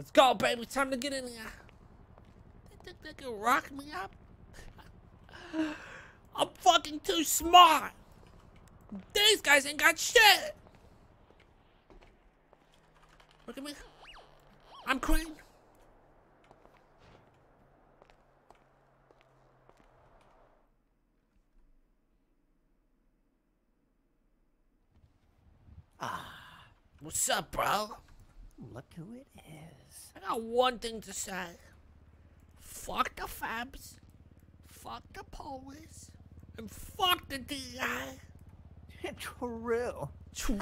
Let's go, baby. Time to get in here. They think they can rock me up? I'm fucking too smart. These guys ain't got shit. Look at me. I'm Crane. What's up, bro? Look who it is. I got one thing to say. Fuck the Fabs. Fuck the police. And fuck the DI. True. True,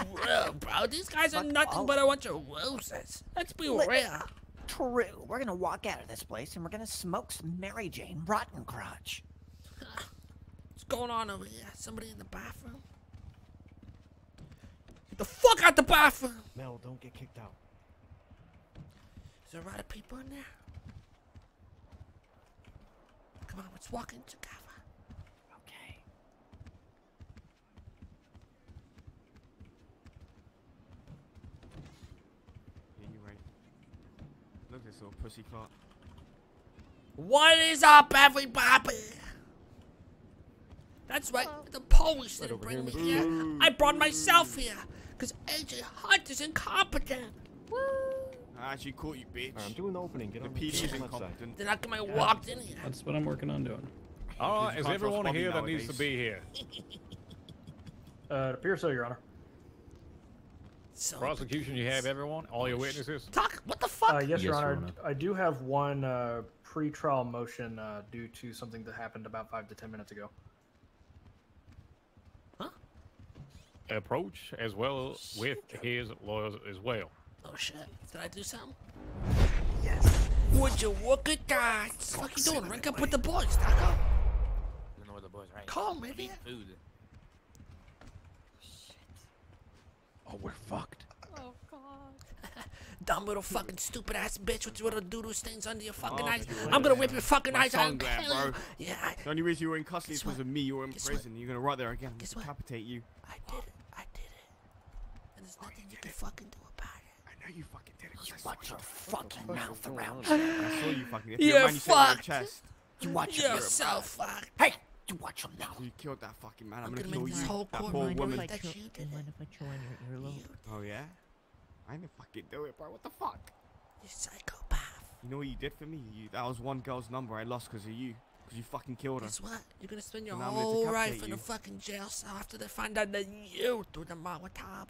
bro. These guys are nothing but a bunch of losers. Let's be real. True. We're gonna walk out of this place and we're gonna smoke some Mary Jane Rotten Crotch. What's going on over here? Somebody in the bathroom? Get the fuck out the bathroom! Mel, don't get kicked out. Is there a lot of people in there? Come on, let's walk in together. Okay. Yeah, you're right. Look at this little pussy clot. What is up, everybody? That's right, the police didn't bring me here. I brought myself here, because AJ Hunt is incompetent. Woo! I actually caught you, bitch. I'm doing the opening. Get The on PD is left side. incompetent. Then how come I walked in here? That's what I'm working on doing. Is everyone here that needs to be here? It appears so, Your Honor. So, Prosecution, you have everyone? All your witnesses? talk, what the fuck? Yes, Your Honor. I do have one pre-trial motion due to something that happened about 5 to 10 minutes ago. Approach as well with his lawyers as well. Oh shit, did I do something? Yes. Would you look at that? What the fuck you doing? Rank up with the boys, Taco. I don't know where the boys are. Right? Call me, man. Food. Oh, we're fucked. Oh god. Dumb little fucking stupid ass bitch with your little doodle stains under your fucking eyes. I'm gonna rip your fucking eyes out and tongue, kill bro. you. Yeah. The only reason you were in custody is Guess because what? of me. You were in Guess prison. You're gonna rot there again. Guess what? Decapitate you. I did it. I did it. And there's nothing you can fucking do about it. I know you fucking did it. You watch your fucking mouth around. I saw you fucking. If You're you're a man, you sit on your fucked. chest. You watch your You're so fucked. Hey! You watch your mouth. You killed that fucking man. I'm I'm gonna gonna kill make you. this whole That court poor mind woman. that you did it. if I chew on your earlobe? Oh yeah? I didn't fucking do it, bro. What the fuck? You psychopath. You know what you did for me? That was one girl's number I lost because of you. Because you fucking killed her. Guess what? You're gonna spend your So now I'm gonna whole decapitate life in you. a fucking jail cell after they find out that you threw the Molotov.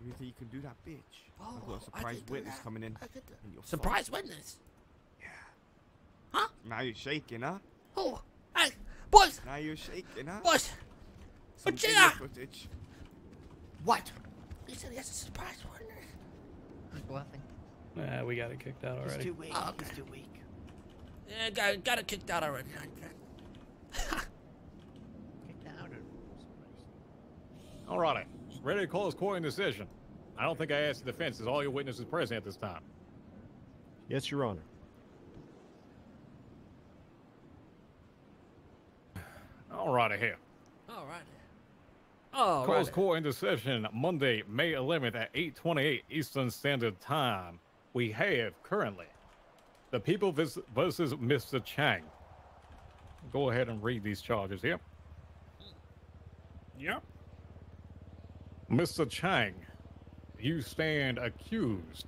You think you can do that, bitch? Oh, I've got a I surprise could do witness that. coming in. I could do. and you're Surprise witness. Yeah. Huh? Now you're shaking, huh? Oh, hey, boys, Now you're shaking, huh? boys. Some What video you footage. What? He said he has a surprise witness. He's bluffing. We got it kicked out He's already. too weak. Oh, okay. He's too weak. Yeah, got it kicked out already. Kicked out. Alrighty. Ready to close court in decision. I don't think I asked the defense. Is all your witnesses present at this time? Yes, Your Honor. Alrighty here. All right. Oh, Close court in decision Monday, May 11th at 8:28 Eastern Standard Time. We have currently the people versus Mr. Chang. Go ahead and read these charges here. Yep. Mr. Chang, you stand accused.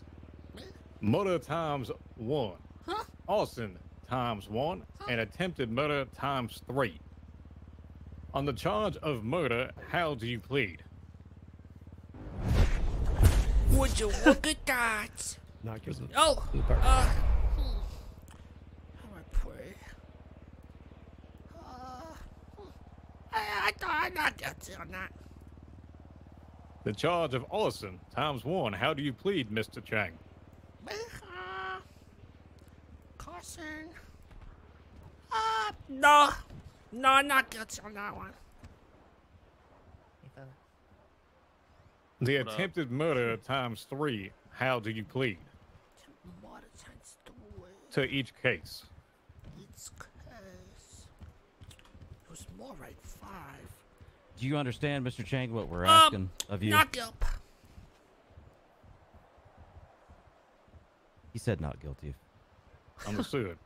Murder times 1. Huh? Arson times 1. And attempted murder times 3. On the charge of murder, how do you plead? Would you look at that? Not guilty. Oh, how do I pray? I thought I'm not guilty on that. The charge of arson times 1, how do you plead, Mr. Chang? Carson. No. No, I'm not guilty on that one. The attempted murder times 3, how do you plead? To each case. Each case. It was more like 5. Do you understand, Mr. Chang, what we're asking of you? Not guilt. He said not guilty. Understood.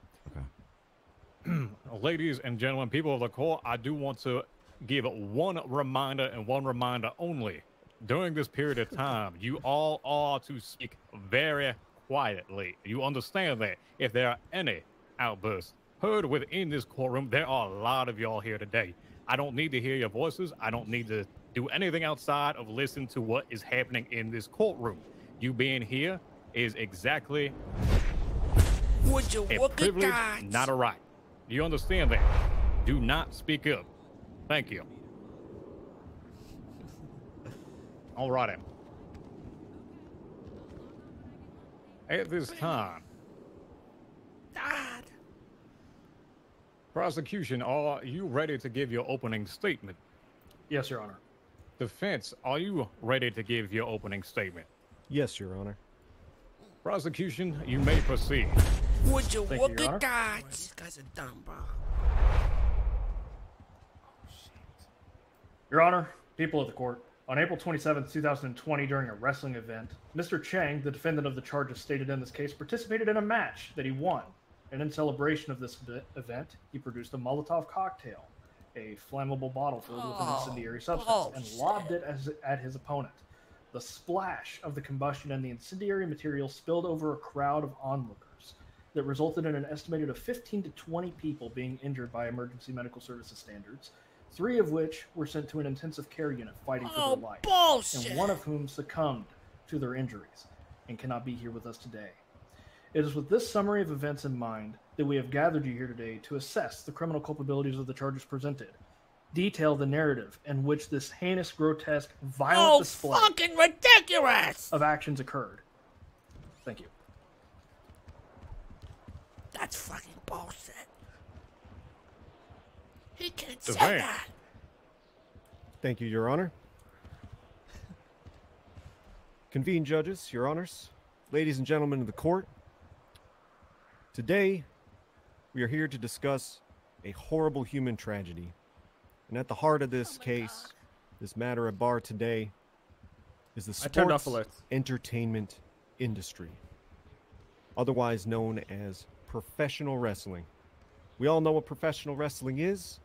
Okay. Ladies and gentlemen, people of the court, I do want to give one reminder and one reminder only. During this period of time, you all are to speak very quietly. You understand that if there are any outbursts heard within this courtroom, there are a lot of y'all here today. I don't need to hear your voices. I don't need to do anything outside of listen to what is happening in this courtroom. You being here is exactly Would you a look at privilege, that? not a right. You understand that? Do not speak up. Thank you. All right. At this time, Dad. prosecution, are you ready to give your opening statement? Yes, Your Honor. Defense, are you ready to give your opening statement? Yes, Your Honor. Prosecution, you may proceed. Would you Thank you, look Your at Honor. that? These guys are dumb, bro. Your Honor, people of the court, on April 27, 2020, during a wrestling event, Mr. Chang, the defendant of the charges stated in this case, participated in a match that he won. And in celebration of this event, he produced a Molotov cocktail, a flammable bottle filled with an incendiary substance, and lobbed it at his opponent. The splash of the combustion and the incendiary material spilled over a crowd of onlookers that resulted in an estimated of 15 to 20 people being injured by emergency medical services standards, 3 of which were sent to an intensive care unit fighting for their life, bullshit. and 1 of whom succumbed to their injuries and cannot be here with us today. It is with this summary of events in mind that we have gathered you here today to assess the criminal culpabilities of the charges presented, detail the narrative in which this heinous, grotesque, violent display Fucking ridiculous! of actions occurred. Thank you. That's fucking bullshit. He can't The say van. that. Thank you, Your Honor. Convened judges, Your Honors, ladies and gentlemen of the court. Today, we are here to discuss a horrible human tragedy. And at the heart of this case, this matter at bar today, is the I turned off sports alerts. entertainment industry, otherwise known as professional wrestling. We all know what professional wrestling is,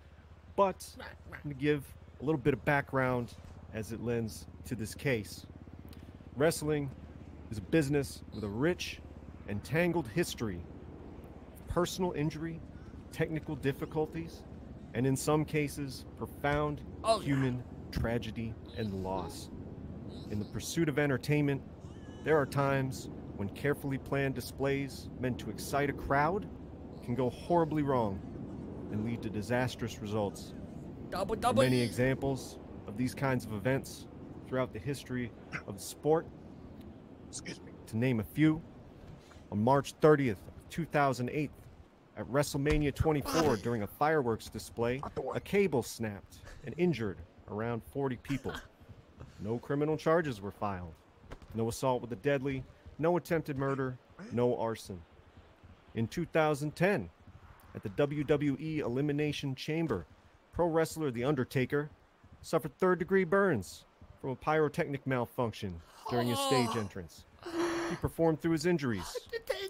but I'm going to give a little bit of background as it lends to this case. Wrestling is a business with a rich and tangled history of personal injury, technical difficulties, and in some cases, profound human tragedy and loss. In the pursuit of entertainment, there are times when carefully planned displays meant to excite a crowd can go horribly wrong and lead to disastrous results. Double, There are many examples of these kinds of events throughout the history of the sport. To name a few, on March 30th, 2008, at WrestleMania 24, during a fireworks display, a cable snapped and injured around 40 people. No criminal charges were filed. No assault with a deadly, no attempted murder, no arson. In 2010, at the WWE Elimination Chamber, pro wrestler The Undertaker suffered third-degree burns from a pyrotechnic malfunction during his stage entrance. He performed through his injuries.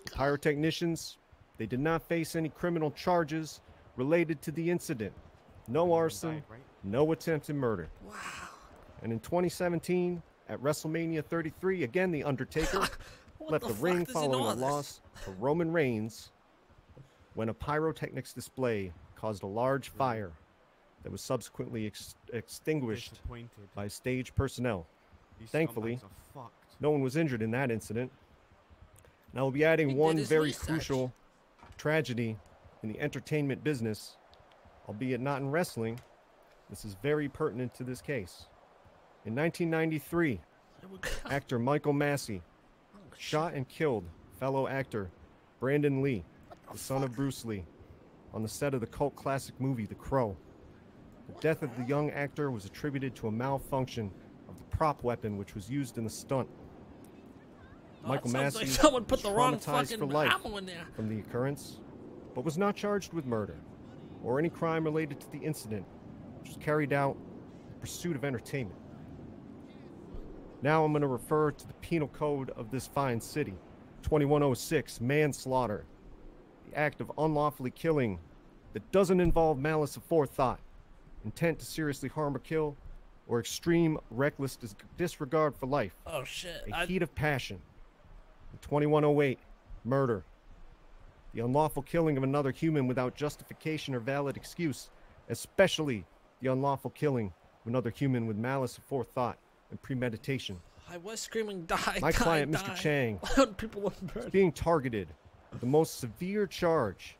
The pyrotechnicians, they did not face any criminal charges related to the incident. No arson, no attempted murder. Wow. And in 2017, at WrestleMania 33, again The Undertaker left the ring following a loss to Roman Reigns when a pyrotechnics display caused a large fire that was subsequently extinguished Disappointed. by stage personnel. These Thankfully, scumbags are fucked. no one was injured in that incident. And I will be adding He one did his very research. crucial tragedy in the entertainment business, albeit not in wrestling. This is very pertinent to this case. In 1993, Here we go. actor Michael Massey shot and killed fellow actor Brandon Lee, the son of Bruce Lee, on the set of the cult classic movie The Crow. The death of the young actor was attributed to a malfunction of the prop weapon which was used in the stunt. Michael Sounds Massey like someone put was the wrong traumatized fucking for life ammo in there. from the occurrence, but was not charged with murder or any crime related to the incident, which was carried out in pursuit of entertainment. Now I'm going to refer to the penal code of this fine city, 2106, manslaughter. The act of unlawfully killing that doesn't involve malice aforethought, intent to seriously harm or kill, or extreme reckless disregard for life. Oh shit. A heat of passion. 2108, murder. The unlawful killing of another human without justification or valid excuse, especially the unlawful killing of another human with malice aforethought and premeditation. I was screaming, die, My die, client, die. Mr. Chang, People were is burning. being targeted with the most severe charge,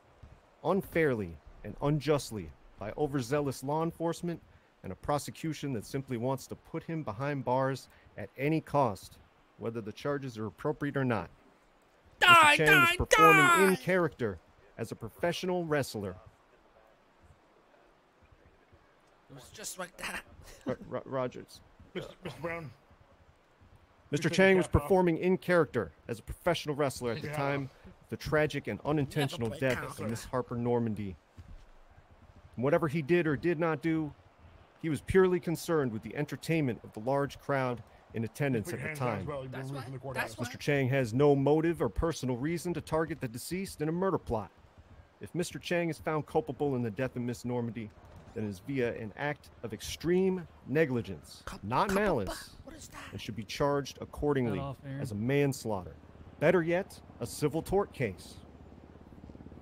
unfairly and unjustly, by overzealous law enforcement and a prosecution that simply wants to put him behind bars at any cost, whether the charges are appropriate or not. Die, Mr. Chang die, is performing die. in character as a professional wrestler. It was just like that. Rogers. Mr. Brown. Mr. Chang was performing in character as a professional wrestler at the Yeah. time of the tragic and unintentional played death counselor. of Miss Harper Normandy. And whatever he did or did not do, he was purely concerned with the entertainment of the large crowd in attendance at the time. That's why. That's why. Mr. Chang has no motive or personal reason to target the deceased in a murder plot. If Mr. Chang is found culpable in the death of Miss Normandy, then it is via an act of extreme negligence, not malice, What is that? and should be charged accordingly off, Aaron. as a manslaughter. Better yet, a civil tort case.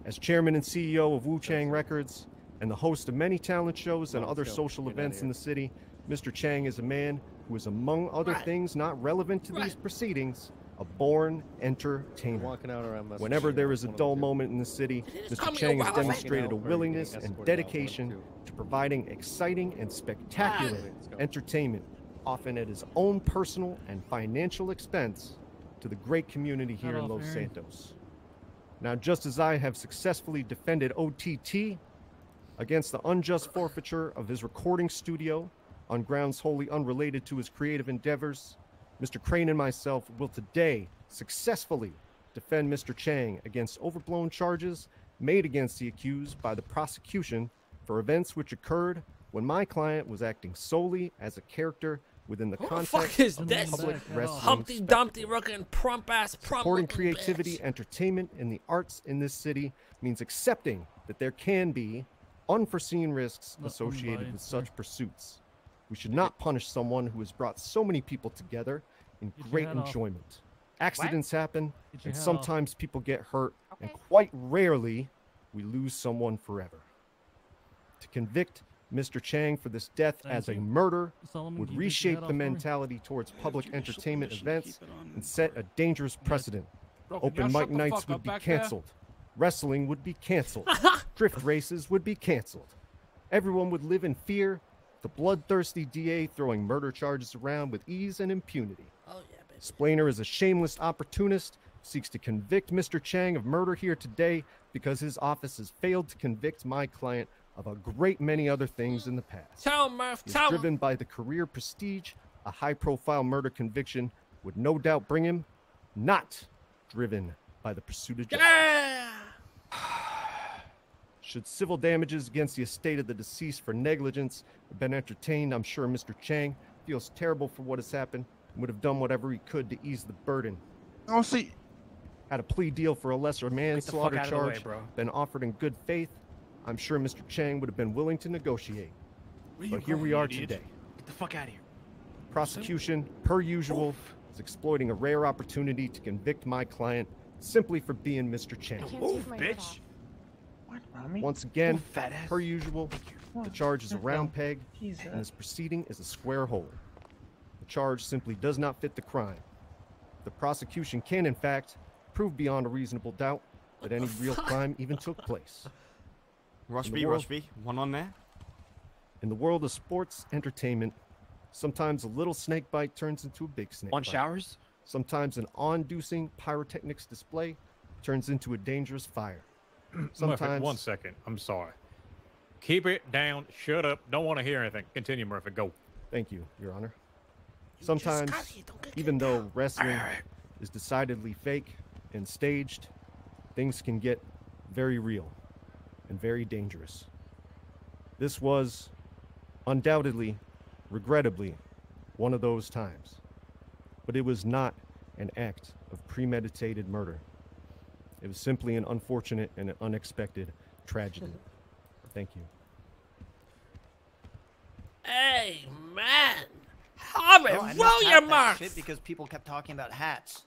As chairman and CEO of Wu Chang Records and the host of many talent shows and other social events in the city, Mr. Chang is a man who is, among other Right. things not relevant to these Right. proceedings, a born entertainer. Walking out around Whenever there is a dull moment in the city, just call Mr. me Chang a has relevant. demonstrated a Or you're willingness getting and escorted out, one of dedication the two. to providing exciting and spectacular Let's go. entertainment, often at his own personal and financial expense, to the great community here in off, Los Aaron. Santos. Now, just as I have successfully defended OTT against the unjust forfeiture of his recording studio on grounds wholly unrelated to his creative endeavors, Mr. Crane and myself will today successfully defend Mr. Chang against overblown charges made against the accused by the prosecution for events which occurred when my client was acting solely as a character within the Who the context fuck is of this? the public Humpty wrestling Humpty spectacle. Dumpty looking prump ass prump Supporting looking creativity, bitch. entertainment, and the arts in this city means accepting that there can be unforeseen risks Not associated unbiased, with sir. such pursuits. We should not punish someone who has brought so many people together in Get your great hat off. enjoyment. Accidents happen, Get your and hat off. sometimes people get hurt, and quite rarely we lose someone forever. To convict Mr. Chang for this death Thank as a you. murder Solomon, would can you take your reshape hat the off for me? mentality towards public give yourself entertainment permission to events keep it on. and set a dangerous precedent. Bro, can Open y'all mic shut the nights fuck would up be back there? canceled. Wrestling would be canceled. Drift races would be canceled. Everyone would live in fear. The bloodthirsty DA throwing murder charges around with ease and impunity. Oh yeah, baby. Splainer is a shameless opportunist, seeks to convict Mr. Chang of murder here today because his office has failed to convict my client of a great many other things in the past. Tell him, Murph. He's Tell him. driven by the career prestige a high-profile murder conviction would no doubt bring him, not driven by the pursuit of justice. Yeah. Should civil damages against the estate of the deceased for negligence have been entertained, I'm sure Mr. Chang feels terrible for what has happened and would have done whatever he could to ease the burden. Oh, see. Had a plea deal for a lesser manslaughter out of the way, charge bro. been offered in good faith, I'm sure Mr. Chang would have been willing to negotiate. Where you But here we going, are idiot? today. Get the fuck out of here. Prosecution, per usual, is exploiting a rare opportunity to convict my client simply for being Mr. Chang. Can't Move, take my hat bitch. off. What, Rami? Once again, Move, fat ass. per usual, the charge is a round peg, and this proceeding is a square hole. The charge simply does not fit the crime. The prosecution can, in fact, prove beyond a reasonable doubt that any real crime even took place. Rushby, world- Rushby, one on there. In the world of sports entertainment, sometimes a little snake bite turns into a big snake On bite. showers? Sometimes an awe-inducing pyrotechnics display turns into a dangerous fire. Murphy, Sometimes 1 second. I'm sorry. Keep it down. Shut up. Don't want to hear anything. Continue, Murphy. Go. Thank you, Your Honor. You just Sometimes, got here, don't get even kicked though out. wrestling is decidedly fake and staged, things can get very real and very dangerous. This was undoubtedly, regrettably, one of those times. But it was not an act of premeditated murder. It was simply an unfortunate and an unexpected tragedy. Thank you. Hey, man. Harry, Oh, I missed roll your half that marks. shit because people kept talking about hats.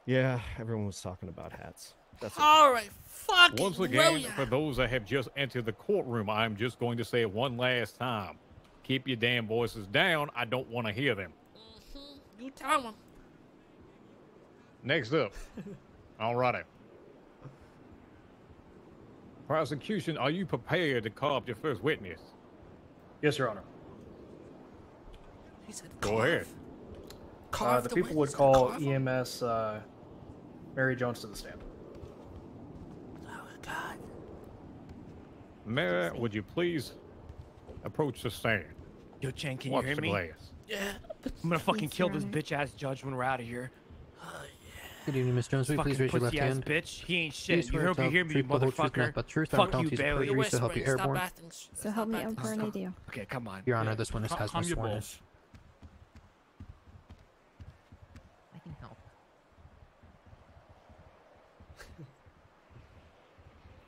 Yeah, everyone was talking about hats. That's it. Harry, fucking Once roll again, your... for those that have just entered the courtroom, I'm just going to say it one last time. Keep your damn voices down. I don't want to hear them. You tell him. Next up. Alrighty. Prosecution, are you prepared to call up your first witness? Yes, Your Honor. He said, Go ahead. Carve The people would witness. call Carve him. EMS Mary Jones to the stand. Oh, God. Mayor, would you please approach the stand? Yo, Chang, can you Watch hear the me? glass. Yeah. I'm gonna fucking Please, kill Your this Honor. bitch ass judge when we're out of here. Good evening, Miss Jones. Will you please Fucking raise your left pussy ass hand? bitch. He ain't Do shit. You swear hope to you tell hear me, the you truth, the whole truth, motherfucker. nothing but the truth, Fuck and you, penalties Bailey. perjury to help you Stop airborne. acting. So Stop help me, acting. Emperor, and I do. Okay, come on. Your Honor, this witness has been I'm your sworn in. boss. I can help.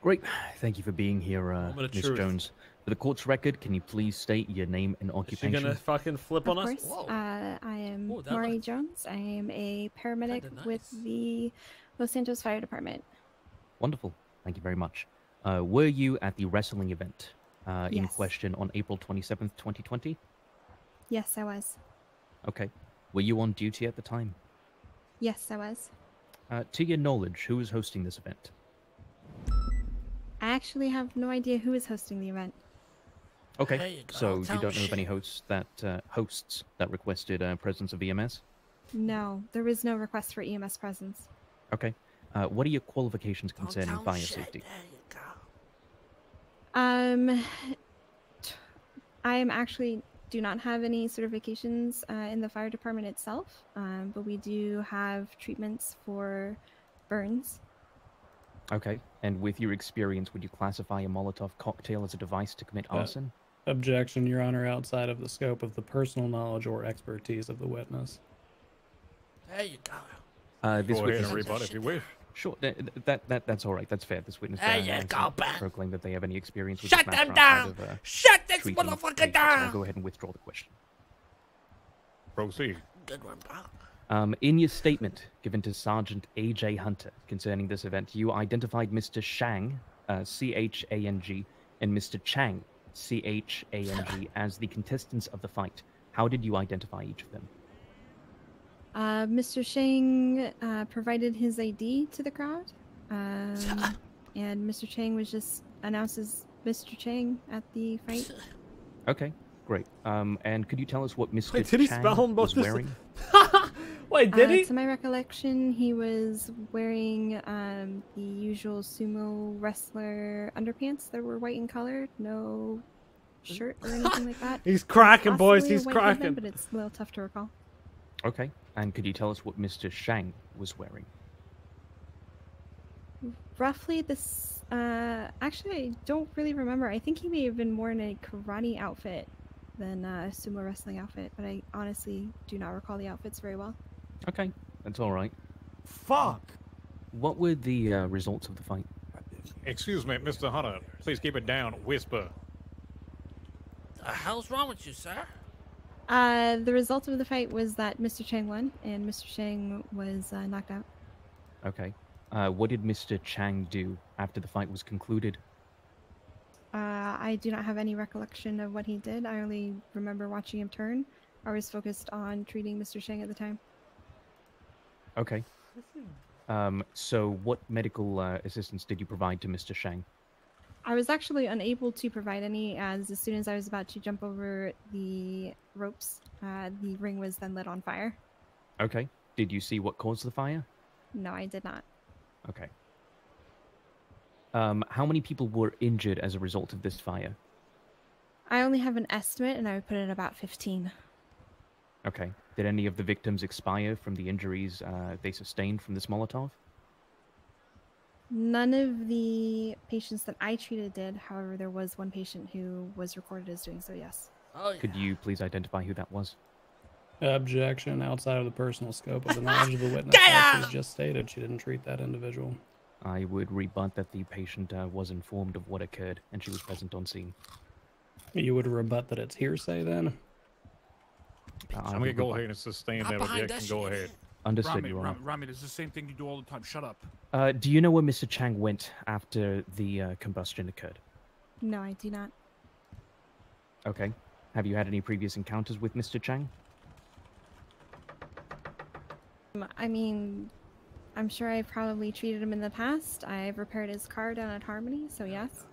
Great. Thank you for being here, Moment of Miss truth. Jones. For the court's record, can you please state your name and Is she occupation? gonna fucking flip Of on course. us? I am Ooh, that Maury looks Jones. I am a paramedic kinda with nice. the Los Santos Fire Department. Wonderful. Thank you very much. Were you at the wrestling event in Yes. question on April 27th, 2020? Yes, I was. Okay. Were you on duty at the time? Yes, I was. To your knowledge, who was hosting this event? I actually have no idea who is hosting the event. Okay. There you go. So you Tell don't know me of any shit. hosts that requested presence of EMS? No, there was no request for EMS presence. Okay. What are your qualifications Don't concerning tell me fire shit. safety? There you go. I am actually do not have any certifications in the fire department itself, but we do have treatments for burns. Okay. And with your experience, would you classify a Molotov cocktail as a device to commit arson? Objection, Your Honor, outside of the scope of the personal knowledge or expertise of the witness. There you go. This Go ahead witness and rebut if you wish. Sure, that's all right. That's fair. This witness There you has go, not Ben. proclaimed that they have any experience with Shut this them matter outside down. of, Shut this treating motherfucker patients. So I'll down. go ahead and withdraw the question. Proceed. Good one, bro. In your statement given to Sergeant A.J. Hunter concerning this event, you identified Mr. Chang, C-H-A-N-G, and Mr. Chang, C-H-A-N-G, as the contestants of the fight. How did you identify each of them? Mr. Chang provided his ID to the crowd, and Mr. Chang was just announced as Mr. Chang at the fight. Okay, great. And could you tell us what Mr. Wait, did he Chang spell them both was the wearing? Wait, did he? To my recollection, he was wearing the usual sumo wrestler underpants that were white in color, no shirt or anything like that. He's cracking, boys. Possibly a He's white headband, cracking. but it's a little tough to recall. Okay. And could you tell us what Mr. Chang was wearing? Roughly this. Actually, I don't really remember. I think he may have been wearing a karate outfit than a sumo wrestling outfit, but I honestly do not recall the outfits very well. Okay, that's all right. Fuck. What were the results of the fight? Excuse me, Mr. Hunter. Please keep it down. Whisper. The hell's wrong with you, sir? The result of the fight was that Mr. Chang won, and Mr. Chang was knocked out. Okay. What did Mr. Chang do after the fight was concluded? I do not have any recollection of what he did. I only remember watching him turn. I was focused on treating Mr. Chang at the time. Okay. So what medical assistance did you provide to Mr. Chang? I was actually unable to provide any, as soon as I was about to jump over the ropes, the ring was then lit on fire. Okay. Did you see what caused the fire? No, I did not. Okay. How many people were injured as a result of this fire? I only have an estimate, and I would put it at about 15. Okay. Did any of the victims expire from the injuries they sustained from this Molotov? None of the patients that I treated did. However, there was one patient who was recorded as doing so, yes. Oh, yeah. Could you please identify who that was? Objection. Outside of the personal scope of the knowledge of the witness, as she's just stated, she didn't treat that individual. I would rebut that the patient was informed of what occurred and she was present on scene. You would rebut that it's hearsay then? I'm going to go ahead and sustain that objection. Go ahead. Understood, Your Honor. Rami, it's the same thing you do all the time. Shut up. Do you know where Mr. Chang went after the combustion occurred? No, I do not. Okay. Have you had any previous encounters with Mr. Chang? I mean, I'm sure I've probably treated him in the past. I've repaired his car down at Harmony, so yes.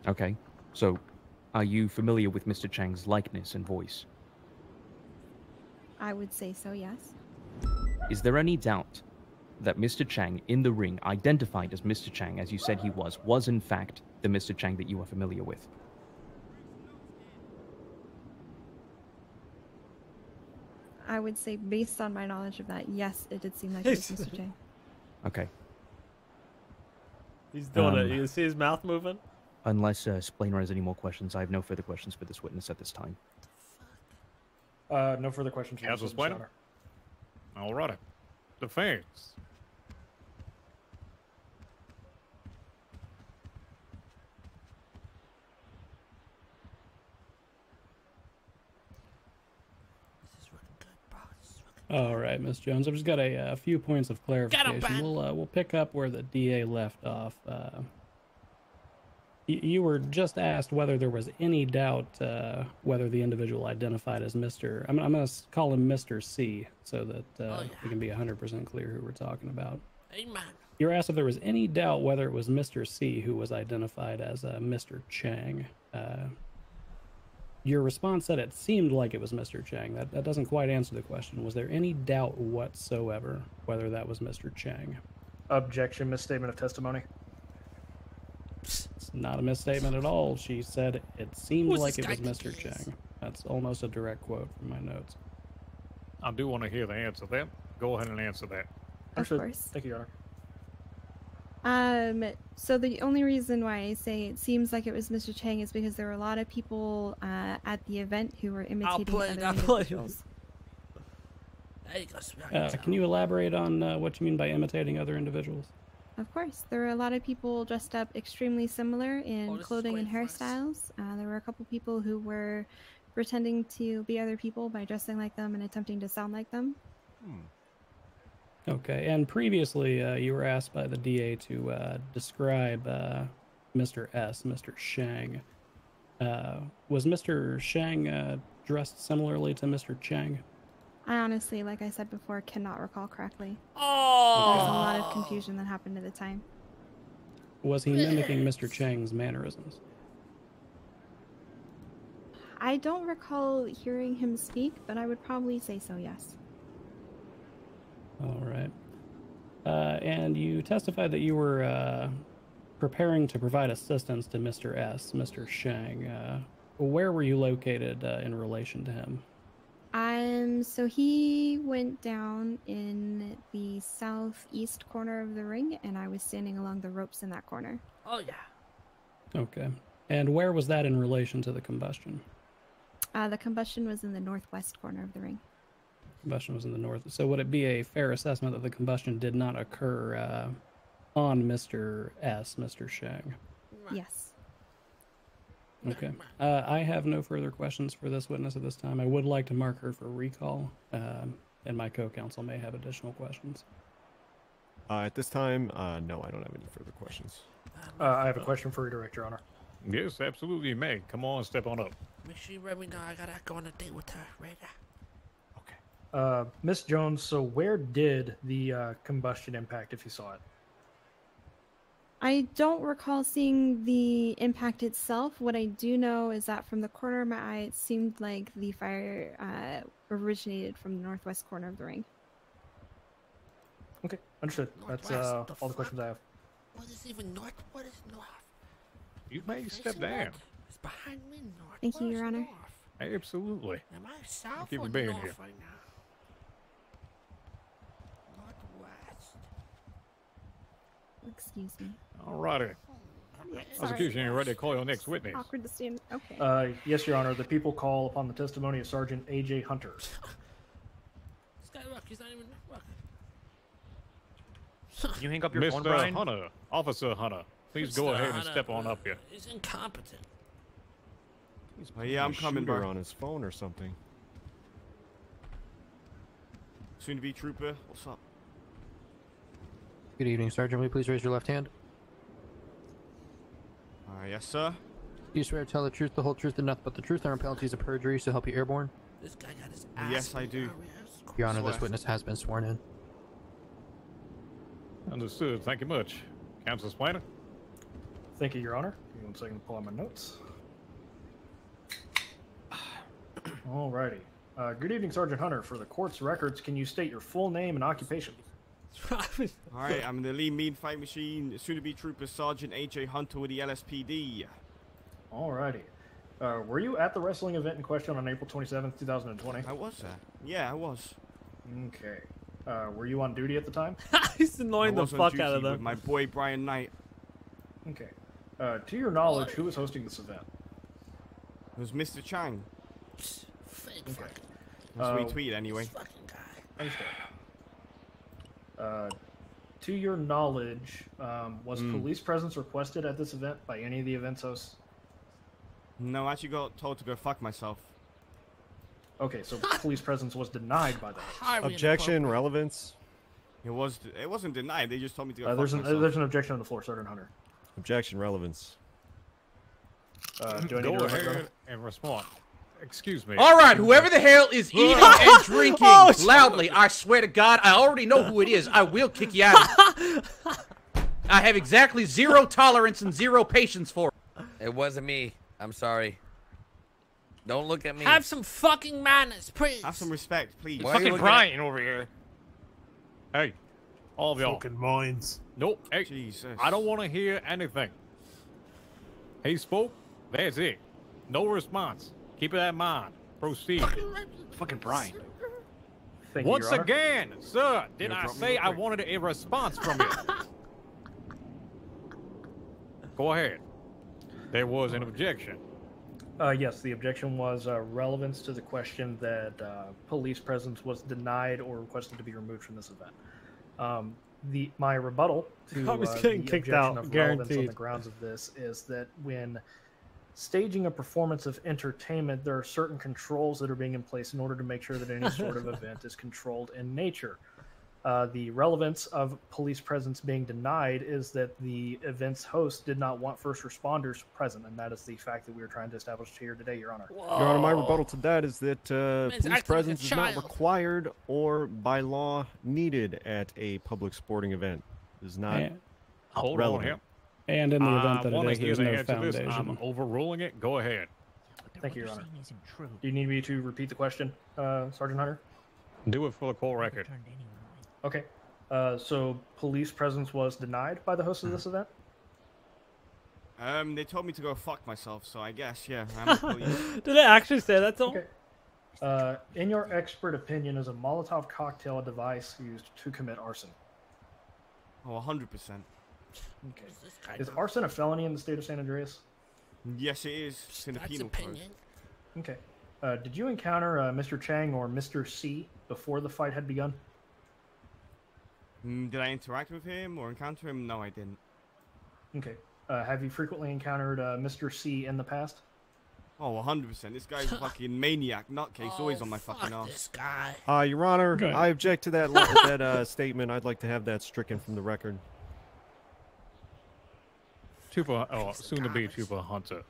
Okay. So, are you familiar with Mr. Chang's likeness and voice? I would say so, yes. Is there any doubt that Mr. Chang in the ring, identified as Mr. Chang, as you said he was in fact the Mr. Chang that you are familiar with? I would say, based on my knowledge of that, yes, it did seem like it was Mr. Chang. Okay. He's doing it. You see his mouth moving? Unless Splainer has any more questions, I have no further questions for this witness at this time. No further questions. Counsel Splainer? All right. Defense. All right, Miss Jones. I've just got a few points of clarification. We'll pick up where the DA left off. You were just asked whether there was any doubt whether the individual identified as Mr. I'm going to call him Mr. C, so that we can be 100% clear who we're talking about. Amen. You were asked if there was any doubt whether it was Mr. C who was identified as Mr. Chang. Your response said it seemed like it was Mr. Chang. That doesn't quite answer the question. Was there any doubt whatsoever whether that was Mr. Chang? Objection, misstatement of testimony. It's not a misstatement at all. She said it seemed like it was Mr. Chang. That's almost a direct quote from my notes. I do want to hear the answer to that. Go ahead and answer that. Of course. Thank you, Your Honor. So the only reason why I say it seems like it was Mr. Chang is because there were a lot of people at the event who were imitating other individuals. There you go, Can you elaborate on what you mean by imitating other individuals? Of course. There were a lot of people dressed up extremely similar in clothing and hairstyles. There were a couple people who were pretending to be other people by dressing like them and attempting to sound like them. Okay, and previously you were asked by the DA to describe Mr. S, Mr. Shang. Was Mr. Shang dressed similarly to Mr. Chang? I honestly, like I said before, cannot recall correctly. Oh! There's a lot of confusion that happened at the time. Was he mimicking Mr. Chang's mannerisms? I don't recall hearing him speak, but I would probably say so, yes. All right. And you testified that you were preparing to provide assistance to Mr. S, Mr. Shang. Where were you located in relation to him? So he went down in the southeast corner of the ring, and I was standing along the ropes in that corner. Oh, yeah. Okay. And where was that in relation to the combustion? The combustion was in the northwest corner of the ring. Combustion was in the north. So would it be a fair assessment that the combustion did not occur on Mr. S, Mr. Shang? Yes. Okay. I have no further questions for this witness at this time. I would like to mark her for recall, and my co-counsel may have additional questions. At this time, no, I don't have any further questions. I have a question for you, Director, Your Honor. Yes, absolutely, you may. Come on, step on up. Make sure you let me know I gotta go on a date with her right now. Miss Jones, so where did the combustion impact, if you saw it? I don't recall seeing the impact itself. What I do know is that from the corner of my eye, it seemed like the fire originated from the northwest corner of the ring. Okay, understood. That's all the questions I have. What is even north? What is north? You may step down. It's behind me, north. Thank you, Your Honor. Absolutely. Am I south Thank you or for being north here. right now? Northwest. Excuse me. All righty. Prosecution, you ready to call your next witness? Awkward to stand. Okay. Yes, Your Honor. The people call upon the testimony of Sergeant A.J. Hunter. Can you hang up your Mr. phone, Brian? Hunter, Officer Hunter, please go Mr. ahead and Hunter, step on up here. He's incompetent. Oh, yeah, I'm coming, Shooter bro. on his phone or something. Soon to be trooper. What's up? Good evening, Sergeant. Will you please raise your left hand? Yes, sir. Do you swear to tell the truth, the whole truth, and nothing but the truth? There are penalties of perjury, so help you airborne. This guy got his ass. Yes, I do. Your Honor, this Swear. witness has been sworn in. Understood. Thank you much. Counsel Spanner. Thank you, Your Honor. Give me 1 second to pull out my notes. Alrighty. Good evening, Sergeant Hunter. For the court's records, can you state your full name and occupation? Alright, I'm the lead mean fight machine, soon to be trooper Sergeant AJ Hunter with the LSPD. Alrighty. Were you at the wrestling event in question on April 27th, 2020? I was there. Yeah, I was. Okay. Were you on duty at the time? He's annoying the I was on fuck duty out of with them. my boy Brian Knight. Okay. To your knowledge, who was hosting this event? It was Mr. Chang. Fake Okay. fucking, That's what he tweeted anyway. Understand. To your knowledge, was police presence requested at this event by any of the event's hosts? No, I actually got told to go fuck myself. Okay, so police presence was denied by the host. highly Objection, inappropriate. relevance. It wasn't denied. They just told me to go There's fuck an myself. there's an objection on the floor, Sergeant Hunter. Objection, relevance. Do I need Go to ahead ahead? and respond. Excuse me. All right, whoever the hell is eating and drinking loudly, I swear to God, I already know who it is. I will kick you out. I have exactly 0 tolerance and 0 patience for it. It wasn't me. I'm sorry. Don't look at me. Have some fucking manners, please. Have some respect, please. Why are you Fucking looking Brian over here. Hey, all of y'all. Fucking minds. Nope. Hey, Jesus. I don't want to hear anything. He spoke. That's it. No response. Keep it in mind. Proceed. Fucking Brian. Thank you, Once Your Honor. again, sir, did Yeah, I drop me say real I quick. wanted a response from you? Go ahead. There was an objection. Yes, the objection was relevance to the question that police presence was denied or requested to be removed from this event. My rebuttal to I was the getting kicked objection out, of relevance on the guaranteed. grounds of this is that when staging a performance of entertainment, there are certain controls that are being in place in order to make sure that any sort of event is controlled in nature. The relevance of police presence being denied is that the event's host did not want first responders present, and that is the fact that we are trying to establish here today, Your Honor. Your Honor, my rebuttal to that is that Man's police acting like a presence is not child. required or by law needed at a public sporting event. It is not And, Hold relevant. on here. and in the event that I it want is, to hear there's the no answer to this. foundation. I'm overruling it. Go ahead. Thank you, Your Honor. Do you need me to repeat the question, Sergeant Hunter? Do it for the call record. Okay. So police presence was denied by the host of this event? They told me to go fuck myself, so I guess, yeah, I'm the police. Did I actually say that to him? Okay. In your expert opinion, is a Molotov cocktail a device used to commit arson? Oh, 100%. Okay. Is arson a felony in the state of San Andreas? Yes, it is. It's in the That's penal code. opinion. Okay. Did you encounter Mr. Chang or Mr. C before the fight had begun? Did I interact with him or encounter him? No, I didn't. Okay. Have you frequently encountered Mr. C in the past? Oh, 100%. This guy's a fucking maniac, nutcase, always on my fucking Fuck ass. this guy. Your Honor, Good. I object to that statement. I'd like to have that stricken from the record. Soon to be Trooper Hunter.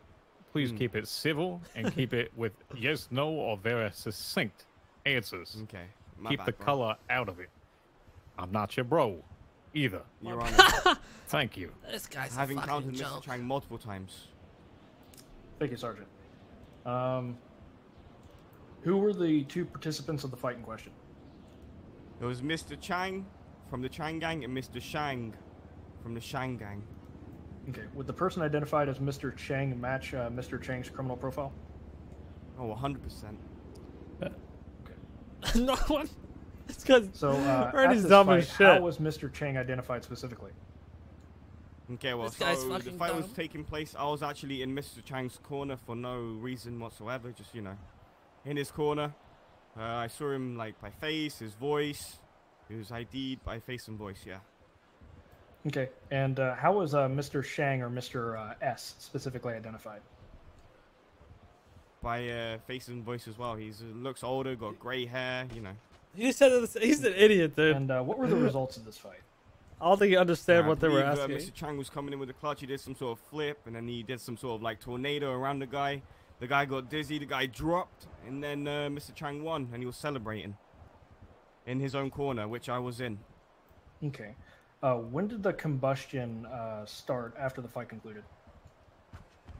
Please keep it civil and keep it with yes, no, or very succinct answers. Okay. My Keep bad, the bro. color out of it. I'm not your bro, either. Your Honor, Thank you. This guy's I've a fucking encountered Mr. joke. Chang multiple times. Thank you, Sergeant. Who were the two participants of the fight in question? There was Mr. Chang from the Chang gang and Mr. Shang from the Shang gang. Okay. Would the person identified as Mr. Chang match Mr. Chang's criminal profile? Oh, 100%. No one. It's because So, Ernie's at this dumb fight, as how shit. was Mr. Chang identified specifically? Okay, well, This guy's so the fucking fight was dumb. taking place. I was actually in Mr. Chang's corner for no reason whatsoever. Just, you know, in his corner. I saw him, like, by face, his voice. He was ID'd by face and voice, yeah. Okay. And how was Mr. Chang or Mr. S specifically identified? By face and voice as well. He looks older, got grey hair, you know. You said he's an idiot, dude. And what were the results of this fight? I don't think you understand I what they were believe, asking. Mr. Chang was coming in with a clutch. He did some sort of flip, and then he did some sort of like tornado around the guy. The guy got dizzy. The guy dropped, and then Mr. Chang won, and he was celebrating in his own corner, which I was in. Okay. When did the combustion start after the fight concluded?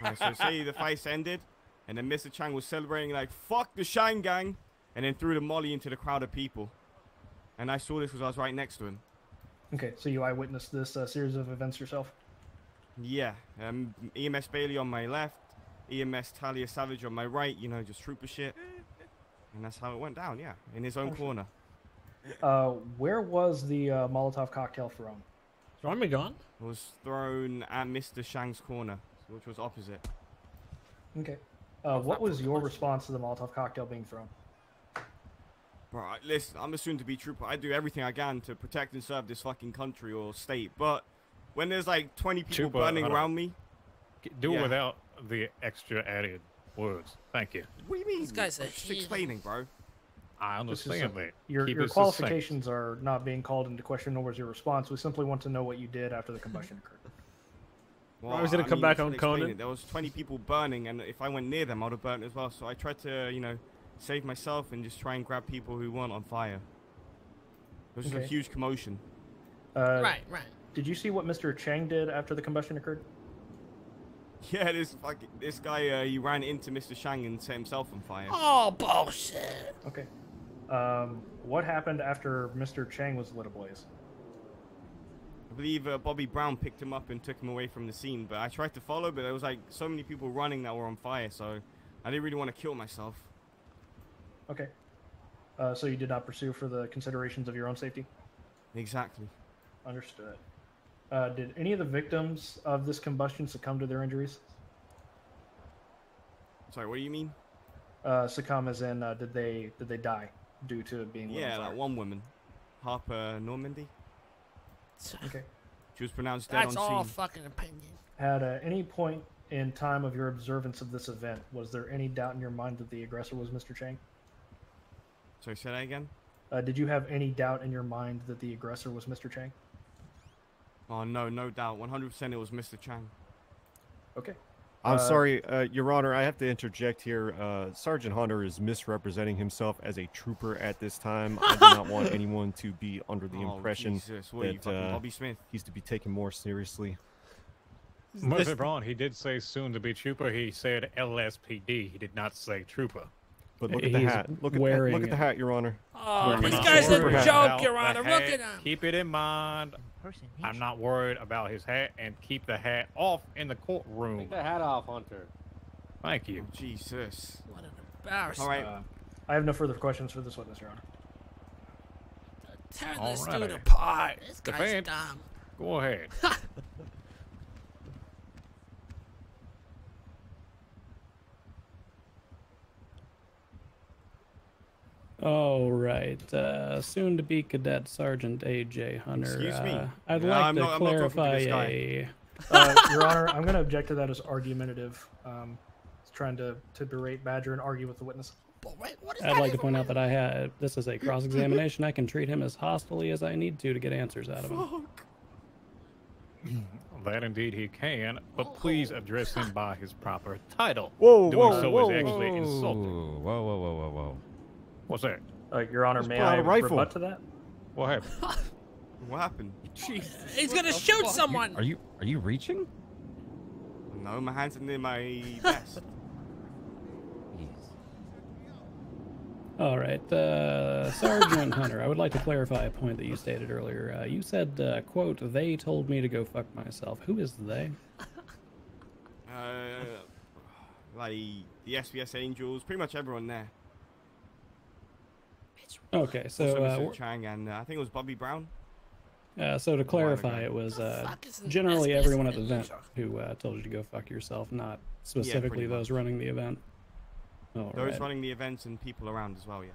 Right, so say the fight ended, and then Mr. Chang was celebrating like, fuck the Shine Gang, and then threw the molly into the crowd of people. And I saw this because I was right next to him. Okay, so you eyewitnessed this series of events yourself? Yeah, EMS Bailey on my left, EMS Talia Savage on my right, you know, just trooper shit. And that's how it went down, yeah, in his own corner. Where was the Molotov cocktail thrown? Is gone? It was thrown at Mr. Shang's corner, which was opposite. Okay. What was your response to the Molotov cocktail being thrown? Bro, listen, I'm a soon-to-be trooper. I do everything I can to protect and serve this fucking country or state. But when there's like 20 people Trooper, burning around me... Do it without the extra added words. Thank you. What do you mean? These guys are I'm just explaining, bro. I understand that. Your Keep it qualifications are not being called into question, nor was your response. We simply want to know what you did after the combustion occurred. Well, I was gonna come back on Conan. There was 20 people burning, and if I went near them, I would have burnt as well. So I tried to, you know, save myself and just try and grab people who weren't on fire. It was just a huge commotion. Right. Did you see what Mr. Chang did after the combustion occurred? Yeah, this guy, he ran into Mr. Shang and set himself on fire. Oh, bullshit. Okay. What happened after Mr. Chang was lit ablaze? I believe Bobby Brown picked him up and took him away from the scene, but I tried to follow, but there was like so many people running that were on fire, so I didn't really want to kill myself. Okay. So you did not pursue for the considerations of your own safety? Exactly. Understood. Did any of the victims of this combustion succumb to their injuries? Sorry, what do you mean? Succumb as in, did they die due to being lit on fire? Like one woman, Harper Normandy. Okay. She was pronounced dead on That's scene. all fucking opinion. At any point in time of your observance of this event, was there any doubt in your mind that the aggressor was Mr. Chang? Sorry, say that again? Did you have any doubt in your mind that the aggressor was Mr. Chang? Oh, no doubt. 100% it was Mr. Chang. Okay. I'm sorry, Your Honor, I have to interject here. Sergeant Hunter is misrepresenting himself as a trooper at this time. I do not want anyone to be under the impression that Bobby Smith? he's to be taken more seriously. Mr. Braun, he did say soon to be trooper. He said LSPD. He did not say trooper. But look at the hat. Look at the hat, Your Honor. Oh, this guy's a joke, Your Honor. Look at him. Keep it in mind. I'm not worried about his hat, and keep the hat off in the courtroom. Take the hat off, Hunter. Thank you. Jesus. What an embarrassment. All right. I have no further questions for this witness, Your Honor. Tear this Alrighty. dude apart. This guy's Defense. dumb. Go ahead. All right. Soon to be Cadet Sergeant A.J. Hunter. Excuse me. I'd No, like I'm to not talking to clarify this guy. Your Honor, I'm going to object to that as argumentative. It's trying to berate, badger, and argue with the witness. But wait, what is I'd that like to even point out that I had this is a cross-examination. I can treat him as hostilely as I need to get answers out of him. That indeed he can, but please address him by his proper title. Whoa, Doing whoa, so whoa, is actually Whoa, insulting. whoa. What's that? Your Honor, may I rebut to that? What happened? What happened? He's gonna shoot someone. Are you reaching? No, my hands are in my vest. All right, Sergeant Hunter, I would like to clarify a point that you stated earlier. You said, quote, they told me to go fuck myself. Who is they? Like the SBS Angels, pretty much everyone there. Okay, so Also Mr. Chang and I think it was Bobby Brown. so to clarify, it was generally everyone at the event who told you to go fuck yourself, not specifically those running the event. All Those right. running the events and people around as well, yes.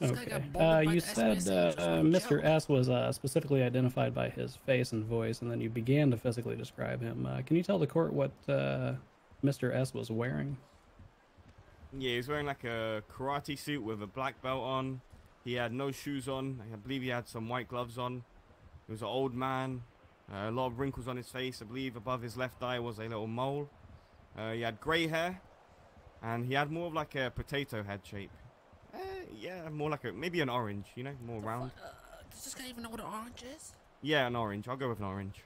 Okay. You said Mr. S was specifically identified by his face and voice, and then you began to physically describe him. Can you tell the court what Mr. S was wearing? Yeah, he was wearing like a karate suit with a black belt on. He had no shoes on. I believe he had some white gloves on. He was an old man. A lot of wrinkles on his face. I believe above his left eye was a little mole. He had grey hair. And he had more of like a potato head shape. Yeah, more like maybe an orange, you know, more round. Does this guy even know what an orange is? Yeah, an orange. I'll go with an orange.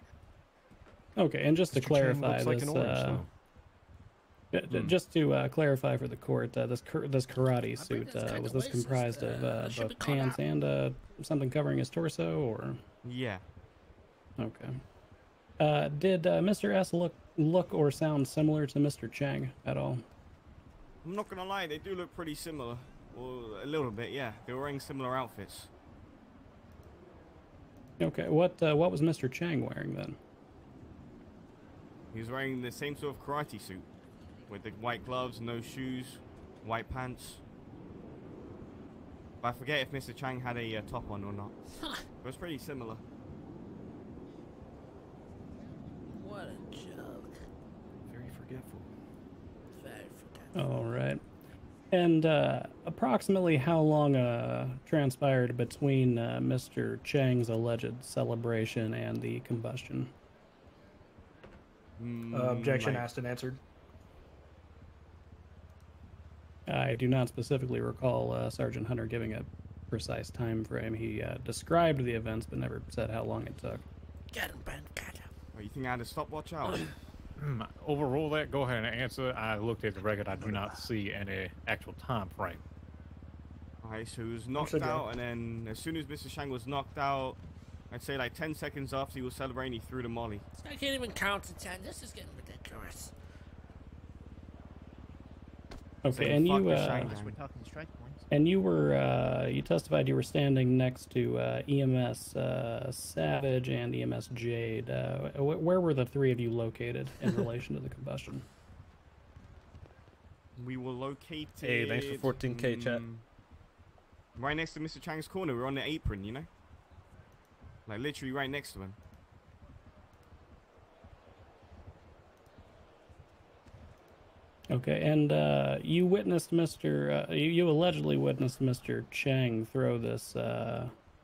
Okay, and just to clarify, looks like an orange, just to clarify for the court, this karate suit, was this comprised of both pants and something covering his torso, or? Yeah. Okay. Did Mr. S look or sound similar to Mr. Chang at all? I'm not gonna lie, they do look pretty similar. Well, a little bit, yeah. They were wearing similar outfits. Okay, what was Mr. Chang wearing then? He was wearing the same sort of karate suit. With the white gloves, no shoes, white pants. But I forget if Mr. Chang had a top on or not. It was pretty similar. What a joke. Very forgetful. Very forgetful. All right. And approximately how long transpired between Mr. Chang's alleged celebration and the combustion? Objection asked and answered. I do not specifically recall Sergeant Hunter giving a precise time frame. He described the events, but never said how long it took. Get him, Ben. Get him. Oh, you think I had a stopwatch out? Overrule that. Go ahead and answer. I looked at the record. I do not see any actual time frame. Alright, so he was knocked out, and then as soon as Mr. Chang was knocked out, I'd say like 10 seconds after he was celebrating, he threw the molly. This guy can't even count to 10. This is getting ridiculous. Okay, and you were you testified you were standing next to EMS Savage and EMS Jade. Where were the three of you located in relation to the combustion? We were located. Hey, thanks for 14K chat. Right next to Mr. Chang's corner. We're on the apron, you know, like literally right next to him. Okay, and you witnessed you allegedly witnessed Mr. Chang throw this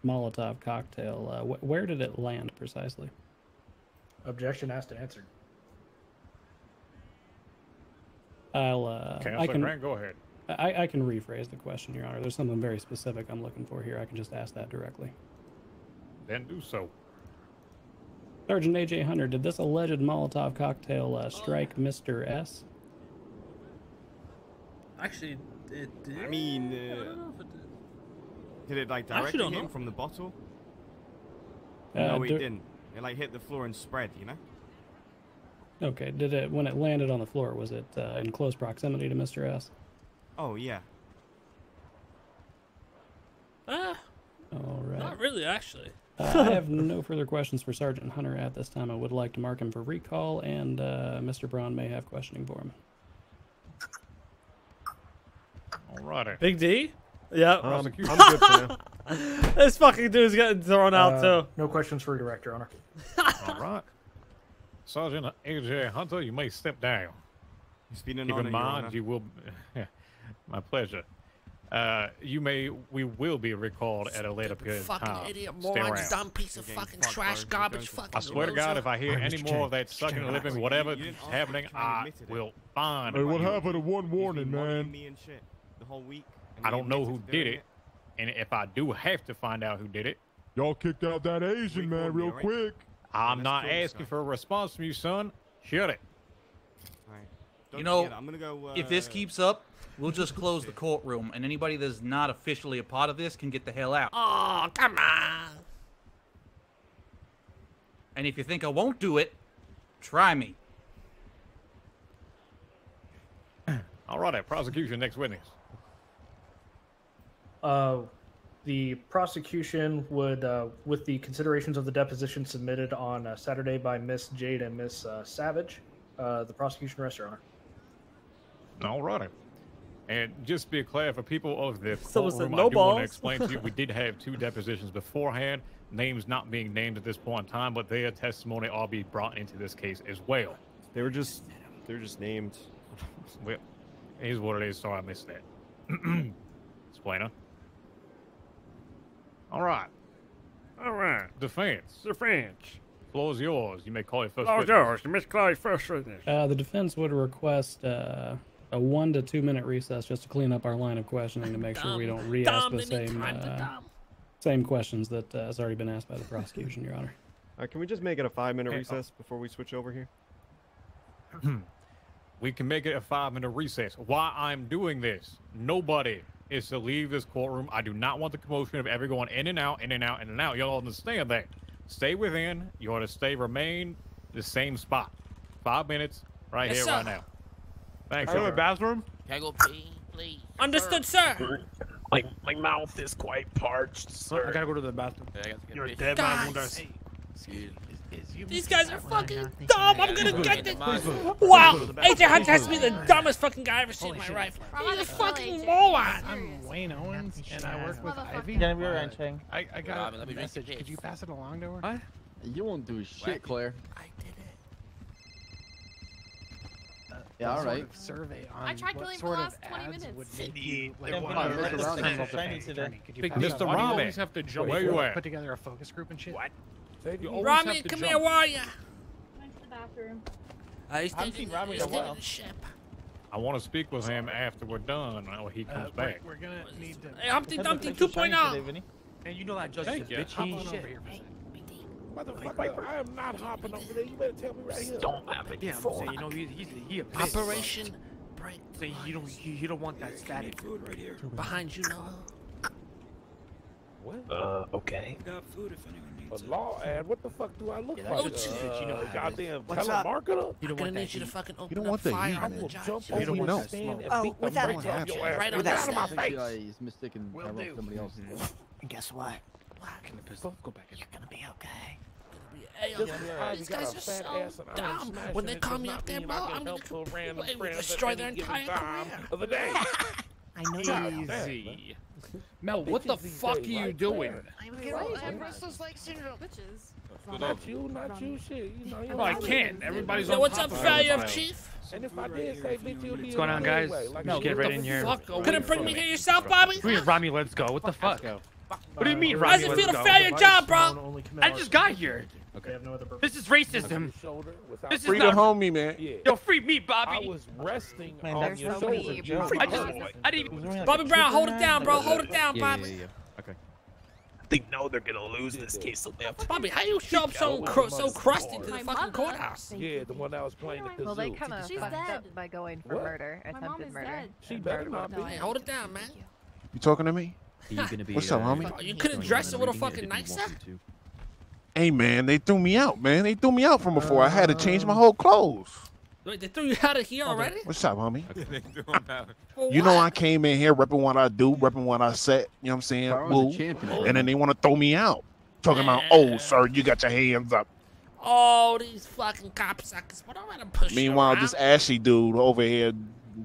Molotov cocktail. Where did it land precisely? Objection asked and answered. I can Grant, go ahead. I can rephrase the question, Your Honor. There's something very specific I'm looking for here. I can just ask that directly. Then do so. Sergeant A.J. Hunter, did this alleged Molotov cocktail strike Mr. S? Actually, it did. I mean, I don't know if it did it like directly hit him from the bottle? No, it didn't. It like hit the floor and spread, you know? Okay, did it, when it landed on the floor, was it in close proximity to Mr. S? Oh, yeah. All right. Not really, actually. I have no further questions for Sergeant Hunter at this time. I would like to mark him for recall, and Mr. Braun may have questioning for him. Alrighty. Big D? Yeah. I'm good for now. This fucking dude's getting thrown out, too. No questions for Director Honor. All right. Sergeant A.J. Hunter, you may step down. It's been an Keep honor, in Your mind, Honor. you will... My pleasure. We will be recalled at a later period of Fucking time. idiot, Stay moron, around. dumb piece of fucking trash, garbage, fucking I swear to God, loser. if I hear any more of that sucking and living, whatever is happening, I will find Hey, what you. happened to one warning, man? Me and shit the whole week. and I he don't know who admitted to did doing it, and if I do have to find out who did it, Y'all kicked out that Asian man real quick. I'm not asking for a response from you, son. Shut it. You know, forget, I'm gonna go, if this keeps up, we'll just close the courtroom, and anybody that's not officially a part of this can get the hell out. Oh, come on. And if you think I won't do it, try me. All right, prosecution, next witness. The prosecution would, with the considerations of the deposition submitted on Saturday by Miss Jade and Miss Savage, the prosecution rests, Your Honor. All righty. And just to be clear, for people of the Someone said courtroom, no I do want to balls. explain to you, we did have 2 depositions beforehand, names not being named at this point in time, but their testimony all be brought into this case as well. They're just named. Well, here's what it is, sorry I missed that. Explainer. All right. Defense. Floor is yours. You may call your first witness. The defense would request a 1 to 2 minute recess just to clean up our line of questioning to make sure we don't re-ask the same questions that has already been asked by the prosecution, Your Honor. Can we just make it a 5-minute recess before we switch over here? We can make it a 5-minute recess. Why I'm doing this, nobody is to leave this courtroom. I do not want the commotion of everyone in and out, in and out, in and out. Y'all understand that. Stay within. You want to remain the same spot. 5 minutes, right here, right now. Thanks, Go to the sir. bathroom. Can I go pee, please? Understood, sir. My mouth is quite parched, sir. I gotta go to the bathroom. You're a dead man. Won't I see? Excuse me. These guys are fucking dumb. I'm gonna get this. Wow, AJ Hunter has to be the dumbest fucking guy I ever seen in my life. He's a fucking moron. I'm Wayne Owens, and I work with Ivy. Can we arrange, Chang? I got Let a me drink message. this. Could you pass it along to her? What? You won't do shit, Claire. I did it. Yeah, all right. Survey on I tried to what leave sort the of last 20 ads minutes. would make you Yeah, like come want on, to Mr. register Rami. yourself Shiny as an today. attorney. Could you Big pass it Mr. along? Rami. You always have to jump. Where you at? Put together a focus group and shit. What? You always Rami, have to come jump. here, where are ya? Went to the bathroom. He's taking the ship. I want to speak with him after we're done, or he comes back. We're gonna need to. Hey, Humpty Dumpty 2.0. And you know that judge Thank is you. bitchy. Hop on Shit. over here for a second. Motherfucker, I am not hopping over there. You better tell me right here. Don't have it. Yeah, I'm saying, you know, he a bitch. Operation Break. Say you don't want that static. Food right here. Behind you, Noah. What? Okay. Got food if anyone needs it. A law ad? What the fuck do I look Yeah, like? that's just you know how it is. Goddamn What's up? telemarketer? You I'm don't gonna want need that you to heat. fucking You open don't up want the fire heat. on the will judge. jump You over don't your want that stand smoke. and Oh, beat the without brakes off your ass. Right on Without the Out of my stand. face. He's mistaken Will Tyrell do. for somebody else. And guess what? Go back in. You're gonna be okay. Hey, Just yo, because these you got guys a are fat so ass and I'm dumb. smashing When they it call does me not up there, mean bro, I can I'm gonna help those random completely friends at destroy any their given entire time career. of the day. I know that. Easy. Mel, what the fuck are you doing? I have restless leg syndrome. Bitches. Not you, shit. You know, you Oh, I can't. Everybody's Yo, on what's top up, of failure everybody. Chief? And if I did say bitch, you'd be What's going on, guys? Like, Just get right in here. Couldn't bring me here yourself, Bobby? Come here, Rami, let's go. What the fuck? What do you mean, How Rami, does it let's feel to go? fail your job, bro? I just got here. They have no other purpose. This is racism. This is free the not... homie, man. Yeah. Yo, free me, I Bobby. was resting Man, on there's your nobody shoulder, able Joe. to- I didn't even... Bobby Brown, hold it down, bro. Hold it down, Bobby. Okay. They know they're gonna lose this case, so they'll Bobby, how you show up so crusty to the My fucking mother. courthouse? Yeah, the one that was playing the kazoo. Well, they kind of She's fucked dead. up by going for What? murder, My mom attempted is murder. dead. She better not be. Hey, hold it down, man. You talking to me? Are you gonna be, What's up, homie? You couldn't dress a little fucking nicer? Hey, man, they threw me out, man. They threw me out from before. I had to change my whole clothes. Wait, they threw you out of here already? What's up, homie? For You know what? I came in here repping what I do, repping what I said. You know what I'm saying? Tyrell's Woo. a champion. And then they want to throw me out. Talking about, oh, sir, you got your hands up. Oh, these fucking cocksuckers. But I'm gonna push Meanwhile, you this around. ashy dude over here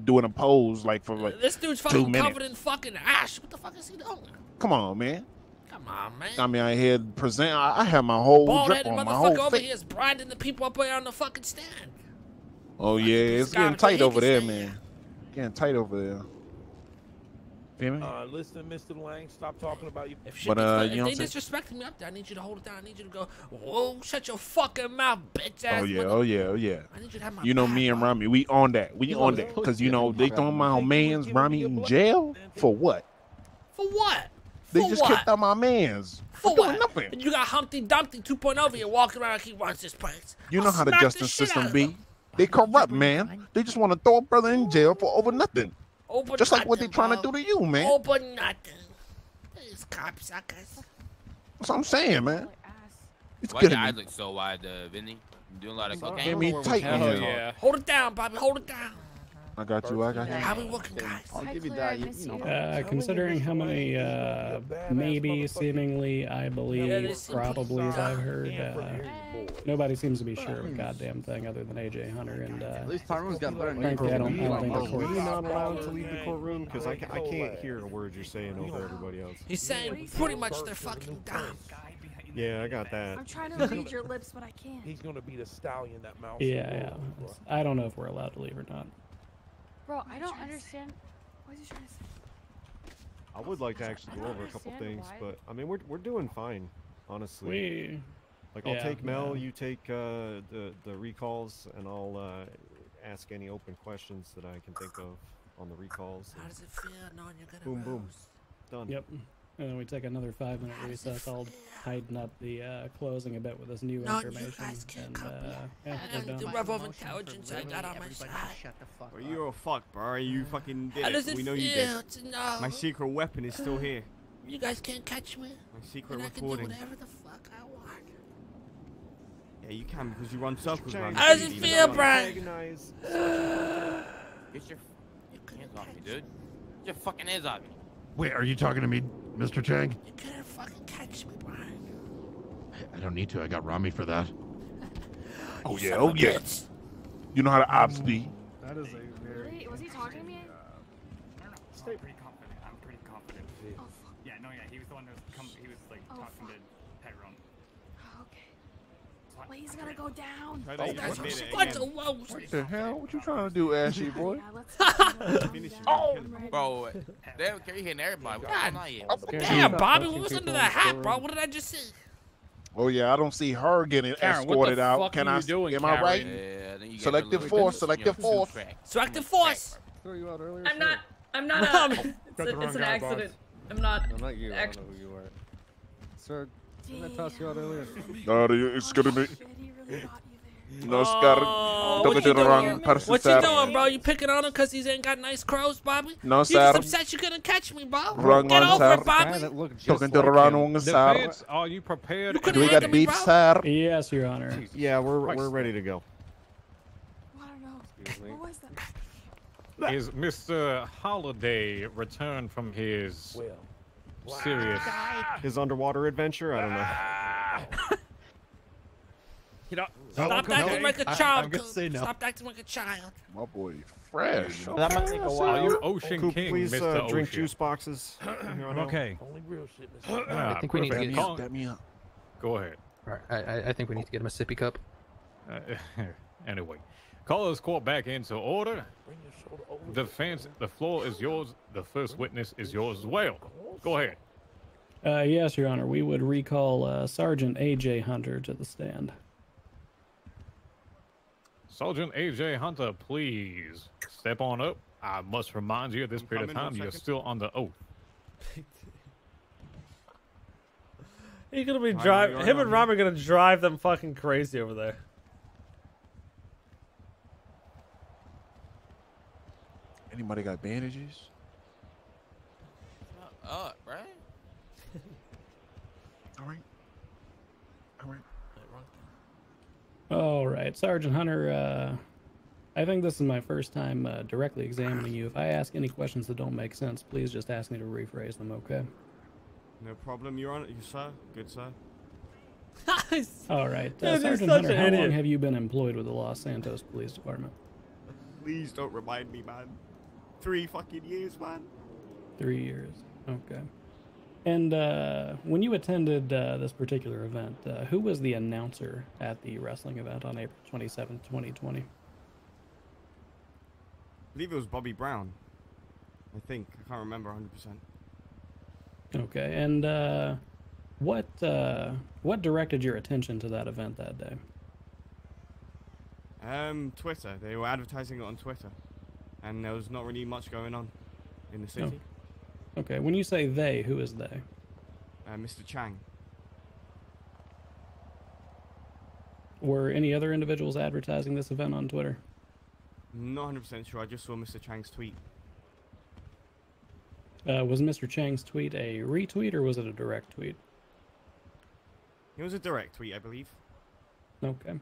doing a pose like for like This dude's 2 fucking minutes. covered in fucking ash. What the fuck is he doing? Come on, man. Come on, man. I mean, I here to present. I have my whole drip Bald-headed on, my whole motherfucker over face. here is grinding the people up there on the fucking stand. Oh yeah, it's guy getting with the tight over hickey there, stand. man. Getting tight over there. Feel me? Listen, Mr. Lang, stop talking about you. If, But, you know if what they I'm saying? disrespecting me up there, I need you to hold it down. I need you to go, whoa, shut your fucking mouth, bitch ass. Oh yeah, oh yeah, oh yeah. I need you to have my You know back, me and bro. Rami, we on that. We on that. Cause you know they throwing my man's Rami in jail for what? For what? They For just what? kicked out my man's. For doing what? nothing. And you got Humpty Dumpty 2.0 over here walking around like he runs this place. You know I'll how the smack justice shit out system of be. him. They corrupt, man. They just want to throw a brother in jail for over nothing. Over Just like what they nothing, trying to bro. do to you, man. Over nothing. These cocksuckers. That's what I'm saying, man. It's Why good. your eyes look so wide, Vinny? You doing a lot of cocaine? Get me tight in here. Hold it down, Bobby. Hold it down. I got you. I got you. How we looking, guys? I'll give you that. You know. Considering how many maybe, seemingly, I believe, probablys I've heard, Nobody seems to be sure of a goddamn thing other than AJ Hunter, and At least Tyrone's got better than frankly, I don't think the Are court. we not allowed to leave the courtroom? Because I can't hear a word you're saying over everybody else. He's saying pretty much they're fucking dumb. Yeah, I got that. I'm trying to read your lips, but I can't. He's gonna be the stallion that mouth. Yeah. I don't know if we're allowed to leave or not. Bro, I don't understand. What is he trying to say? I would like to actually go over a couple things, but I mean we're doing fine, honestly. Like I'll take Mel, you take the recalls, and I'll ask any open questions that I can think of on the recalls. How does it feel knowing you're gonna Boom, boom, lose? done. Yep. And then we take another 5-minute recess. I'll tighten up the closing a bit with this new information. And yeah, we're done. The level of intelligence I got on my side. Well, you're a fuck, bro. You fucking did How does it. it We know you feel did. to know? My secret weapon is still here. You guys can't catch me. My secret And I can do recording. whatever the fuck I want. Yeah, you can because you run circles around. How does it the feel, TV. Brian? Get your hands off me, dude. Get your fucking hands off me. Wait, are you talking to me, Mr. Chang? You couldn't fucking catch me, Brian. I don't need to. I got Rami for that. Oh yeah, oh yeah. You know how the ops be. That is a very. Wait, was he talking to me? I'm pretty confident. I'm pretty confident. Oh, fuck. Yeah, no, yeah, he was the one who was he was like Oh, talking fuck. to Tyrone. Oh, okay. Wait, he's gonna go down. Try Oh, that what again. What the woes? What the hell? What you trying to do, Ashley boy? Oh! Bro, damn, you're hitting everybody. What's going on here? Damn, Bobby, what was under the hat, bro? What did I just see? Oh yeah, I don't see her getting Karen, what escorted the out. fuck Can are I? you doing, Am I right? Karen? Yeah, then you got Selective your little- force. Selective force. Selective force. Threw you out earlier. I'm not. I'm not. It's an accident. I'm not. No, not you. I act- don't know who you are. Sir, didn't I toss you out earlier? No, it's gonna be. No, Oh, Scar. what Talking you to the wrong doing? person, What you sir. doing, bro? You picking on him because he ain't got nice crows, Bobby? No, You sir. just upset you couldn't catch me, bro. Wrong Get one, over sir. it, Bobby. Talking to the wrong one, sir. Defense, are you prepared? Do we got beef, sir? Yes, Your Honor. Yeah, we're ready to go. I don't know. What was that? Is Mr. Holiday returned from his serious His underwater adventure? I don't know. You know, No, stop no, acting like a child. I'm gonna say no. Stop acting like a child. My boy, fresh. That might take a while. Are you Ocean Coop, King, please Mr. drink Ocean? juice boxes. Here on out. Okay. Only real shit, Ah, I think we need to perfect. get. Call- Bet me up. Go ahead. All right, I think we need to get him a sippy cup. Anyway, call this court back into order. Bring your shoulder over. Defense, the floor is yours. The first witness is yours as well. Go ahead. Yes, Your Honor. We would recall Sergeant AJ Hunter to the stand. Sergeant AJ Hunter, please step on up. I must remind you at this period of coming, time, 1 you're second. still under oath. He's gonna be Ryan, driving. you Him are and on Ram are gonna drive them fucking crazy over there. Anybody got bandages? Up, right? All right. All right. All right, Sergeant Hunter. I think this is my first time directly examining you. If I ask any questions that don't make sense, please just ask me to rephrase them, okay? No problem, Your Honor. You, sir. Good, sir. All right, Yeah, he's Sergeant such Hunter, an how long idiot. have you been employed with the Los Santos Police Department? Please don't remind me, man. 3 fucking years, man. 3 years. Okay. And when you attended this particular event, who was the announcer at the wrestling event on April 27th, 2020? I believe it was Bobby Brown. I think. I can't remember 100%. Okay, and what directed your attention to that event that day? Twitter. They were advertising it on Twitter. And there was not really much going on in the city. Okay, when you say they, who is they? Mr. Chang. Were any other individuals advertising this event on Twitter? Not 100% sure. I just saw Mr. Chang's tweet. Was Mr. Chang's tweet a retweet or was it a direct tweet? It was a direct tweet, I believe. Okay.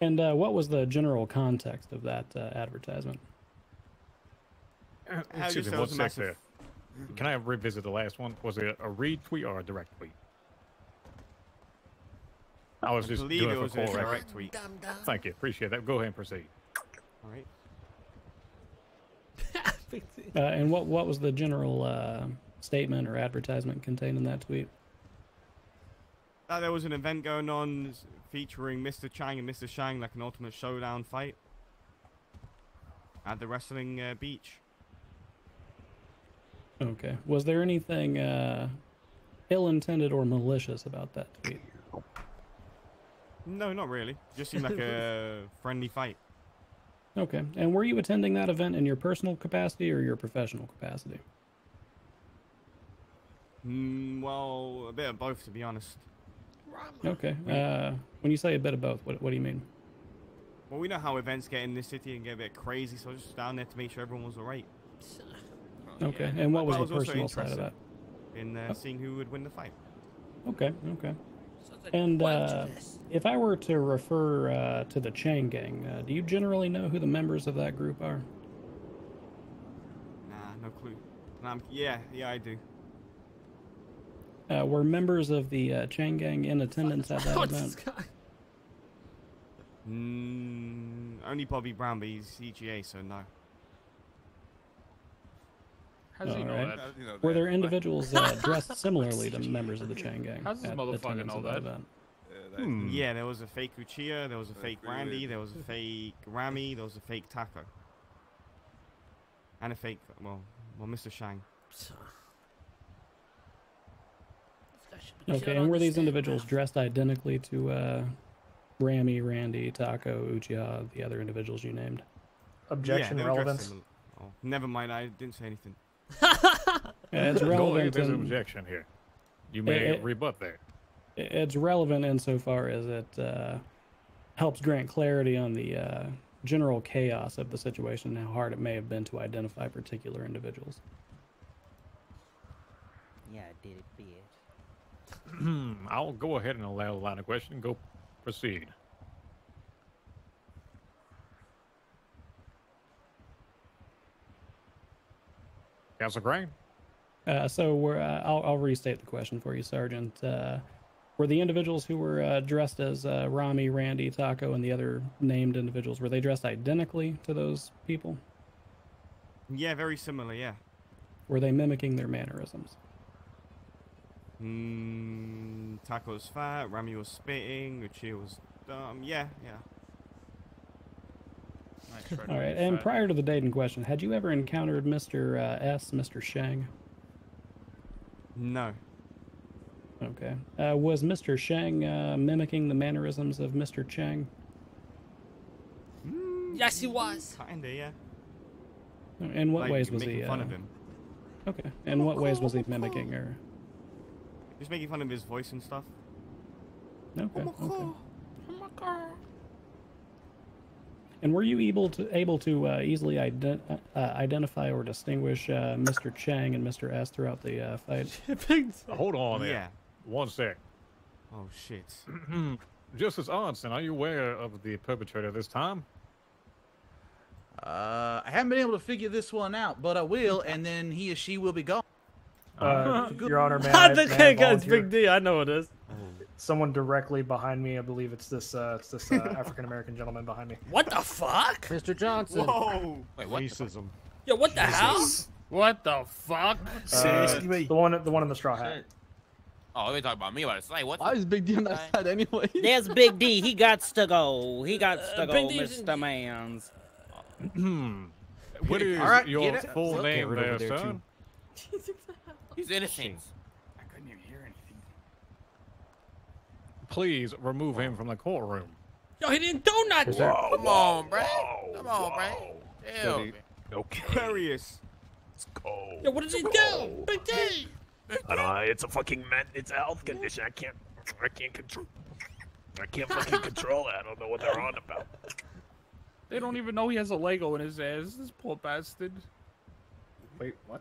And what was the general context of that advertisement? Excuse me, there one was a sec massive- there. Can I revisit the last one? Was it a retweet or a direct tweet? I was just believe doing it it was for a call record. correct tweet. Thank you. Appreciate that. Go ahead and proceed. All right. And what was the general statement or advertisement contained in that tweet? There was an event going on featuring Mr. Chang and Mr. Shang, like an ultimate showdown fight at the wrestling beach. Okay. Was there anything ill-intended or malicious about that tweet? No, not really. Just seemed like a friendly fight. Okay. And were you attending that event in your personal capacity or your professional capacity? Well, a bit of both, to be honest. Okay. When you say a bit of both, what do you mean? Well, we know how events get in this city and get a bit crazy, so I was just down there to make sure everyone was alright. Okay. And what was But I the also personal side of that? in seeing who would win the fight. Okay. Okay. And if I were to refer to the Chang gang, do you generally know who the members of that group are? Nah, no clue. Yeah, I do. Were members of the Chang gang in attendance at that event? Only Bobby Brown, but he's CGA, so no. How does he know Alright. that? Were there individuals dressed similarly to members of the Chang gang? How does this at motherfucker attendance know of that? event? Yeah, there was a fake Uchiha, there was a fake Randy, there was a fake Rami, there was a fake Taco. And a fake, well, Mr. Shang. Okay, and were these individuals dressed identically to Rami, Randy, Taco, Uchiha, the other individuals you named? Objection, they were dressed relevance. similar. Oh, never mind, I didn't say anything. Yeah, it's Go ahead. relevant. There's an in- objection here. You may It- rebut there. It's relevant insofar as it helps grant clarity on the general chaos of the situation and how hard it may have been to identify particular individuals. Yeah, I did it, bitch. I'll go ahead and allow the line of question. Go proceed. Council Crane? I'll restate the question for you, Sergeant. Were the individuals who were dressed as Rami, Randy, Taco, and the other named individuals, were they dressed identically to those people? Yeah, very similar, yeah. Were they mimicking their mannerisms? Taco was fat, Rami was spitting, Uchiha was dumb. Yeah. All right, and prior to the date in question, had you ever encountered Mr. S, Mr. Shang? No. Okay. Was Mr. Shang mimicking the mannerisms of Mr. Chang? Yes, he was. Kinda, yeah. In what Like, ways was making he? fun of him. Okay. In what ways was he mimicking her? Just making fun of his voice and stuff. Okay. Okay. Oh my god. And were you able to easily identify or distinguish Mr. Chang and Mr. S throughout the fight? Hold on there. Yeah. One sec. Oh, shit. Justice Arnson, are you aware of the perpetrator this time? I haven't been able to figure this one out, but I will, and then he or she will be gone. Your Honor, may I I think may I it's volunteer? Big D. I know it is. Someone directly behind me. I believe it's this African American gentleman behind me. What the fuck? Mr. Johnson. Whoa! Wait, what? Racism. Yo, what the hell? What the fuck? The one in the straw hat. Oh, they talking about me. About to say what? Why is Big D on that side anyway? There's Big D. He got to go. He got to go, Big D's Mr. Mans. What is All right, your get it. full name Garrett there, over there, son? He's innocent. I couldn't even hear anything. Please remove him from the courtroom. Yo, he didn't do nothing. Come on, Brad. Come on, Brad. Chill. Okay. Aquarius. Let's go. Yo, what did he do? Big D. It's a fucking it's a health condition. I can't control. I can't fucking control it. I don't know what they're on about. They don't even know he has a Lego in his ass. This poor bastard. Wait, what?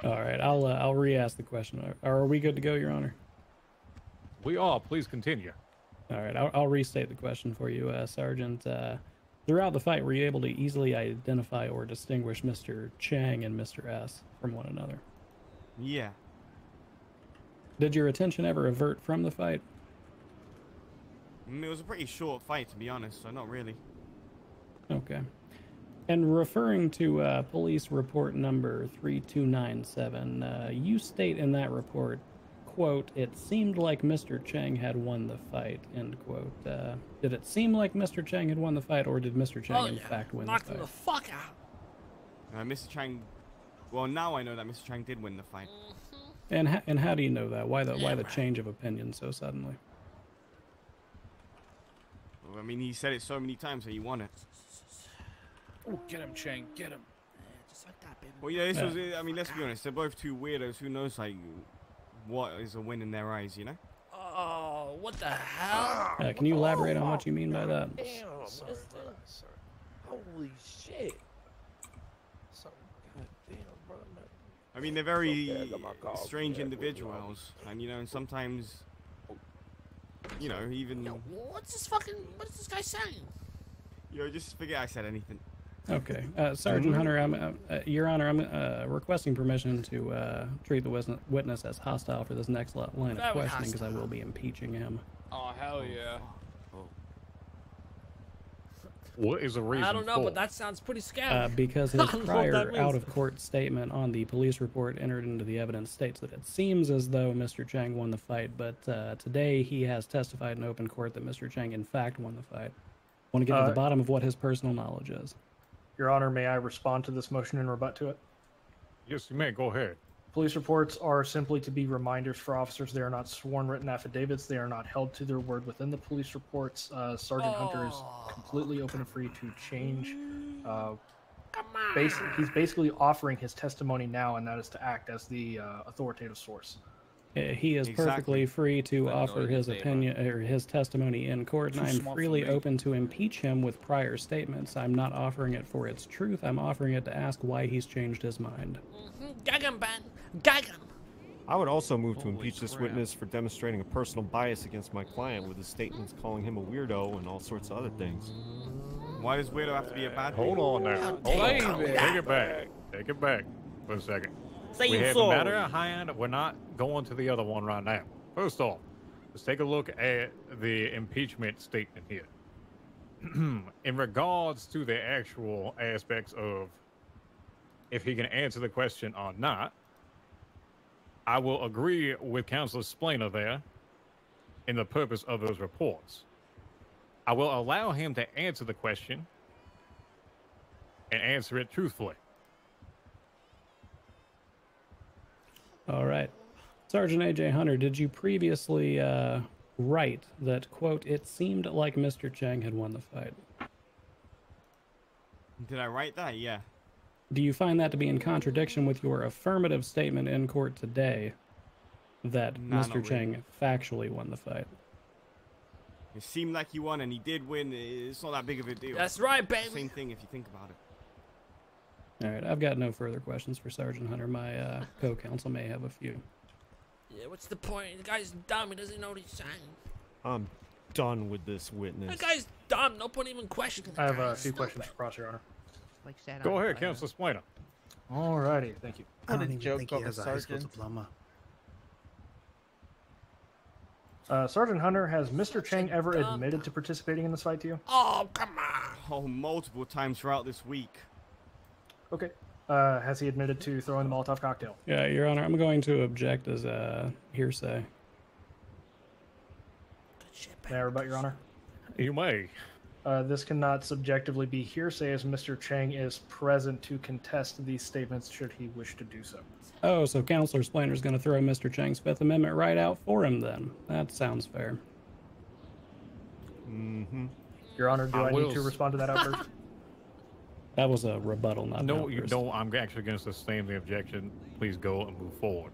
All right, I'll re-ask the question. Are we good to go, Your Honor? We are. Please continue. All right, I'll restate the question for you, Sergeant. Throughout the fight, were you able to easily identify or distinguish Mr. Chang and Mr. S from one another? Yeah. Did your attention ever avert from the fight? It was a pretty short fight, to be honest, so not really. Okay. And referring to police report number 3297, you state in that report, quote, "It seemed like Mr. Chang had won the fight," end quote. Did it seem like Mr. Chang had won the fight, or did Mr. Chang in fact win the Knocked fight? him the fuck out. Mr. Chang... Well, now I know that Mr. Chang did win the fight. And how do you know that? Why the change of opinion so suddenly? Well, I mean, he said it so many times that he won it. Oh, get him, Chang, get him. Just like that, baby. Well, yeah, this was... I mean, let's be honest. They're both two weirdos. Who knows, like, what is a win in their eyes, you know? Oh, what the hell? Can you elaborate on what you mean by that? Damn, holy shit. I mean, they're very strange individuals, and you know, and sometimes, you know, even. What's this guy saying? Yo, just forget I said anything. Okay, Sergeant Hunter, Your Honor, I'm requesting permission to treat the witness as hostile for this next line of questioning, because I will be impeaching him. Oh, hell yeah. What is the reason? I don't know, but that sounds pretty scary. Because his prior out-of-court statement on the police report entered into the evidence states that it seems as though Mr. Chang won the fight, but today he has testified in open court that Mr. Chang in fact won the fight. I want to get to the bottom of what his personal knowledge is. Your Honor, may I respond to this motion and rebut to it? Yes, you may. Go ahead. Police reports are simply to be reminders for officers. They are not sworn written affidavits. They are not held to their word within the police reports. Sergeant Hunter is completely open and free to change. He's basically offering his testimony now, and that is to act as the authoritative source. He is perfectly free to offer his opinion or his testimony in court, and I'm freely open to impeach him with prior statements. I'm not offering it for its truth. I'm offering it to ask why he's changed his mind. Gag him, Ben. Gag him. I would also move to impeach this witness for demonstrating a personal bias against my client with his statements calling him a weirdo and all sorts of other things. Why does weirdo have to be a bad thing? Hold on now. Hold on. Take it back. Take it back for a second. We have a matter at hand. We're not going to the other one right now. First off, let's take a look at the impeachment statement here. In regards to the actual aspects of if he can answer the question or not, I will agree with Counselor Splainer there in the purpose of those reports. I will allow him to answer the question and answer it truthfully. All right. Sergeant A.J. Hunter, did you previously write that, quote, "It seemed like Mr. Chang had won the fight"? Did I write that? Yeah. Do you find that to be in contradiction with your affirmative statement in court today that Mr. Chang factually won the fight? It seemed like he won, and he did win. It's not that big of a deal. That's right, baby. Same thing if you think about it. All right, I've got no further questions for Sergeant Hunter. My co-counsel may have a few. Yeah, what's the point? The guy's dumb. He doesn't know what he's saying. I'm done with this witness. The guy's dumb. No point even questioning. I have a few questions for Cross, Your Honor. Go ahead, Counselor Splainer. Alrighty, thank you. What a joke of a sergeant. Sergeant Hunter, has Mr. Chang ever admitted to participating in this fight to you? Oh, come on. Oh, multiple times throughout this week. Okay. Has he admitted to throwing the Molotov cocktail? Yeah, Your Honor, I'm going to object as a hearsay. May I rebut, Your Honor? You may. This cannot subjectively be hearsay, as Mr. Chang is present to contest these statements should he wish to do so. Oh, so Counselor Splainer's going to throw Mr. Chang's Fifth Amendment right out for him then. That sounds fair. Mm-hmm. Your Honor, do I need to respond to that outburst? That was a rebuttal, not No, an you outburst. don't. I'm actually going to sustain the objection. Please go and move forward.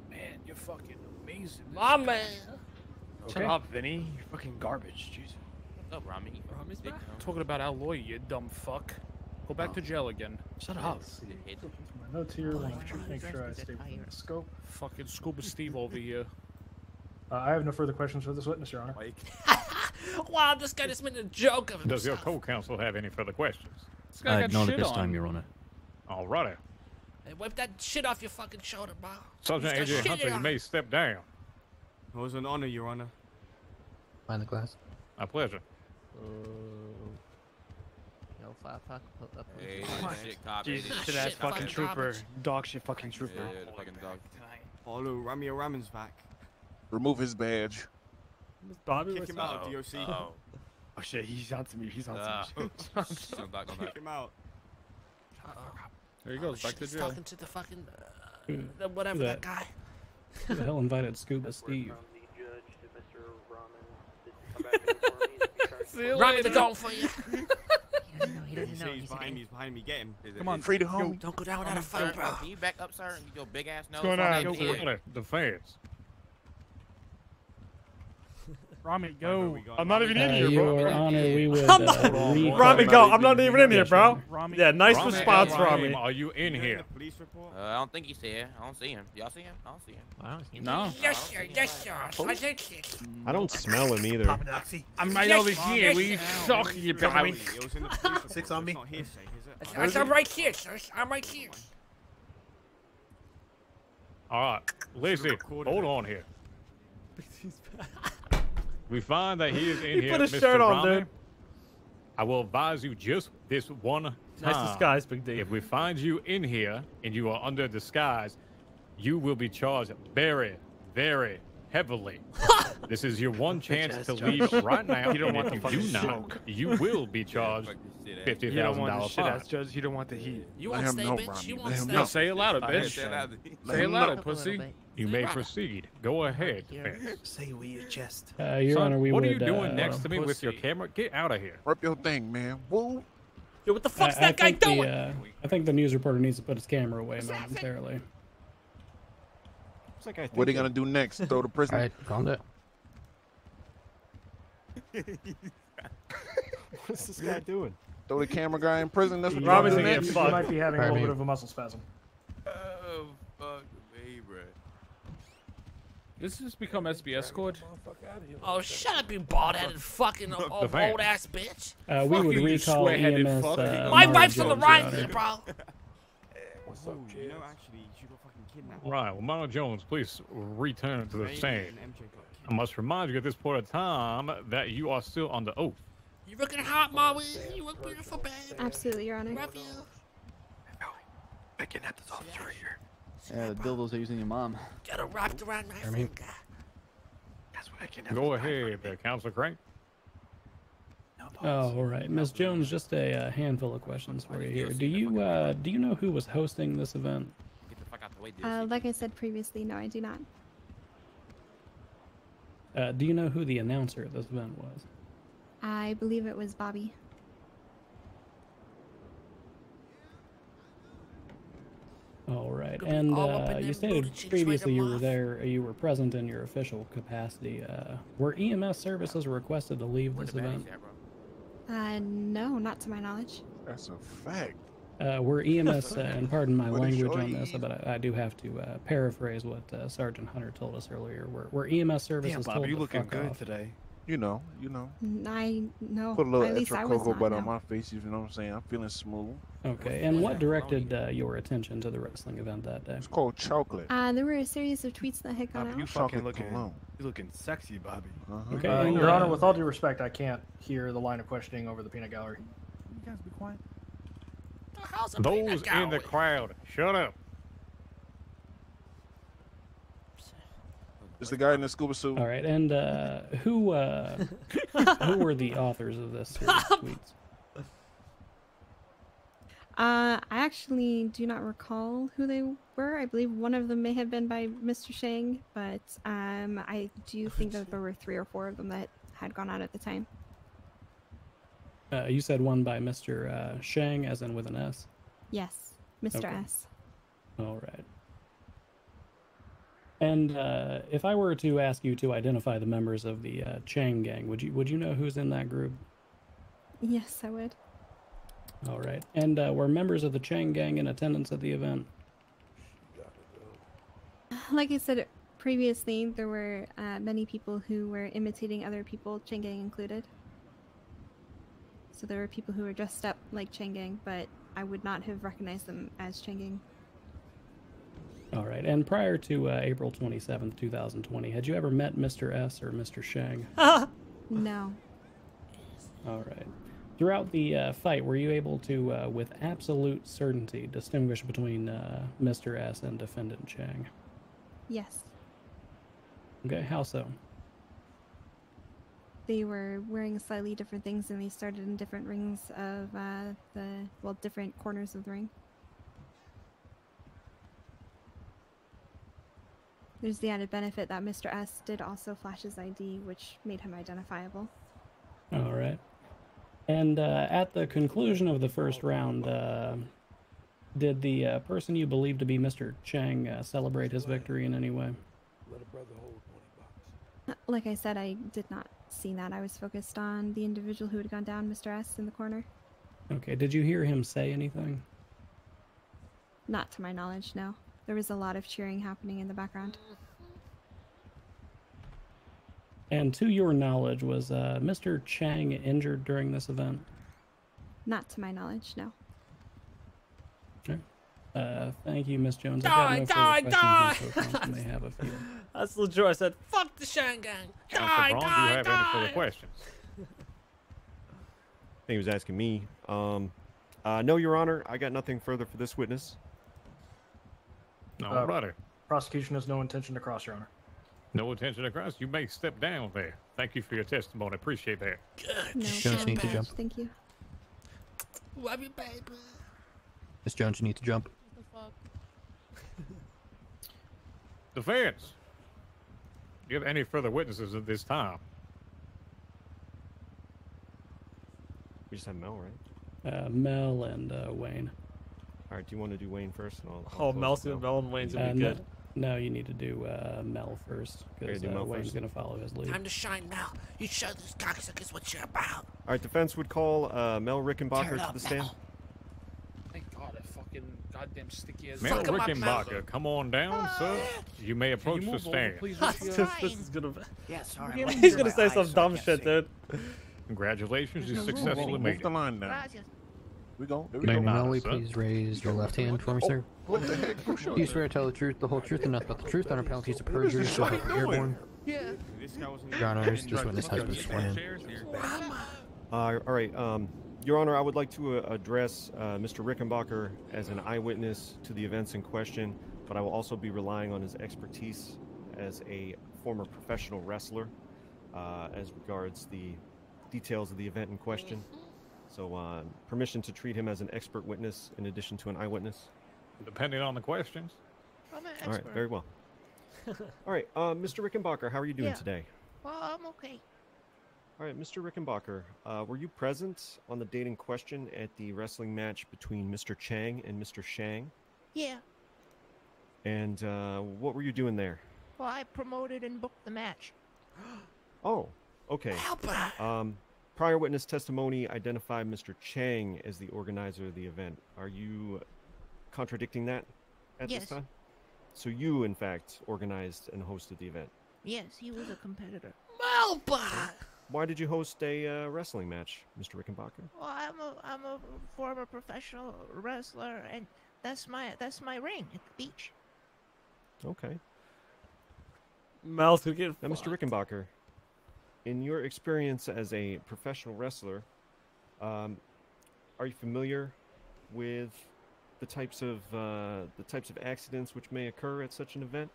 Man, you're fucking amazing. My man. Shut up, Vinny. You're fucking garbage. Jesus. What's up, Rami? Rami's back. Talking about our lawyer, you dumb fuck. Go back to jail again. Shut up. My notes here. Want to make sure I stay within the scope. Fucking Scuba Steve over here. I have no further questions for this witness, Your Honor. Wow, this guy just made a joke of himself. Does your co-counsel have any further questions? This guy got not shit at this on. time, Your Honor. All righty. Hey, wipe that shit off your fucking shoulder, bro. Sergeant He's got AJ shit Hunter, you on. may step down. It was an honor, Your Honor. Find the glass. My pleasure. Yo, 5 o'clock. Hey, shit, cop. Jesus, Ah, shit ass shit, fucking fucking trooper. garbage. Dog shit fucking trooper. Yeah, the fucking dog. Oh, look, Ramiro Ramon's back. Remove his badge. Bobby, Kick what's him up? out, DOC. Oh shit, he's on to me. He's on to me. Kick him out. There he goes, back to He's jail. talking to the fucking, Who- whatever who that guy. Who the hell invited Scuba Steve? Robbie, they're going for you. He doesn't know. He's behind me. He's behind me. Get him. Come on, Free to home. Don't go down without a fight, bro. Can you back up, sir? And your big ass nose. going on? that Go head? for it. The fans. Rami, go. I'm not even in here, Your bro. Honor, we would recall Rami, go. I'm not even in here, bro. Yes, Rami. Yeah, nice Rami, response, Rami, Rami. are you in here? Police report. I don't think he's here. I don't see him. Y'all see him? I don't see him. I don't see No. Yes, sir. Yes, sir. Sergeant Six. I don't smell him either. I'm right over here. We talking about? It was in the police report. 6 on me. It's not hearsay, is it? I'm right here, sir. I'm right here. All right, Lacey, hold on here. We find that he is in here, put his Mr. shirt on, Rami. dude. I will advise you just this one time. Nice disguise, Big D. If we find you in here and you are under disguise, you will be charged very, very heavily. This is your one chance to leave right now. You don't and want if the you fucking do not, smoke. you will be charged You don't want the $50,000 shit ass fine. judge. You don't want the heat. You Let won't him stay, know, bitch. Rami. You Let won't him stay. know. Say it louder, I bitch. heard that. Say it louder, pussy. You may proceed. Go ahead. Say with your chest. Your Son, Honor, we what would. are you doing next to me with your pussy. camera? Get out of here. Rep your thing, man. Woo. Yo, what the fuck's I that guy think doing? I think the news reporter needs to put his camera away momentarily. Looks like I think What are they gonna do next? Throw the prison? Alright, calm down. What's this guy doing? Throw the camera guy in prison? That's what you're Rami's gonna gonna do get next? fucked. He might be having a little Rami. bit of a muscle spasm. Oh, fuck me, bro. This has become SBS code. Oh, shut up, you bald-headed fucking old van. ass bitch. We Fuck would you, you recall square-headed EMS. fuck. My Mara wife's on the Jones, right Your here, Honor. bro. What's up, you know, actually, you got fucking kidnapped. Right. Well, Mara Jones, please return to the Ray stand. and MJ got I must remind you at this point of time that you are still under oath. You looking hot, Molly. You look beautiful, babe. Absolutely, Your Honor. Love you. I kidnapped this officer right here. Yeah, the dildos are using your mom. Got it wrapped around my Jeremy. finger. That's what I kidnapped. Go ahead, Counselor Crank. Oh, all right, Ms. Jones. Just a handful of questions for you here. Do you know who was hosting this event? Get the fuck out the way, dude. Like I said previously, no, I do not. Do you know who the announcer of this event was? I believe it was Bobby. All right, Gonna be and all up in you them stated booty cheeks previously right you them were off. there, you were present in your official capacity. Were EMS services requested to leave Where this the baddies event? at, bro? No, not to my knowledge. That's a fact. Were EMS, and pardon my What is language on your this, but I do have to paraphrase what Sergeant Hunter told us earlier. Were EMS services Damn, told Bobby, you to looking fuck good off? today. You know. I know. Put a little At least extra I was cocoa not, butter no. on my face. You know what I'm saying? I'm feeling smooth. Okay, and what directed your attention to the wrestling event that day? It's called chocolate. There were a series of tweets that had gone Bobby, you out. fucking Chocolate looking, cologne. you looking sexy, Bobby. Okay, and, Your Honor, with all due respect, I can't hear the line of questioning over the peanut gallery. You guys be quiet. The hell's a Those peanut in the gallery? crowd, shut up. It's the guy in the scuba suit. All right, and who were the authors of this series of tweets? I actually do not recall who they were. I believe one of them may have been by Mr. Chang, but I do think that there were 3 or 4 of them that had gone out at the time. You said one by Mr. Chang, as in with an S? Yes, Mr. Okay. S. All right. And if I were to ask you to identify the members of the Chang gang, would you know who's in that group? Yes, I would. All right. And were members of the Chang gang in attendance at the event? Like I said previously, there were many people who were imitating other people, Chang Gang included. So there were people who were dressed up like Chang Gang, but I would not have recognized them as Chang Gang. All right. And prior to April 27th, 2020, had you ever met Mr. S or Mr. Shang? No. All right. Throughout the fight, were you able to, with absolute certainty, distinguish between Mr. S and Defendant Chang? Yes. Okay, how so? They were wearing slightly different things, and they started in different rings of different corners of the ring. There's the added benefit that Mr. S did also flash his ID, which made him identifiable. All right. And at the conclusion of the first round, did the person you believe to be Mr. Chang celebrate his victory in any way? Let a brother hold 20 bucks. Like I said, I did not see that. I was focused on the individual who had gone down, Mr. S, in the corner. Okay, did you hear him say anything? Not to my knowledge, no. There was a lot of cheering happening in the background. And to your knowledge, was Mr. Chang injured during this event? Not to my knowledge, no. Okay. Thank you, Miss Jones. Die, die, die! You may have a few. That's legit. I said, Fuck the Shang gang! Council Die, Braun, do you die, have any further die! questions? I think he was asking me. No, Your Honor, I got nothing further for this witness. No, brother. Prosecution has no intention to cross, Your Honor. No intention to cross. You may step down there. Thank you for your testimony. Appreciate that. No, Jones, you need to jump. Thank you. Love you, baby. Miss Jones, you need to jump. Defense. Do you have any further witnesses at this time? We just have Mel, right? Mel and Wayne. All right, do you want to do Wayne first? And I'll oh, close with Mel and Wayne's gonna be good. No, you need to do Mel first, because do Mel Wayne's first. going to follow his lead. Time to shine now. You show these cocksuckers what you're about. All right, defense would call Mel Rickenbacker Turn to up, the stand. Mel. Thank God, that fucking goddamn sticky ass. Mel Rickenbacher, come on down, sir. You may approach the stand. This is gonna be... Yeah, sorry. He's gonna say some dumb shit, dude. Congratulations, you successfully made it. the line now. We go. Lady Melly, please raise your left hand for me, sir. What the heck? Do you swear to tell the truth, the whole truth, and nothing but the truth under penalties of perjury, so help you airborne? Yeah. Your Honors, this witness has been sworn in. All right, Your Honor, I would like to address Mr. Rickenbacker as an eyewitness to the events in question, but I will also be relying on his expertise as a former professional wrestler as regards the details of the event in question. So, permission to treat him as an expert witness in addition to an eyewitness? Depending on the questions. I'm an All right, expert. very well. All right, Mr. Rickenbacker, how are you doing today? Well, I'm okay. All right, Mr. Rickenbacker, were you present on the date in question at the wrestling match between Mr. Chang and Mr. Shang? Yeah. And what were you doing there? Well, I promoted and booked the match. Oh, okay. Prior witness testimony identified Mr. Chang as the organizer of the event. Are you contradicting that at this time? So you, in fact, organized and hosted the event? Yes, he was a competitor. Melba! Why did you host a wrestling match, Mr. Rickenbacker? Well, I'm a former professional wrestler, and that's my ring at the beach. Okay. Mel's gonna get Now, Mr. Rickenbacker, in your experience as a professional wrestler, are you familiar with the types of accidents which may occur at such an event?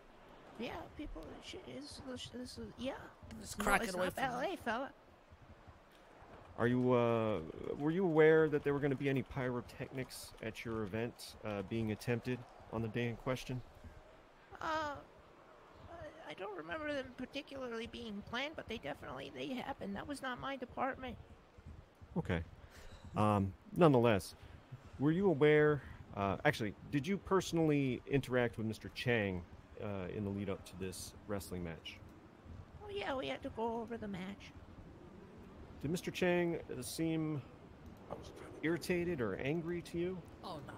Yeah, people. Yeah. It's cracking away from LA, fella. Are you were you aware that there were going to be any pyrotechnics at your event being attempted on the day in question? I don't remember them particularly being planned, but they happened. That was not my department. Okay. Nonetheless, were you aware? Actually, did you personally interact with Mr. Chang in the lead up to this wrestling match? Oh yeah, we had to go over the match. Did Mr. Chang seem irritated or angry to you? Oh no.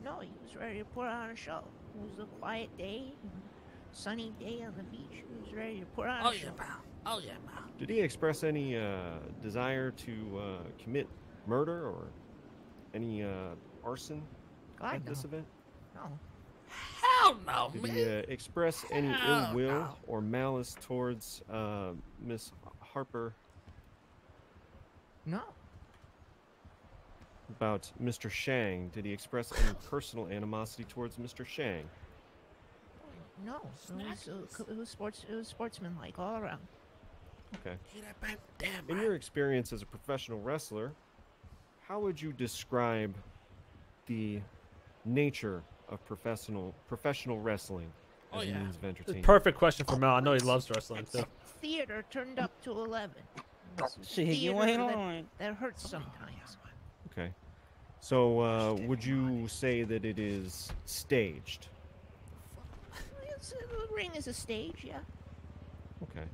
No, he was ready to put on a show. It was a quiet day, sunny day on the beach. He was ready to put on a show. Oh yeah, pal. Did he express any desire to commit murder or any arson at this event? No. Hell no, Did man. he express any Hell ill will no. or malice towards Miss Harper? No. About Mr. Chang, did he express any personal animosity towards Mr. Chang? No. It was sportsmanlike all around. Okay. Damn. In your experience as a professional wrestler, how would you describe the nature of professional wrestling as a means of entertainment? Perfect question for Mel. I know he loves wrestling too. Theater turned up to 11. Shit, you Theater ain't that- lying. That hurts sometimes. Okay. So, would you say that it is staged? The ring is a stage, yeah. Okay.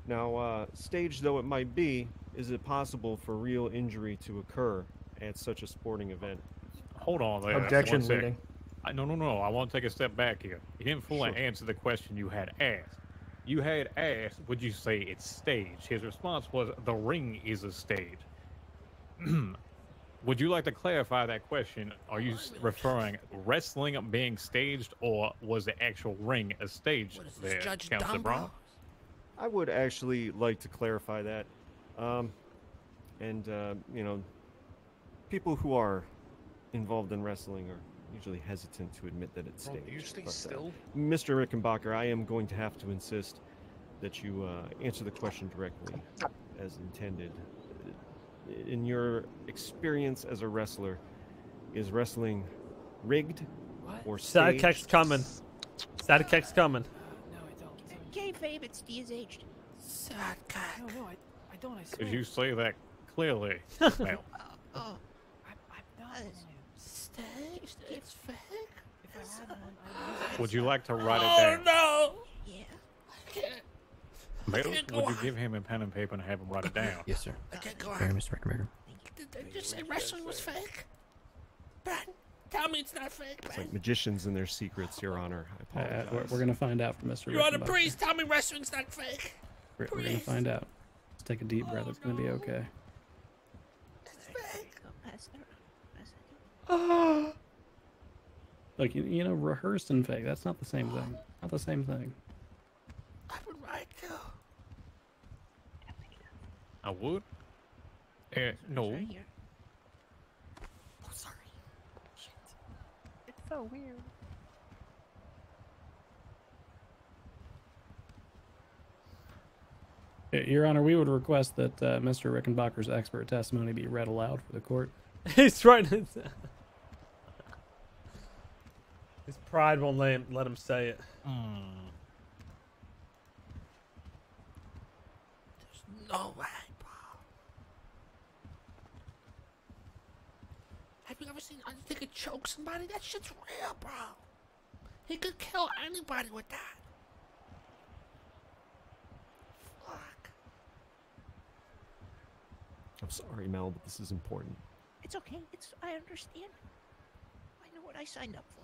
Now, staged though it might be, is it possible for real injury to occur at such a sporting event? Hold on there. Objection, one sec. leading. No. I want to take a step back here. You didn't fully answer the question you had asked. You had asked, would you say it's staged? His response was, the ring is a stage. Would you like to clarify that question? Are you referring wrestling being staged, or was the actual ring a stage there, Counselor Brown? I would actually like to clarify that. You know, people who are involved in wrestling are usually hesitant to admit that it's staged. You stay But, still. Mr. Rickenbacker, I am going to have to insist that you answer the question directly, as intended. In your experience as a wrestler, is wrestling rigged or Static staged? text coming. Static text coming. Kayfabe, it's de-aged. No, I don't. Could you say that clearly, ma'am? Staged? It's fake? Would you like to write Oh, it down? no! Yeah. I can't. Males, can't go would you on. give him a pen and paper and have him write it down? Yes, sir. I can't go Very, on. Mr. Rickenbacker. Did they just say wrestling was fake? Ben, tell me it's not fake, It's Ben. like magicians and their secrets, Your Honor. I apologize. We're gonna find out from Mr. You're on a Rickenbacker. priest. Tell me wrestling's not fake. We're gonna find out. Let's take a deep breath. It's gonna be okay. Oh. Look, you know, rehearsed and fake. That's not the same thing. Not the same thing. I would write too. I would. No. Oh, sorry. Shit. It's so weird. Your Honor, we would request that Mr. Rickenbacker's expert testimony be read aloud for the court. He's trying to. His pride won't let him say it. There's no way, bro. Have you ever seen Undertaker choke somebody? That shit's real, bro. He could kill anybody with that. Fuck. I'm sorry, Mel, but this is important. It's okay. I understand. I know what I signed up for.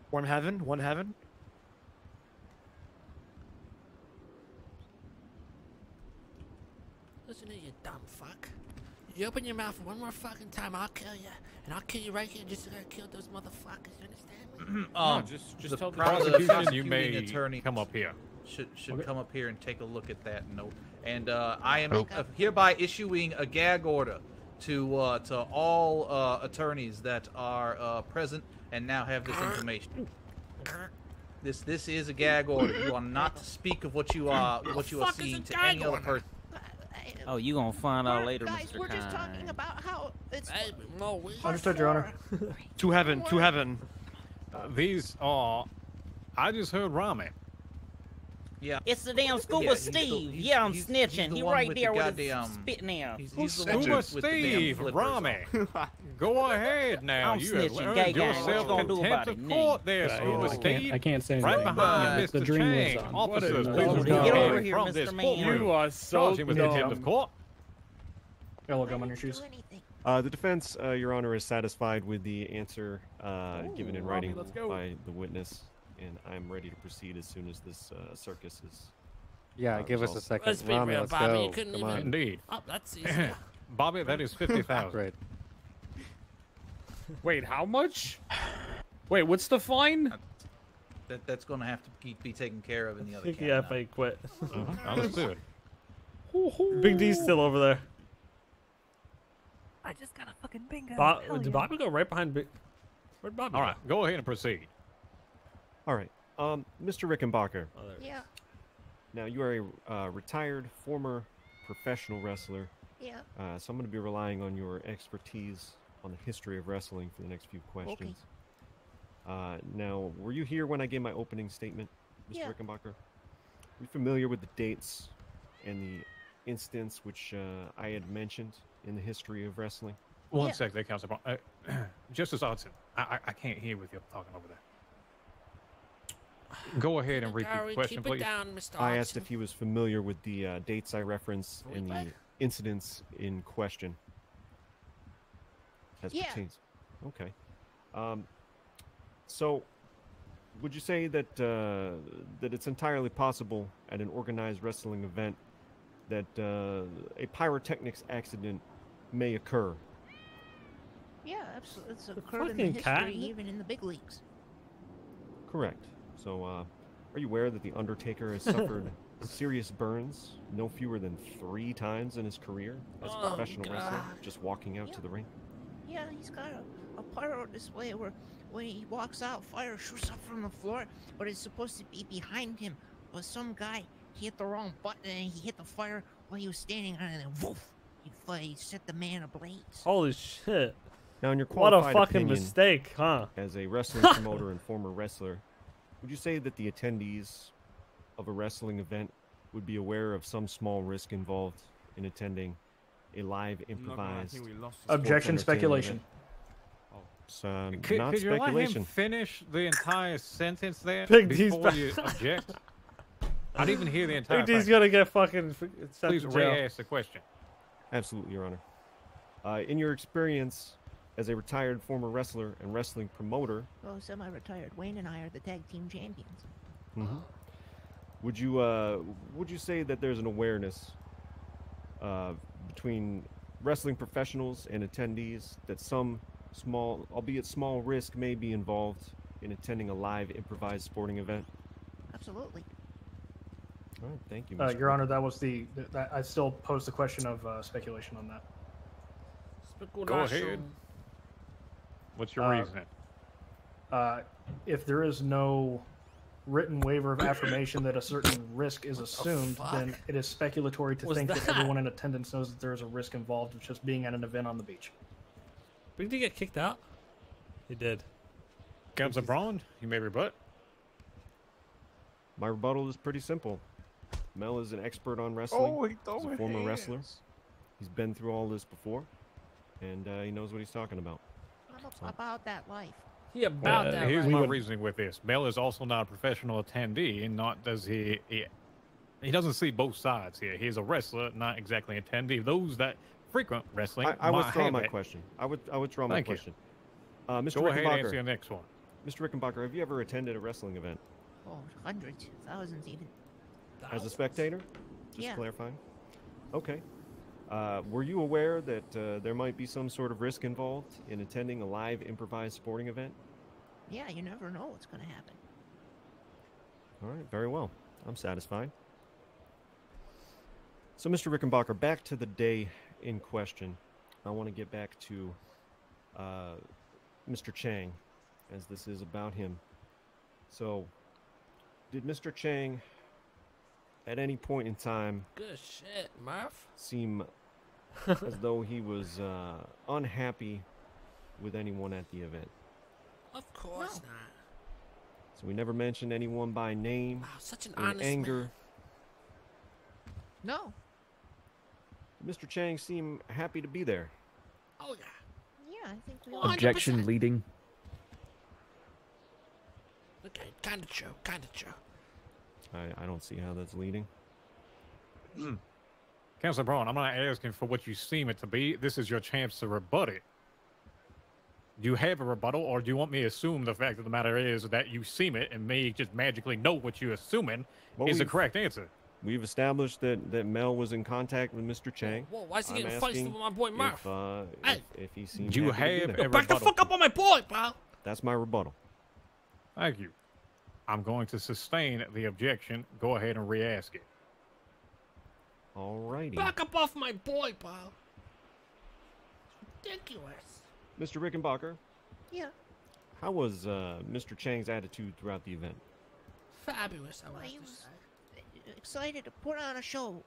One heaven. Listen to you, dumb fuck. You open your mouth one more fucking time, I'll kill you. And I'll kill you right here just so I kill those motherfuckers. You understand me? No, just tell the prosecution prosecution you may attorney come up here. Should come up here and take a look at that note. And I am hereby issuing a gag order to all attorneys that are present and now have this information. This is a gag order. You are not to speak of what you are seeing to any other person. Oh, you gonna find out later, Guys, Mr. we're just Kine. talking about how it's. Understood, Your Honor. To heaven. These are. I just heard Rami. Yeah. It's the damn Scuba he's Steve. he's- Yeah, I'm he's snitching. the He one right with there the with his goddamn- spitting out. He's the one Scuba with the damn Steve, flippers Rami. Go ahead now. I'm You have snitching. earned Gay gang. What you yourself gonna do about contempt it? of court there, Scuba I Steve. can't say Right anything. behind The Mr. dream lives Chang. on. Officers, What please is- remove Get over him here, from Mr. this Man. courtroom. You are so Charge him with dumb. contempt of court. Yellow gum on your shoes. The defense, Your Honor, is satisfied with the answer given in writing let's go. by the witness, and I'm ready to proceed as soon as this circus is. Yeah, give us a resolved. second. Let's be Rami, real, let's Bobby. go. You couldn't Come even. on. Indeed. Oh, that's easy. Bobby, that is 50,000. Right. Wait, how much? Wait, what's the fine? That's going to have to be taken care of in the other Yeah, cabinet. if I quit. Understood. Big D's still over there. I just got a fucking bingo. Did Bobby go right behind Big? Where'd Bobby All go? right, go ahead and proceed. All right. Mr. Rickenbacker. Yeah. Now, you are a retired former professional wrestler. Yeah. So I'm going to be relying on your expertise on the history of wrestling for the next few questions. Now, were you here when I gave my opening statement, Mr. Yeah. Rickenbacker? Are you familiar with the dates and the instance which I had mentioned in the history of wrestling? One sec, there, Council. Justice Hudson, I can't hear with you talking over there. Go ahead and repeat the question, keep please. it down, Mr. I asked Hudson. if he was familiar with the dates I referenced in the incidents in question. As Yeah. pertains. Okay. So, would you say that that it's entirely possible at an organized wrestling event that a pyrotechnics accident may occur? Yeah, absolutely. It's occurred in the fucking cat. history, even in the big leagues. Correct. So, are you aware that the Undertaker has suffered serious burns no fewer than 3 times in his career as a professional wrestler, just walking out to the ring? Yeah, he's got a pyro display where when he walks out, fire shoots up from the floor, but it's supposed to be behind him. But some guy hit the wrong button and he hit the fire while he was standing on it, and then woof, he set the man ablaze. Holy shit. Now, in your What a qualified fucking opinion, mistake, huh? as a wrestling promoter and former wrestler, would you say that the attendees of a wrestling event would be aware of some small risk involved in attending a live improvised Objection, speculation. Could not you let him speculation. finish the entire sentence there Big D's before back. you object? I didn't even hear the entire Big D's thing. gonna get fucking sent Please to jail. re-ask the question. Absolutely, Your Honor. In your experience as a retired former wrestler and wrestling promoter, Well, semi-retired. Wayne and I are the tag team champions. would you say that there's an awareness between wrestling professionals and attendees that some small, albeit small, risk may be involved in attending a live improvised sporting event? Absolutely. All right, thank you, Mr. Your Honor, that was I still pose the question of speculation on that. Go ahead. What's your reasoning? If there is no written waiver of affirmation that a certain risk is assumed, then it is speculatory to think that everyone in attendance knows that there is a risk involved with just being at an event on the beach. Big D get kicked out? He did. Council Braun, you may rebut. My rebuttal is pretty simple. Mel is an expert on wrestling. He's a former wrestler. He's been through all this before, and he knows what he's talking about. About that life. Yeah, about that. Here's Right. my reasoning with this. Mel is also not a professional attendee, and not does he doesn't see both sides here. He's a wrestler, not exactly an attendee. Those that frequent wrestling, I might withdraw have my it. question. I withdraw my Thank you. question. Mr. Go ahead and answer Rickenbacker. your next one. Mr. Rickenbacker, have you ever attended a wrestling event Oh, hundreds, thousands even. as a spectator? Just Yeah. clarifying. Okay. Were you aware that there might be some sort of risk involved in attending a live improvised sporting event? Yeah, you never know what's going to happen. All right, very well. I'm satisfied. So, Mr. Rickenbacker, back to the day in question. I want to get back to Mr. Chang, as this is about him. So, did Mr. Chang, at any point in time, Good shit, Murph. seem as though he was unhappy with anyone at the event? Of course not. So we never mentioned anyone by name. Wow, such an or honest anger. man. No. Mr. Chang seemed happy to be there. Oh, yeah. Yeah, I think we Objection leading. Okay, kind of true, kind of true. I don't see how that's leading. Councilor Braun, I'm not asking for what you seem it to be. This is your chance to rebut it. Do you have a rebuttal, or do you want me to assume the fact of the matter is that you seem it and me just magically know what you're assuming is the correct answer? we've established that Mel was in contact with Mr. Chang. Whoa, why is he I'm getting feisty asking with my boy Murph? If he seems You happy to have do a that. Back the fuck up on my boy, pal. That's my rebuttal. Thank you. I'm going to sustain the objection. Go ahead and re-ask it. Alrighty. Back up off my boy, pal. It's ridiculous. Mr. Rickenbacker, Yeah. how was Mr. Chang's attitude throughout the event? Fabulous, I Well, would he have to was say. excited to put on a show.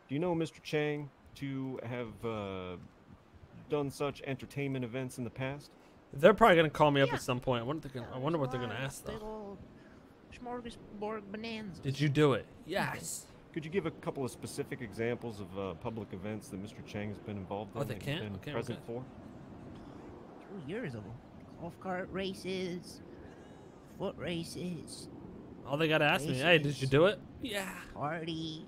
Do you know Mr. Chang to have done such entertainment events in the past? They're probably gonna call me up at some point. I wonder what they're gonna ask Big though. old smorgasbord bonanza. Did you do it? Yes. Could you give a couple of specific examples of public events that Mr. Chang has been involved in? Oh, they that can't? you've been Okay, present okay. for? 2 years of them. Golf cart races, foot races, All they gotta ask me, hey, did you do it? Yeah. parties,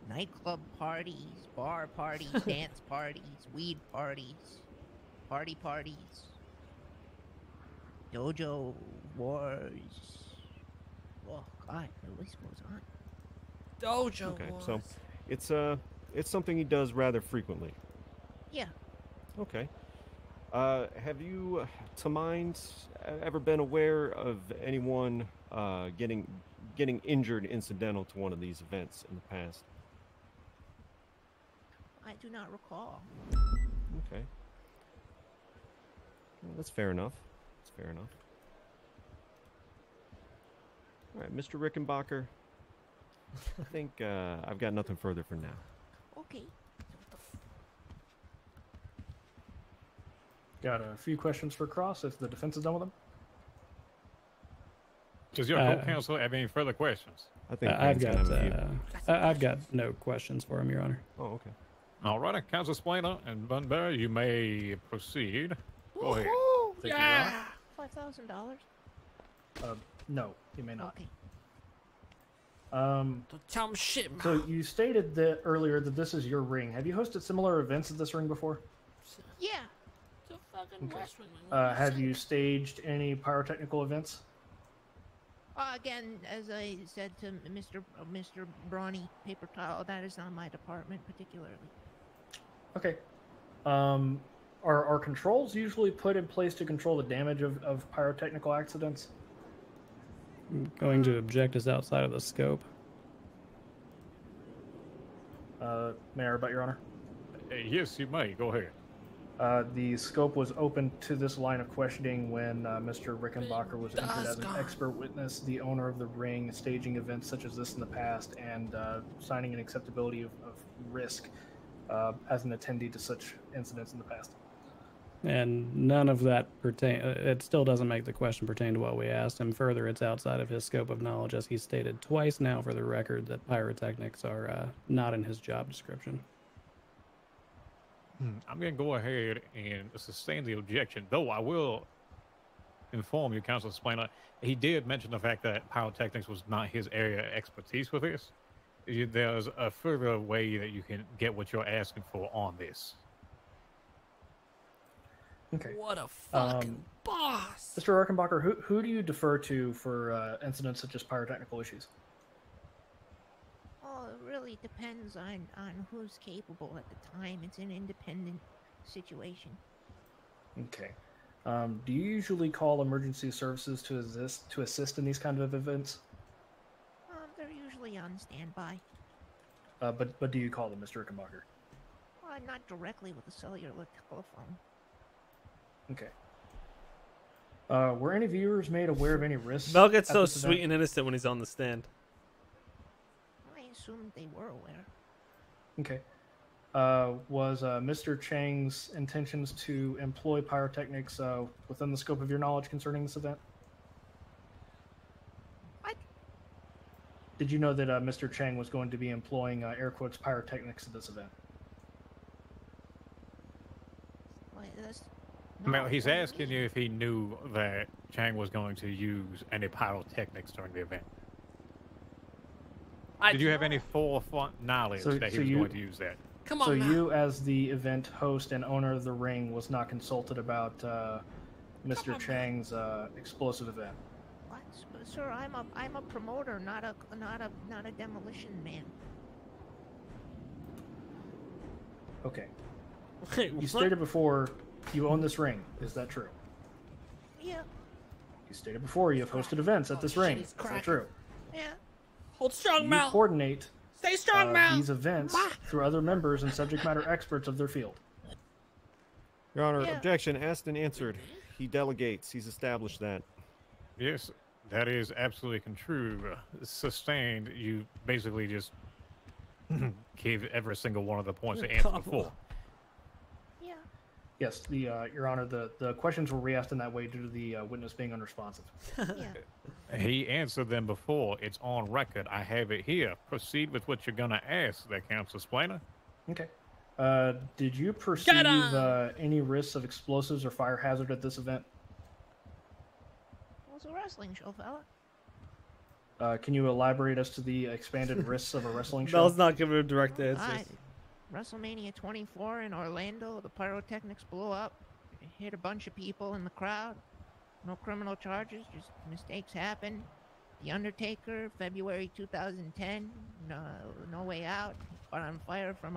nightclub parties, bar parties, dance parties, weed parties, parties, dojo wars. Oh God, the list goes on. Dojo Okay, wars. so it's something he does rather frequently. Yeah. Okay. Have you, to mind, ever been aware of anyone getting injured incidental to one of these events in the past? I do not recall. Okay. Well, that's fair enough. That's fair enough. All right, Mr. Rickenbacker. I think I've got nothing further for now. Okay. Got a few questions for Cross if the defense is done with them. Does your co-counsel have any further questions? I think I've got no questions for him, Your Honor. Oh, okay. All right, Counsel Splainer and Bunbury, you may proceed. Go ahead. Thank you, Your Honor. $5,000. No, you may not. Okay. Don't tell him shit, man. So you stated that earlier that this is your ring. Have you hosted similar events at this ring before? Yeah. It's a fucking wrestling ring. What Have saying? you staged any pyrotechnical events? Again, as I said to Mr. Brawny Paper Towel, that is not my department particularly. Okay. Are controls usually put in place to control the damage of pyrotechnical accidents? Going to object is outside of the scope. May I rebut, Your Honor? Yes, you may. Go ahead. The scope was open to this line of questioning when Mr. Rickenbacker was entered as an expert witness, the owner of the ring, staging events such as this in the past, and signing an acceptability of risk as an attendee to such incidents in the past. And none of that pertain. It still doesn't make the question pertain to what we asked him. Further, it's outside of his scope of knowledge, as he's stated twice now for the record that pyrotechnics are not in his job description. I'm going to go ahead and sustain the objection, though I will inform you, Counsel Splainer, he did mention the fact that pyrotechnics was not his area of expertise with this. There's a further way that you can get what you're asking for on this. Okay. What a fucking boss! Mr. Rickenbacker, who do you defer to for incidents such as pyrotechnical issues? Oh, it really depends on who's capable at the time. It's an independent situation. Okay. Do you usually call emergency services to assist in these kind of events? They're usually on standby. But do you call them, Mr. Rickenbacker? Not directly with a cellular telephone. Okay. Were any viewers made aware of any risks? Mel gets at so this sweet event? and innocent when he's on the stand. I assumed they were aware. Okay. Was Mr. Chang's intentions to employ pyrotechnics within the scope of your knowledge concerning this event? What? Did you know that Mr. Chang was going to be employing air quotes pyrotechnics at this event? Wait, that's... Well, he's asking you if he knew that Chang was going to use any pyrotechnics during the event. Did you have any forethought knowledge that he was going to use that? Come on, so now. you, as the event host and owner of the ring, was not consulted about Mr. Chang's explosive event? What? Sir, I'm a promoter, not a demolition man. Okay. Wait, You what? stated before you own this ring. Is that true? Yeah. You stated before you have hosted events at this ring. Is that true? Yeah. Hold strong, You Mal. coordinate Stay strong, Mal. these events through other members and subject matter experts of their field. Your Honor, objection asked and answered. He delegates. He's established that. Yes, that is absolutely true. Sustained, you basically just gave every single one of the points to answer before. Yeah. Yes, Your Honor, the questions were re-asked in that way due to the witness being unresponsive. He answered them before. It's on record. I have it here. Proceed with what you're going to ask, that Council Explainer. Okay. Did you perceive any risks of explosives or fire hazard at this event? Well, it's a wrestling show, fella. Can you elaborate as to the expanded risks of a wrestling show? Mel's not giving a direct answer. Alright. WrestleMania 24 in Orlando, the Pyrotechnics blew up. It hit a bunch of people in the crowd. No criminal charges, just mistakes happen. The Undertaker, February 2010, no way out. Caught on fire from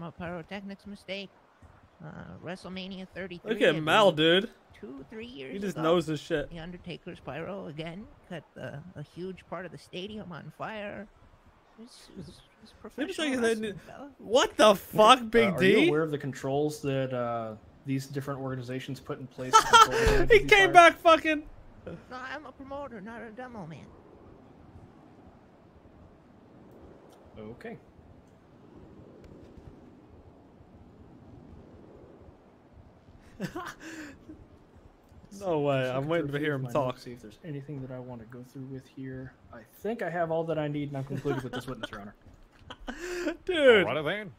a Pyrotechnics mistake. WrestleMania 33. Look at Mal, dude. 2-3 years He just ago, knows his shit. The Undertaker's pyro again cut a huge part of the stadium on fire. It's professional wrestling, fella. What the fuck, Big Are D? you aware of the controls that these different organizations put in place to control the damage He of these came fires? back fucking. No, I'm a promoter, not a demo man. Okay. No way. I'm waiting to Through hear him my talk. notes, see if there's anything that I want to go through with here. I think I have all that I need, and I'm concluded with this witness, Your Honor. Dude. All right, then.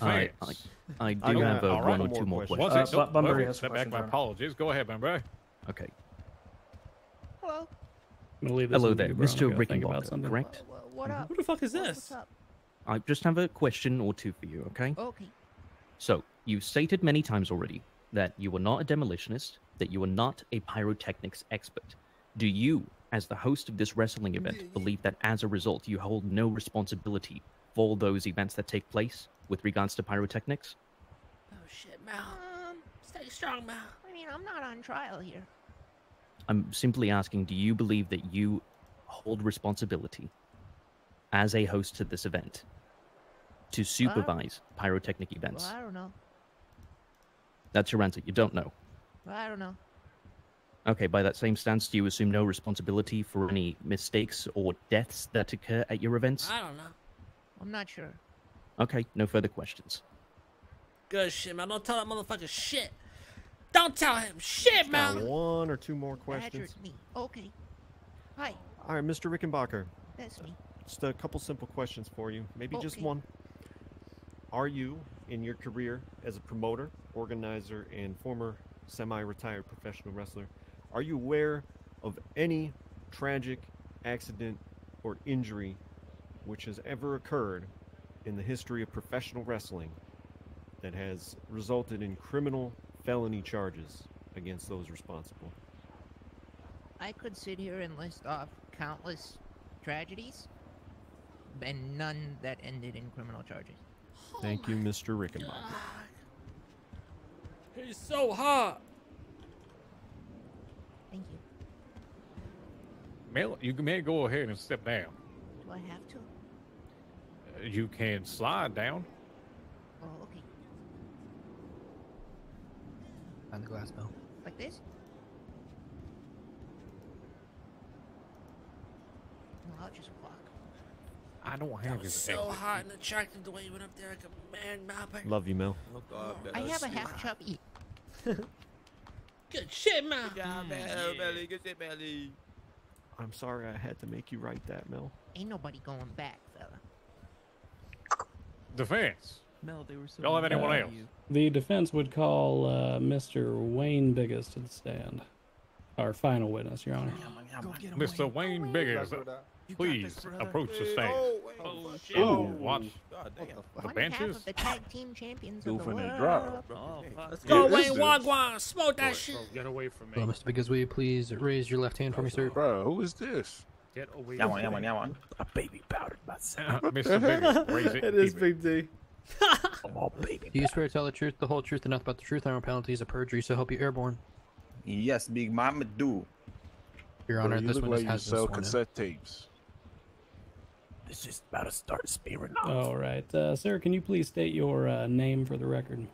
I Defense. I do have one or two more questions. Bunbury has Step back. questions, My Your Honor. apologies. Go ahead, Bunbury. Okay. Hello. I'm gonna leave this Hello one to there, you, bro. I'm Mr. gonna think about Rickenbacker, something. correct? What up? Who the fuck is What's this? up? I just have a question or two for you, okay? Okay. So, you've stated many times already that you are not a demolitionist, that you are not a pyrotechnics expert. Do you, as the host of this wrestling event, believe that as a result you hold no responsibility for those events that take place with regards to pyrotechnics? Oh shit, Mal. Stay strong, Mal. I mean, I'm not on trial here. I'm simply asking, do you believe that you hold responsibility as a host to this event to supervise pyrotechnic events? Well, I don't know. That's your answer. You don't know. Well, I don't know. Okay, by that same stance, do you assume no responsibility for any mistakes or deaths that occur at your events? I don't know. I'm not sure. Okay, no further questions. Good shit, man. Don't tell that motherfucker shit. Don't tell him shit, Got man. one or two more questions. Badgered me. Okay. Hi. All right, Mr. Rickenbacker. That's me. Just a couple simple questions for you. Maybe just Okay. one. Are you, in your career as a promoter, organizer, and former semi-retired professional wrestler, are you aware of any tragic accident or injury which has ever occurred in the history of professional wrestling that has resulted in criminal felony charges against those responsible? I could sit here and list off countless tragedies, and none that ended in criminal charges. Thank you, Mr. Rickenbacker. He's so hot. Thank you. Mel, you may go ahead and step down. Do I have to? You can slide down. Oh, okay. Find the glass bell. Like this? No, I'll just walk. I don't have That was his so exit. hot and attractive the way you went up there like a man, Mal. Love you, Mel. Oh God, I have a half chubby. Good shit, Mal. Good job, Belly. Good shit, Belly. I'm sorry I had to make you write that, Mel. Ain't nobody going back, fella. Defense. Mel, they were so Y'all have anyone else? The defense would call Mr. Wayne Biggis to the stand. Our final witness, Your Honor. Mr. Wayne Biggers. Please approach the stage. Oh, shit. Oh, watch the One benches. half of the tag team champions of the Goofing and world. drop. Let's go, Wayne this Wagwan. Smoke that shit. Get away from me. Well, Mr. Biggers, will you please raise your left hand for me, sir? Bro, who is this? Get away Yeah, from me. A baby powdered myself. Mr. Biggers, raise it. It is Big D. I'm all baby. Do you swear to tell the truth, the whole truth, and nothing but the truth? Under penalties of perjury, so help you airborne. Yes, big mama do. Your Honor, Bro, you this look witness like you has been sell sworn in. cassette tapes. It's just about to start spearing off. All right, sir, can you please state your name for the record?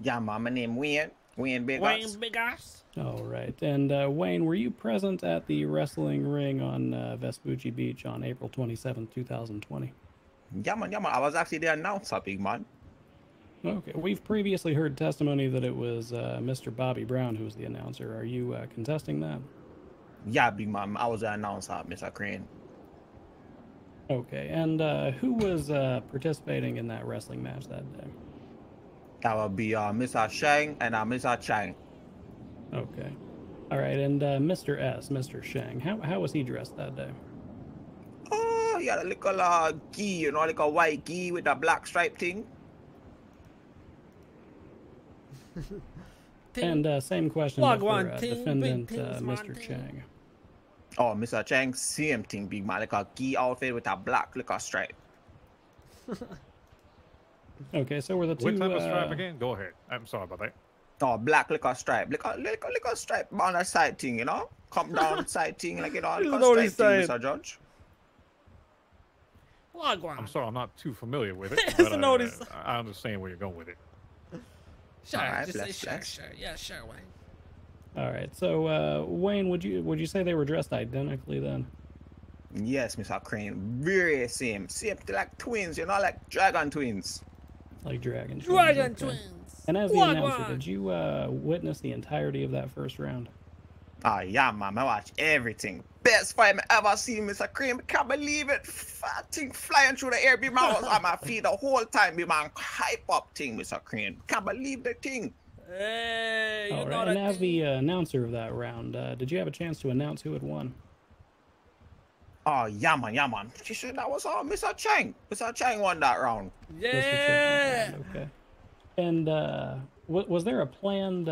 Yeah, man, my name Wayne. Wayne Big Wayne Ass. Big Ass. All right, and Wayne, were you present at the wrestling ring on Vespucci Beach on April 27, 2020? Yeah, man, I was actually the announcer, big man. Okay, we've previously heard testimony that it was Mr. Bobby Brown who was the announcer. Are you contesting that? Yeah, big man, I was the announcer, Mr. Crane. Okay, and who was participating in that wrestling match that day? That would be Mr. Chang and Mr. Chang. Okay. All right, and Mr. S, Mr. Chang, how was he dressed that day? Oh, he had a little gi, you know, like a white gi with a black stripe thing. And same question but for Wagwan ting, defendant big things, Mr. man, ting. Chang. Oh, Mr. Chang, same thing, big man, like a gi outfit with a black little stripe. Okay, so were the two... What type of stripe again? Go ahead. I'm sorry about that. Oh, black little stripe, little stripe on the side thing, you know? Come down side thing, like, you know, You like know what a he's stripe thing, saying. Mr. Judge. Wagwan. I'm sorry, I'm not too familiar with it, It's but no, this- I understand where you're going with it. Sure, Alright, just bless, say sure, bless. sure. Yeah, sure, Wayne. All right, so Wayne, would you say they were dressed identically then? Yes, Mr. Crane, very same like twins, you know, like dragon twins. Like Dragon Twins? Dragon okay. Twins. And as the Wagwan. announcer, did you witness the entirety of that first round? Oh, yeah, man, I watch everything. Best fight I ever seen, Mr. Crane. I can't believe it. Fat thing flying through the air, be man was on my feet the whole time, be man. Hype up thing, Mr. Crane. Can't believe the thing. Hey, you All know right, that and as thing. the announcer of that round, did you have a chance to announce who had won? Oh, yeah, man, yeah, man. She said that was Mr. Chang. Mr. Chang won that round. Yeah. Okay. And was there a planned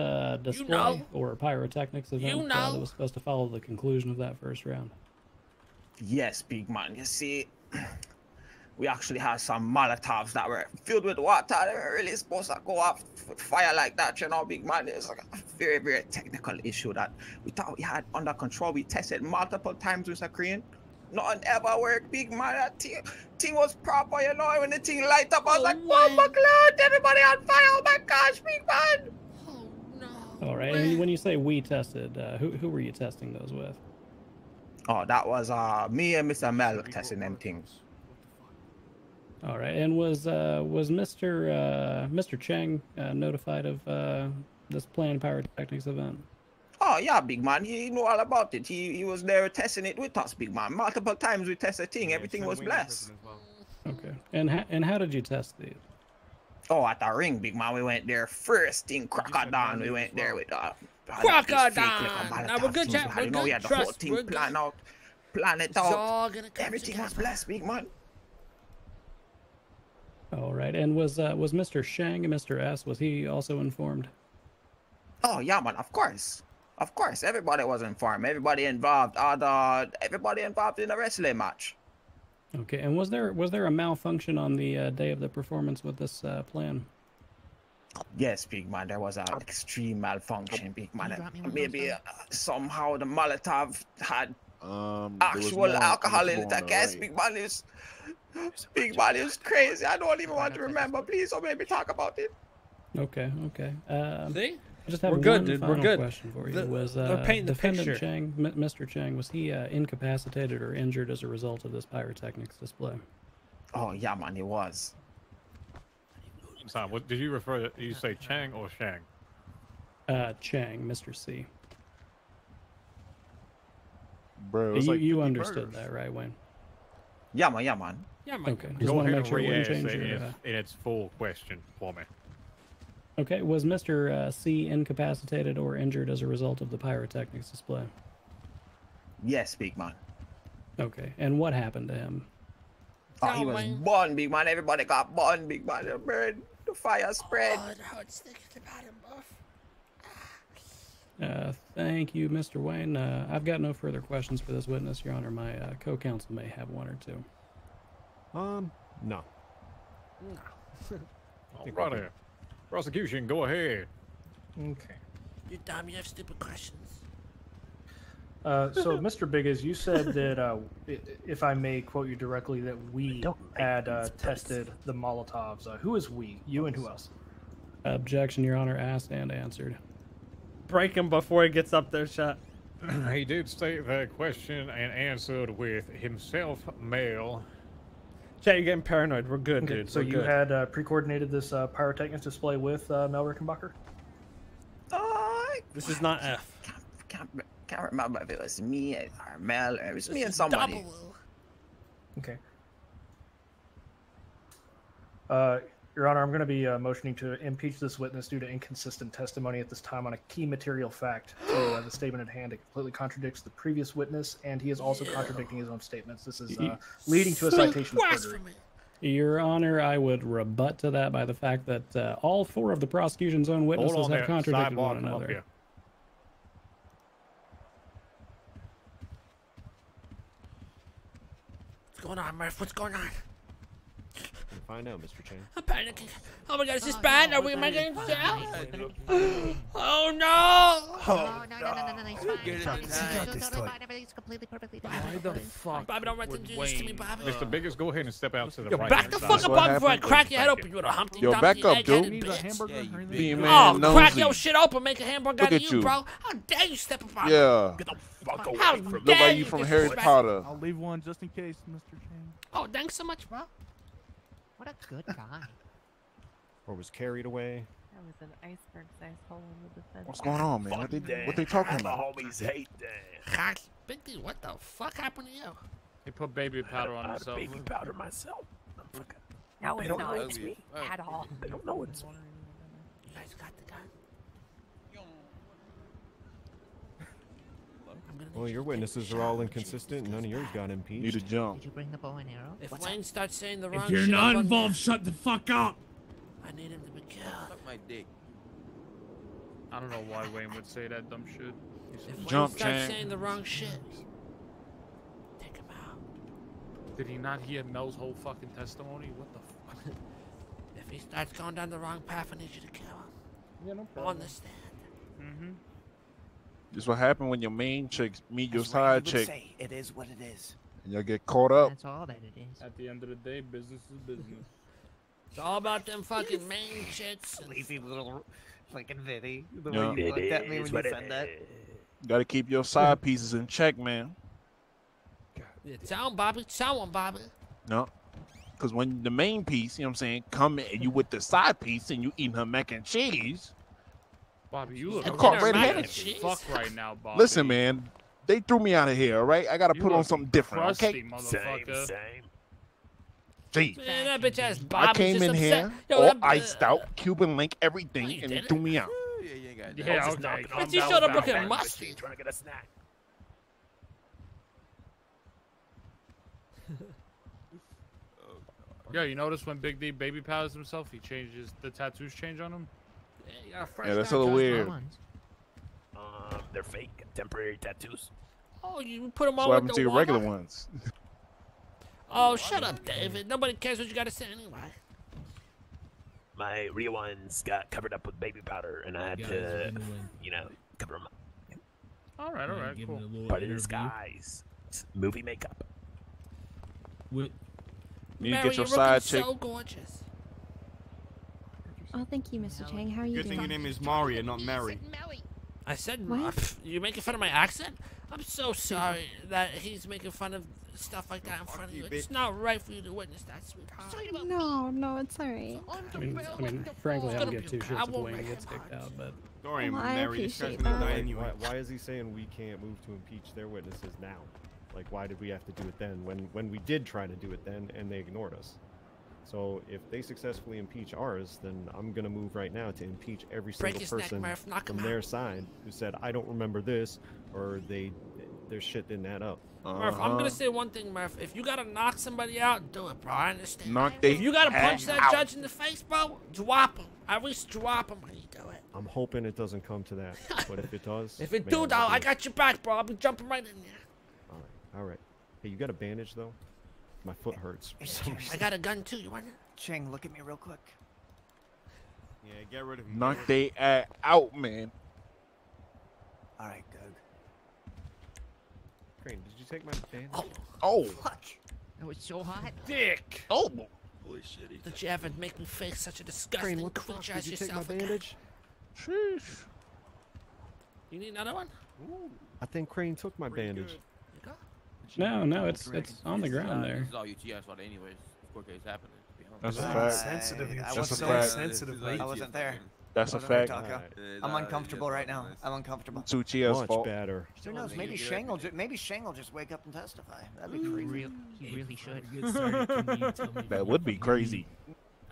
display know. or pyrotechnics event You that know. was supposed to follow the conclusion of that first round? Yes, big man. You see, we actually had some Molotovs that were filled with water. They were really supposed to go off with fire like that, you know, big man. It's like a very, very technical issue that we thought we had under control. We tested multiple times, Mr. Crane. Nothing ever worked, big man. That thing was proper, you know. When the thing light up, I was like, oh my God, everybody on fire. Oh my gosh, big man. Oh, no. All right, and when you say we tested, who were you testing those with? Oh, that was me and Mr. Mel testing them things. All right, and was Mr. Chang notified of this planned pyrotechnics event? Oh yeah, big man. He knew all about it. He was there testing it with us, big man. Multiple times we tested the thing. Everything was blessed. Okay, and how did you test these? Oh, at the ring, big man. We went there first thing, Crocodile. We went there with Crocodile. Now we're good, Jack. We're You know, we good. had the whole Trust. thing We're good. planned out, plan it It's all out. gonna come Everything was together. blessed, big man. All right, and was Mr. Shang and Mr. S, was he also informed? Oh yeah, man. Of course. Of course, everybody was informed. Everybody involved. Everybody involved in the wrestling match. Okay, and was there a malfunction on the day of the performance with this plan? Yes, big man. There was an extreme malfunction, big man. Maybe somehow the Molotov had actual alcohol in it. I guess, big man is crazy. I don't even want to remember. Please don't make me talk about it. Okay. See? I just have We're good, one dude. We're final good. question for you. They're painting the Defendant picture. Chang, Mr. Chang, was he incapacitated or injured as a result of this pyrotechnics display? Oh yeah, man, he was. Sorry, what did you refer to? Did you say Chang or Shang? Chang, Mr. C. Bro, it's like you 50 understood burgers. that, right, Wayne? Yeah, man. Yeah, man. Yeah, man. Okay. Just Go want to ahead make and sure we re-ask didn't it change your. in its full question for me. Okay, was Mr. C incapacitated or injured as a result of the pyrotechnics display? Yes, big man. Okay, and what happened to him? Oh, he was burned, big man. Everybody got burned, big man. The bird, the fire spread. Oh, it hurts thinking about him, Buff. Thank you, Mr. Wayne. I've got no further questions for this witness, Your Honor. My co-counsel may have one or two. No. Alrighty. Prosecution, go ahead. Okay. You dumb, you have stupid questions. So, Mr. Biggins, you said that, if I may quote you directly, that we had tested the Molotovs. Who is we? You and who else? Objection, Your Honor. Asked and answered. Break him before he gets up there, shot. He did state that question and answered with himself, male. Chat, you're getting paranoid. We're good, Okay, dude. so We're you good. had pre-coordinated this Pyrotechnics display with Mel Rickenbacker? This is not F. Can't remember if it was me or Mel or it was me and somebody. Okay. Your Honor, I'm going to be motioning to impeach this witness due to inconsistent testimony at this time on a key material fact to the statement at hand. It completely contradicts the previous witness, and he is also contradicting his own statements. This is leading to a citation of perjury. Your Honor, I would rebut to that by the fact that all four of the prosecution's own witnesses have contradicted one another. What's going on, Murph? What's going on? Find out, Mr. Chang. I'm panicking. Oh my god, is this bad? Are we making jail? Oh no! Oh, no, he's fine. He's fine. Everything's completely, perfectly fine. Why the fuck? Bobby, don't let them do this to me, Bobby. Mr. Biggers, go ahead and step out to the Yo, right. back the fuck up, Bobby, before I crack your head open. You little Humpty Yo, Dumpty back up, egg-headed dude. bitch. Being Oh, man crack nosy. your shit open, make a hamburger Look out of at you, you. bro. How dare you step up on me? Yeah. Get the fuck away How from me. Look dare like you from Harry disrespect Potter. I'll leave one just in case, Mr. Chang. Oh, thanks so much, bro. What a good guy. Or was carried away. That was an iceberg-sized hole in the defense. What's going on, man? What they talking about? The homies hate that. Big D, what the fuck happened to you? He put baby powder on I had himself. baby powder myself. No, They it's don't not. know It's it's me at all. They don't know it's me. You guys got the gun? Well, your witnesses are all inconsistent, and none of yours got impeached. Need a jump. Did you bring the bow and arrow? If What's Wayne starts saying the wrong If you're shit, not I'm involved, shut the fuck up. I need him to be killed. Suck my dick. I don't know why Wayne would say that dumb shit. If Jump, Wayne starts Chang. saying the wrong shit, take him out. Did he not hear Mel's whole fucking testimony? What the fuck? If he starts going down the wrong path, I need you to kill him. Yeah, no On problem. the stand. Mm-hmm. This what happened when your main chicks meet your That's what side he would chick, say. It is what it is. and y'all get caught up. That's all that it is. At the end of the day, business is business. It's all about them fucking main chicks. and- Lazy little fucking Vinny. The Yeah. way you looked at me It when is you what it said that. Got to keep your side pieces in check, man. Yeah, tell him, Bobby. Tell him, Bobby. No, because when the main piece, you know what I'm saying, come and you with the side piece and you eating her mac and cheese. Bobby, you look You caught mad red-handed. as fuck right now, Bobby. Listen, man, they threw me out of here. All right, I got to You put on look something different. crusty, Okay. motherfucker. Same. Gee, Man, that bitch ass Bobby's I came just in upset. here Yo, all that, iced out, Cuban link, everything, you and they didn't. threw me out. Yeah, you ain't got that. Yeah, I was just okay. knocking calm on Bitch, he down, showed up calm looking down. musty. Trying to get a snack. Yo, you notice when Big D baby powders himself, he changes the tattoos change on him. Yeah, you got a fresh Yeah, that's a guy, little Josh weird. Mullins. They're fake, temporary tattoos. Oh, you put them So on what with happened the to your water? regular ones? Oh, shut up, David. Nobody cares what you got to say anyway. My real ones got covered up with baby powder, and I had to, you know, cover them up. All right, cool. Part of the disguise. It's movie makeup. You Mary, get your you're side looking chick. so gorgeous. Oh, thank you, Mr. Chang. How are you Good thing doing? your name is Maria, not Mary. I said, What? you making fun of my accent? I'm so sorry that he's making fun of stuff like that in front of you. It's not right for you to witness that, sweetheart. No, it's alright. I mean, frankly, I don't get two shirts if Wayne gets kicked out, but Sorry, Well, I Mary. This guy's appreciate gonna that. die anyway. Why is he saying we can't move to impeach their witnesses now? Like, why did we have to do it then when we did try to do it then and they ignored us? So if they successfully impeach ours, then I'm going to move right now to impeach every Break single his neck, person Murph. Knock him from their side who said, I don't remember this, or they their shit didn't add up. Murph, I'm gonna say one thing, Murph. If you gotta knock somebody out, do it, bro. I understand. If you gotta punch that judge in the face, bro, drop him. At least drop him when you do it. I'm hoping it doesn't come to that, but if it does, If it man, do, though, I got your back, bro. I'll be jumping right in there. All right. Hey, you got a bandage though? My foot hurts. For some reason. I got a gun too. You want it? Chang, look at me real quick. Yeah, get rid of him. Knock they out, man. All right, Doug. Crane, did you take my bandage? Oh. Fuck. It was so hot. Dick. Oh. Holy shit. Did you ever make me face such a disgusting Crane, what the fuck? creature Did as you take my yourself again? bandage? Sheesh. You need another one? I think Crane took my bandage. No, it's on the ground there. This is all UTS fault anyways. Court case happening. To be honest. That's a fact. Sensitive. I That's was a so fact. sensitive. I wasn't there. That's a I wasn't there, fact. Taco. I'm uncomfortable right now. I'm uncomfortable. It's Uchiha's Much fault. better. Who knows? Maybe Shang will just wake up and testify. That'd be crazy. He really should. That would be crazy.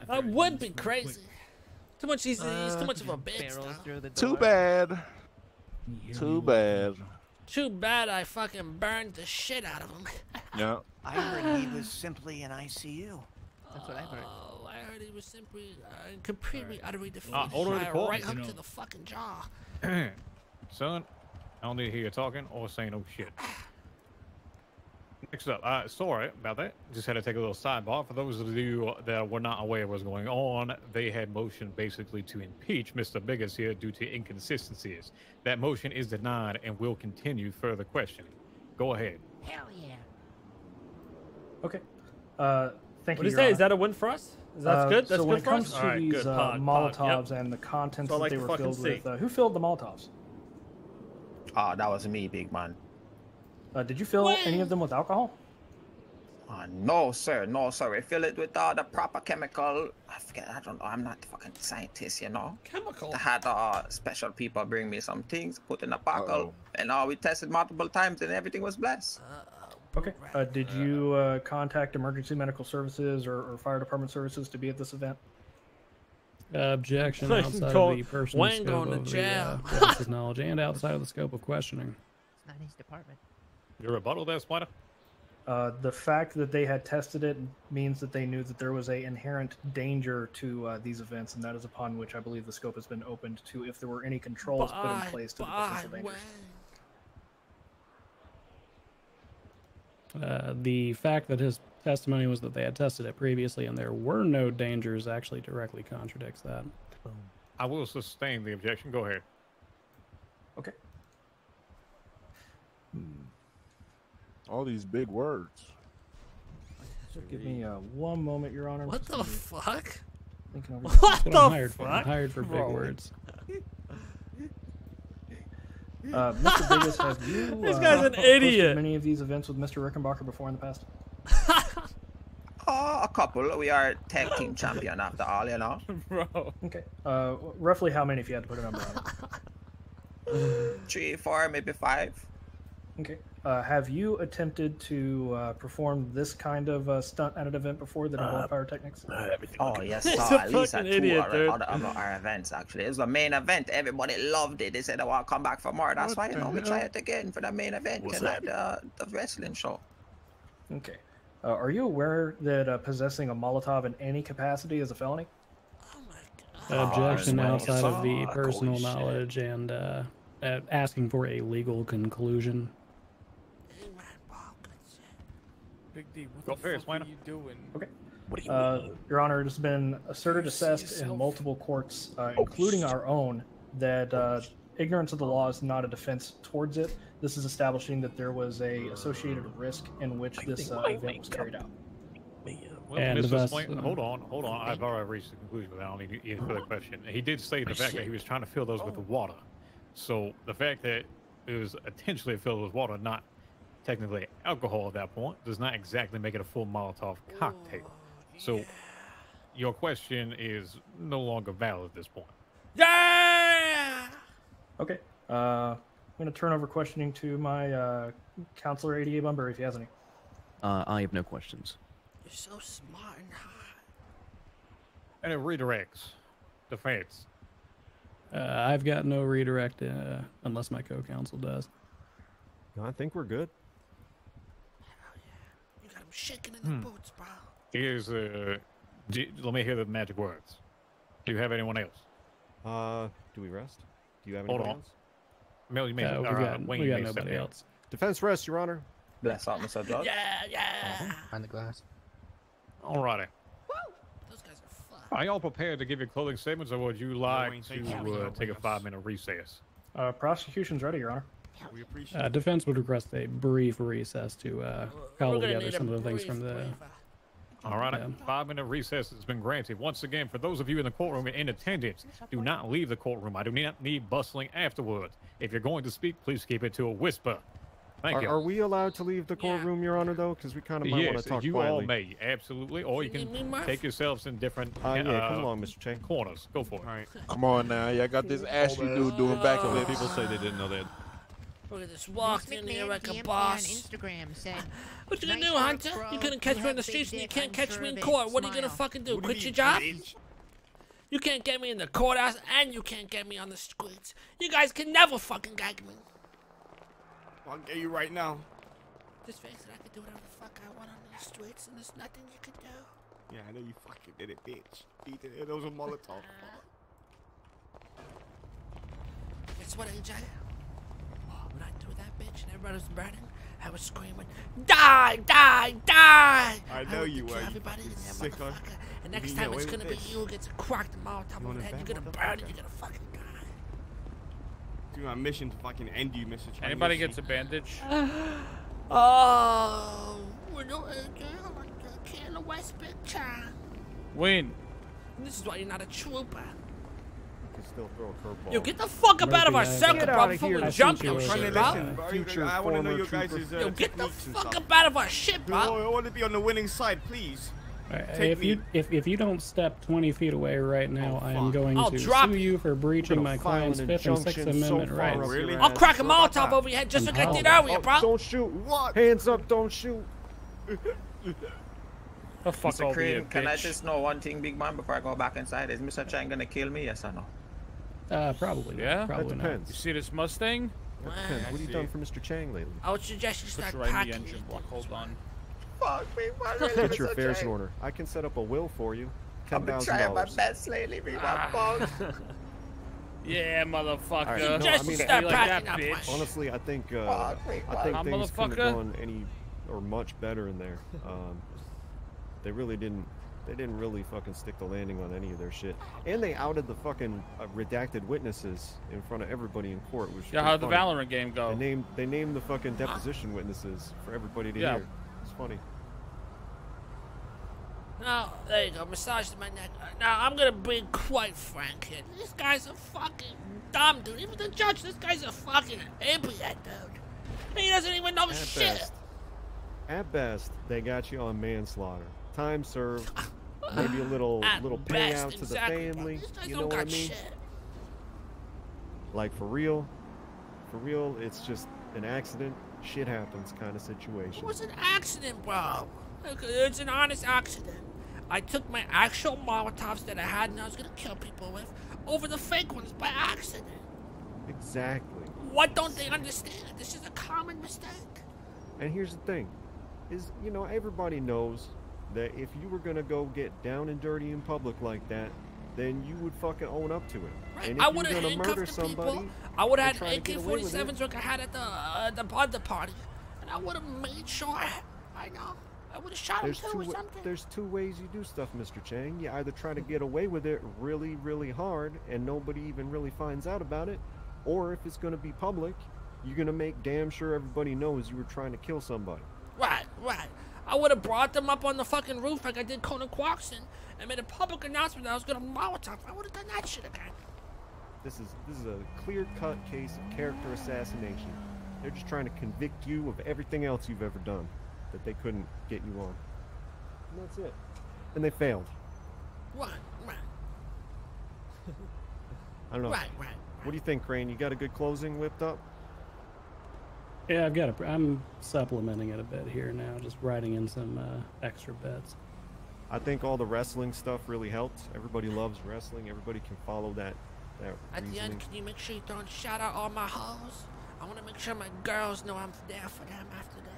That would be crazy. Too much. He's too much of a bitch. Too bad. Too bad. Too bad I fucking burned the shit out of him. Yeah. I heard he was simply in ICU. That's what I heard. Oh, I heard he was simply completely utterly defeated. order the court. Right up to the fucking jaw. Son, I don't need to hear you talking or saying no shit. Next up, sorry about that. Just had to take a little sidebar. For those of you that were not aware of what's going on, they had motioned basically to impeach Mr. Biggers here due to inconsistencies. That motion is denied and will continue further questioning. Go ahead. Hell yeah. Okay. Thank What you. do you Your say? Honor. Is that a win for us? Is that good? That's so when good it for comes us? to All right, these good. Pod, Molotovs yep. and the contents So I that like they to were fucking filled see. with, who filled the Molotovs? That was me, big man. Did you fill any of them with alcohol? No, sir. No, sir. We fill it with the proper chemical. I forget. I don't know. I'm not the fucking scientist, you know. Chemical. I had special people bring me some things, put in a bottle, and we tested multiple times, and everything was blessed. Okay. Did you contact emergency medical services or fire department services to be at this event? Objection outside of the personal scope of the witness's knowledge and outside of the scope of questioning. It's not his department. Your rebuttal there, Spider? The fact that they had tested it means that they knew that there was a inherent danger to these events, and that is upon which I believe the scope has been opened to if there were any controls put in place to the potential dangers. The fact that his testimony was that they had tested it previously and there were no dangers actually directly contradicts that. I will sustain the objection. Go ahead. Okay. All these big words. Give me one moment, Your Honor. What the fuck? Thinking over What this. the I'm hired for. I'm fuck? hired for big Bro. words. Mr. Biggis, have you This guy's an hosted idiot. many of these events with Mr. Rickenbacker before in the past? A couple. We are tag team champion after all, you know. Bro. Okay. Roughly how many if you had to put a number on it? 3, 4, maybe 5. Okay. Have you attempted to perform this kind of stunt at an event before that involved pyrotechnics? Oh yes, He's sir. a At least fucking at 2 idiot, dude. our events actually. It was the main event. Everybody loved it. They said they want to come back for more. That's why we try it again for the main event tonight, the wrestling show. Okay. Are you aware that possessing a Molotov in any capacity is a felony? Objection outside of the Fuck, personal holy shit. knowledge and asking for a legal conclusion. Big D, what the fuck are you doing? Okay. What do you mean? Your Honor, it has been asserted, assessed in multiple courts, including our own, that ignorance of the law is not a defense towards it. This is establishing that there was a associated risk in which this event was carried out. Well, And Mr. thus, Swain, hold on. I've already reached the conclusion, but I don't need any further question. He did say the fact that he was trying to fill those with water. So the fact that it was intentionally filled with water, not technically alcohol at that point, does not exactly make it a full Molotov cocktail. So your question is no longer valid at this point. Yeah! Okay. I'm going to turn over questioning to my counselor, ADA Bunbury, if he has any. I have no questions. You're so smart and hot. And it redirects defense. I've got no redirect unless my co-counsel does. I think we're good. You got him shaking in the boots, bro. Here's let me hear the magic words. Do you have anyone else? Do we rest? Do you have Hold anyone on. else? Mel, you may we got nobody else. Defense rest, Your Honor. Bless up, Mr. Judge. Yeah. Behind the glass. Alrighty. Those guys are fucked. Are y'all prepared to give your closing statements, or would you like to take a 5-minute recess? Prosecution's ready, Your Honor. We appreciate Defense would request a brief recess to call together some of the things from the. All right, a 5-minute recess has been granted. Once again, for those of you in the courtroom in attendance, do not leave the courtroom. I do not need bustling afterwards. If you're going to speak, please keep it to a whisper. Thank you. Are we allowed to leave the courtroom, Your Honor, though? Because we kind of might want to talk you quietly. all may, absolutely. Or you can take yourselves in different yeah, come along, Mr. Chang. corners. Go for it. All right. Come on now, y'all got this Ashley dude doing backflips. People say they didn't know that. Look at this. Walked in here like a on boss. Instagram said, What you gonna "Nice do, work, Hunter? bro. You couldn't catch You me in the have streets and you big can't dick, catch me in I'm sure court. they What are you gonna smile." fucking do? What do Quit you your mean, job? bitch? You can't get me in the courthouse and you can't get me on the streets. You guys can never fucking gag me. I'll get you right now. Just face it, I can do whatever the fuck I want on the streets and there's nothing you can do. Yeah, I know you fucking did it, bitch. You did it. Those were Molotov. Guess what, AJ? When I threw that bitch and everybody was burning, I was screaming, "Die! Die! Die!" I know would you kill were. You everybody in there, sicko. motherfucker. And You next can time get it's away gonna with be this. you who gets cracked the Molotov You over wanna the head. bet, You're gonna burn and you're gonna fucking die. Doing my mission to fucking end you, Mr. Chang. Anybody gets a bandage? Oh, we're no AJ Hunter, Killer West Big Chang. Win. This is why you're not a trooper. You can still throw a curveball. Yo, get the fuck up out of our Murphy, circle, Get bro, outta before here. we I jump think your you Trying to shit, listen, bro. bro. Future I want to know former your guys' trooper. Yo, get the techniques and fuck stuff. up out of our shit, bro. I want to be on the winning side, please. If you don't step 20 feet away right now, I am going I'll to drop sue you for breaching gonna my file client's an 5th and 6th injunction so Amendment far rights. up Really? your I'll ass. crack a Molotov over your head just like I did earlier, bro. Don't shoot. What? Hands up, don't shoot. The fuck Mr. all Crane, can I bitch. just know one thing, big man, before I go back inside? Is Mr. Chang gonna kill me, yes or no? Probably not. Yeah? Probably That not. depends. You see this Mustang? That depends. What have you done for Mr. Chang lately? I would suggest you Push start right in packing the engine block. Hold on. Fuck me, man. Get your affairs in order. I can set up a will for you. I've been trying my $10,000. best lately, me my fault. Yeah, motherfucker. All right, You no, just I mean, start you like packing that, up, bitch? man. Honestly, I think Fuck me, I think Huh, things could have motherfucker? gone any or much better in there. They really didn't. They didn't really fucking stick the landing on any of their shit, and they outed the fucking redacted witnesses in front of everybody in court. Which Yeah, was how'd the funny. Valorant game go? They named the fucking deposition witnesses for everybody to Yeah. hear. It's funny. Now, there you go, massage to my neck. Now, I'm gonna be quite frank here. This guy's a fucking dumb dude. Even the judge, this guy's a fucking idiot, dude. He doesn't even know shit. At best, they got you on manslaughter. Time served. Maybe a little At best, payout to the exactly, bro. family. These guys You don't know what I got mean? shit. Like for real, it's just an accident. Shit happens kind of situation. It was an accident, bro. It's an honest accident. I took my actual Molotovs that I had and I was gonna kill people with over the fake ones by accident. Exactly. What don't they understand? This is a common mistake. And here's the thing, is everybody knows that if you were gonna go get down and dirty in public like that, then you would fucking own up to it. Right. And if I you're would have gonna handcuffed murder the somebody, people. I would have and try had to get away with it- AK-47s like I had at the bud party, and I would have made sure. I know. I would have shot him too or something. There's two ways you do stuff, Mr. Chang. You either try to get away with it really, really hard and nobody even really finds out about it, or if it's going to be public, you're going to make damn sure everybody knows you were trying to kill somebody. Right. I would have brought them up on the fucking roof like I did Conan Quaxon and made a public announcement that I was going to Molotov. I would have done that shit again. This is a clear-cut case of character assassination. They're just trying to convict you of everything else you've ever done that they couldn't get you on. And that's it. And they failed. Right. I don't know. Right. What do you think, Crane? You got a good closing whipped up? Yeah, I'm supplementing it a bit here now, just writing in some extra bits. I think all the wrestling stuff really helped. Everybody loves wrestling. Everybody can follow that At the reasoning. end, can you make sure you don't shout out all my hoes? I want to make sure my girls know I'm there for them after this.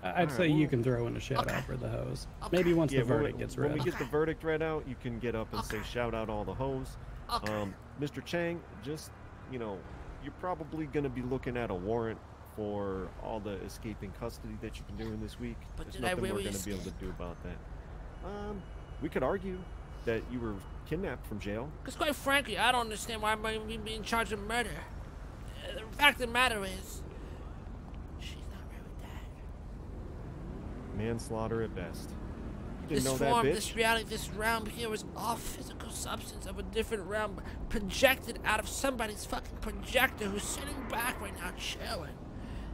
I'd say you can throw in a shout out for the hoes. Maybe once the verdict gets read. When we get the verdict read out, you can get up and say shout out all the hoes. Mr. Chang, just, you know, you're probably going to be looking at a warrant for all the escaping custody that you've been doing this week. There's nothing we're going to be able to do about that. We could argue that you were kidnapped from jail. Because quite frankly, I don't understand why I'm being charged with murder. The fact of the matter is, she's not really dead. Manslaughter at best. You didn't This know that, form, bitch? this reality, this realm here is all physical substance of a different realm projected out of somebody's fucking projector who's sitting back right now chilling.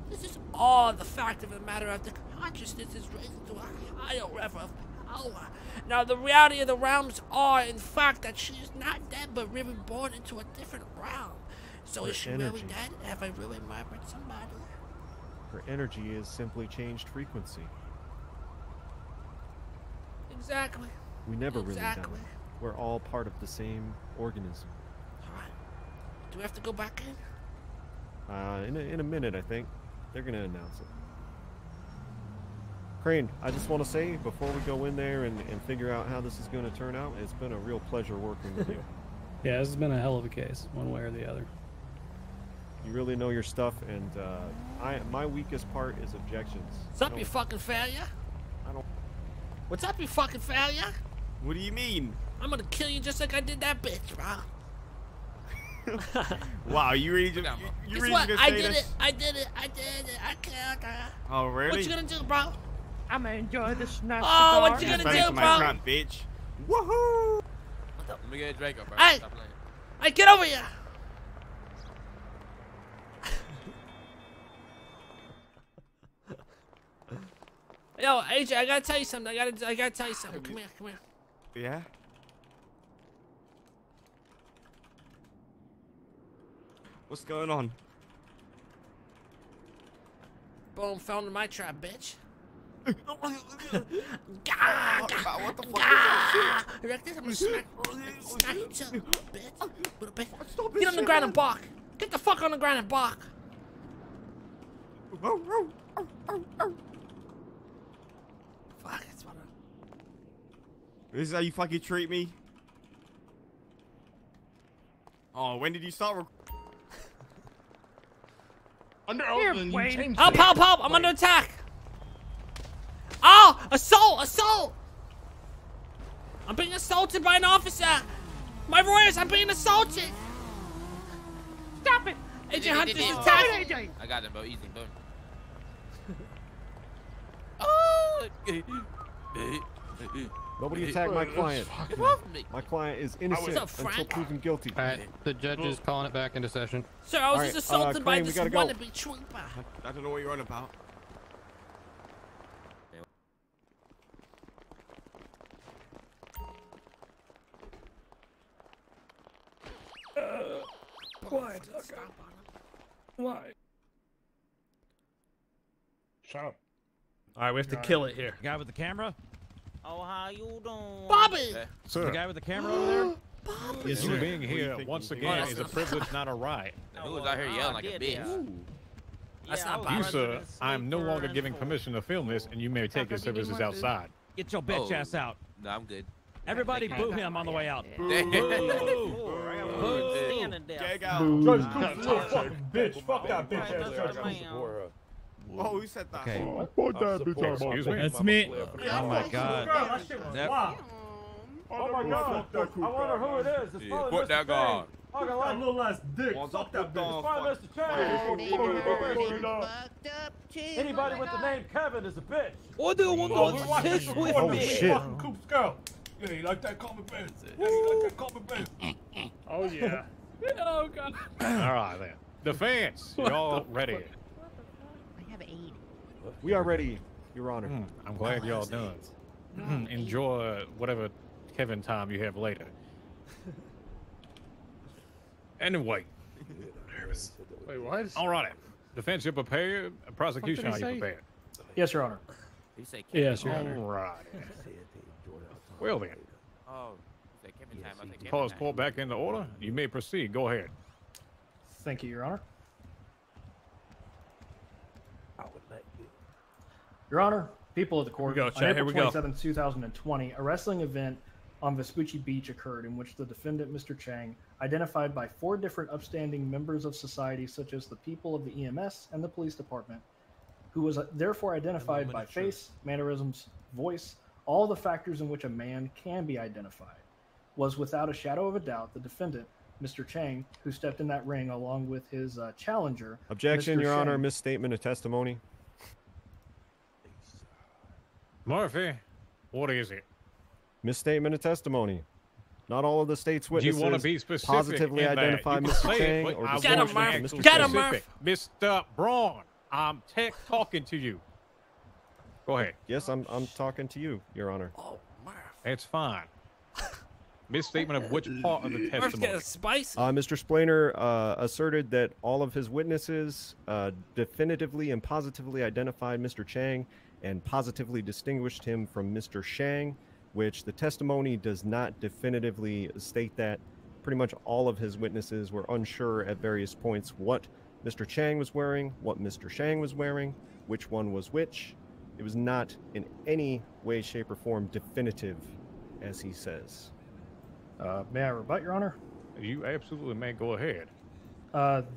This is all the fact of the matter of the consciousness is raised to a higher level of power. Now, the reality of the realms are, in fact, that she is not dead, but really born into a different realm. So Her is she energy. really dead? Have I really murdered somebody? Her energy is simply changed frequency. Exactly. We never really Exactly. done it. We're all part of the same organism. Alright. Do we have to go back in? In a minute, I think. They're going to announce it. Crane, I just want to say, before we go in there and figure out how this is going to turn out, it's been a real pleasure working with you. Yeah, this has been a hell of a case, one way or the other. You really know your stuff, and my weakest part is objections. What's up, you fucking failure? I don't... What's up, you fucking failure? What do you mean? I'm gonna kill you just like I did that bitch, bro. Wow, you really just you Guess really what? gonna I say did this? it. I did it. I killed her. Oh really? What you gonna do, bro? I'm gonna enjoy this nice Oh, what you cigar. gonna do, For my bro? crap, bitch. Woohoo! Let me get a Draco, bro. Hey! Stop playing. Hey, get over here! Yo, AJ, I gotta tell you something. I gotta tell you something. Come here. Yeah. What's going on? Boom, fell into my trap, bitch. What the fuck is that shit? Like this, I'm gonna smack you too, bitch. Little bitch. Get on the ground and bark. Get the fuck on the ground and bark. Fuck, it's what This is how you fucking treat me? Oh, when did you start? Under Here, open, you Wayne. changed Help, it. help, help! I'm under attack! Oh! Assault! I'm being assaulted by an officer! My Royals, I'm being assaulted! Stop it! Agent Hunter's attacking! I got him, bro. Easy, boom. Nobody attack my client. Get off me. My client is innocent until proven guilty. All right, the judge is calling it back into session. Sir, I was Alright, just assaulted by Crane, we this gotta go. wannabe trooper. I don't know what you're on about. Quiet, okay. Why? Shut up. All right, we have to kill it here. Guy with the camera? Oh, how you doing? Bobby! Sir. The guy with the camera over there? Yes, sir. being here once again is a privilege, not a right. Who was out here yelling like a bitch? That's not You, Bobby. sir, I am no longer giving permission to film this, and you may take your services outside. Get your bitch ass out. No, I'm good. Everybody boo him on the way out. Boo. Damn. Boo. Standing there. Gag out. Judge, you little fucking bitch. Fuck that bitch ass judge. Oh, who said that? Okay. Fuck that bitch ass. Excuse me? That's me. Oh my god. That shit was That- wild. Oh my god. I wonder who it is. It's probably Fuck that guy. I got that little ass dick. Fuck that bitch. It's probably Mr. Chang. Anybody with the name Kevin is a bitch. What do you want to fish with Oh me? shit. Coop's girl. Yeah, you like that common bear? Yeah, you like that common bear? Oh yeah. Oh god. All right, then. Defense, y'all ready? I have aid. We are ready, Your Honor. I'm glad y'all done. Enjoy whatever Kevin time you have later. Anyway. Wait, what? All right. Defense, you prepared? Prosecution, What are did you he say? prepared? Yes, Your Honor. He said Yes, Your All Honor. right. Well then, Oh, he said Kevin time. I said Kevin cause time. court back into order. You may proceed. Go ahead. Thank you, Your Honor. I would let you. Your Honor, people of the court, Here we go, Chad. on Here April we go. 27, 2020, a wrestling event on Vespucci Beach occurred in which the defendant, Mr. Chang, identified by 4 different upstanding members of society, such as the people of the EMS and the police department, who was therefore identified by face, mannerisms, voice, all the factors in which a man can be identified, was without a shadow of a doubt the defendant, Mr. Chang, who stepped in that ring along with his challenger. Objection, Mr. Your Honor. Chang. Misstatement of testimony. Murphy, what is it? Misstatement of testimony. Not all of the state's Do you witnesses want to be specific positively in that? identify You can Mr. say it, Chang but or I Get him, want you to Murph. be Mr. Get him, Chang. Murph. Mr. Braun, I'm talking to you. Go ahead. Yes, I'm talking to you, Your Honor. It's fine. Misstatement of which part of the Murph's testimony? getting spicy. Mr. Splainer asserted that all of his witnesses definitively and positively identified Mr. Chang and positively distinguished him from Mr. Shang, which the testimony does not definitively state that. Pretty much all of his witnesses were unsure at various points what Mr. Chang was wearing, what Mr. Shang was wearing, which one was which. It was not in any way, shape, or form definitive, as he says. May I rebut, Your Honor? You absolutely may go ahead.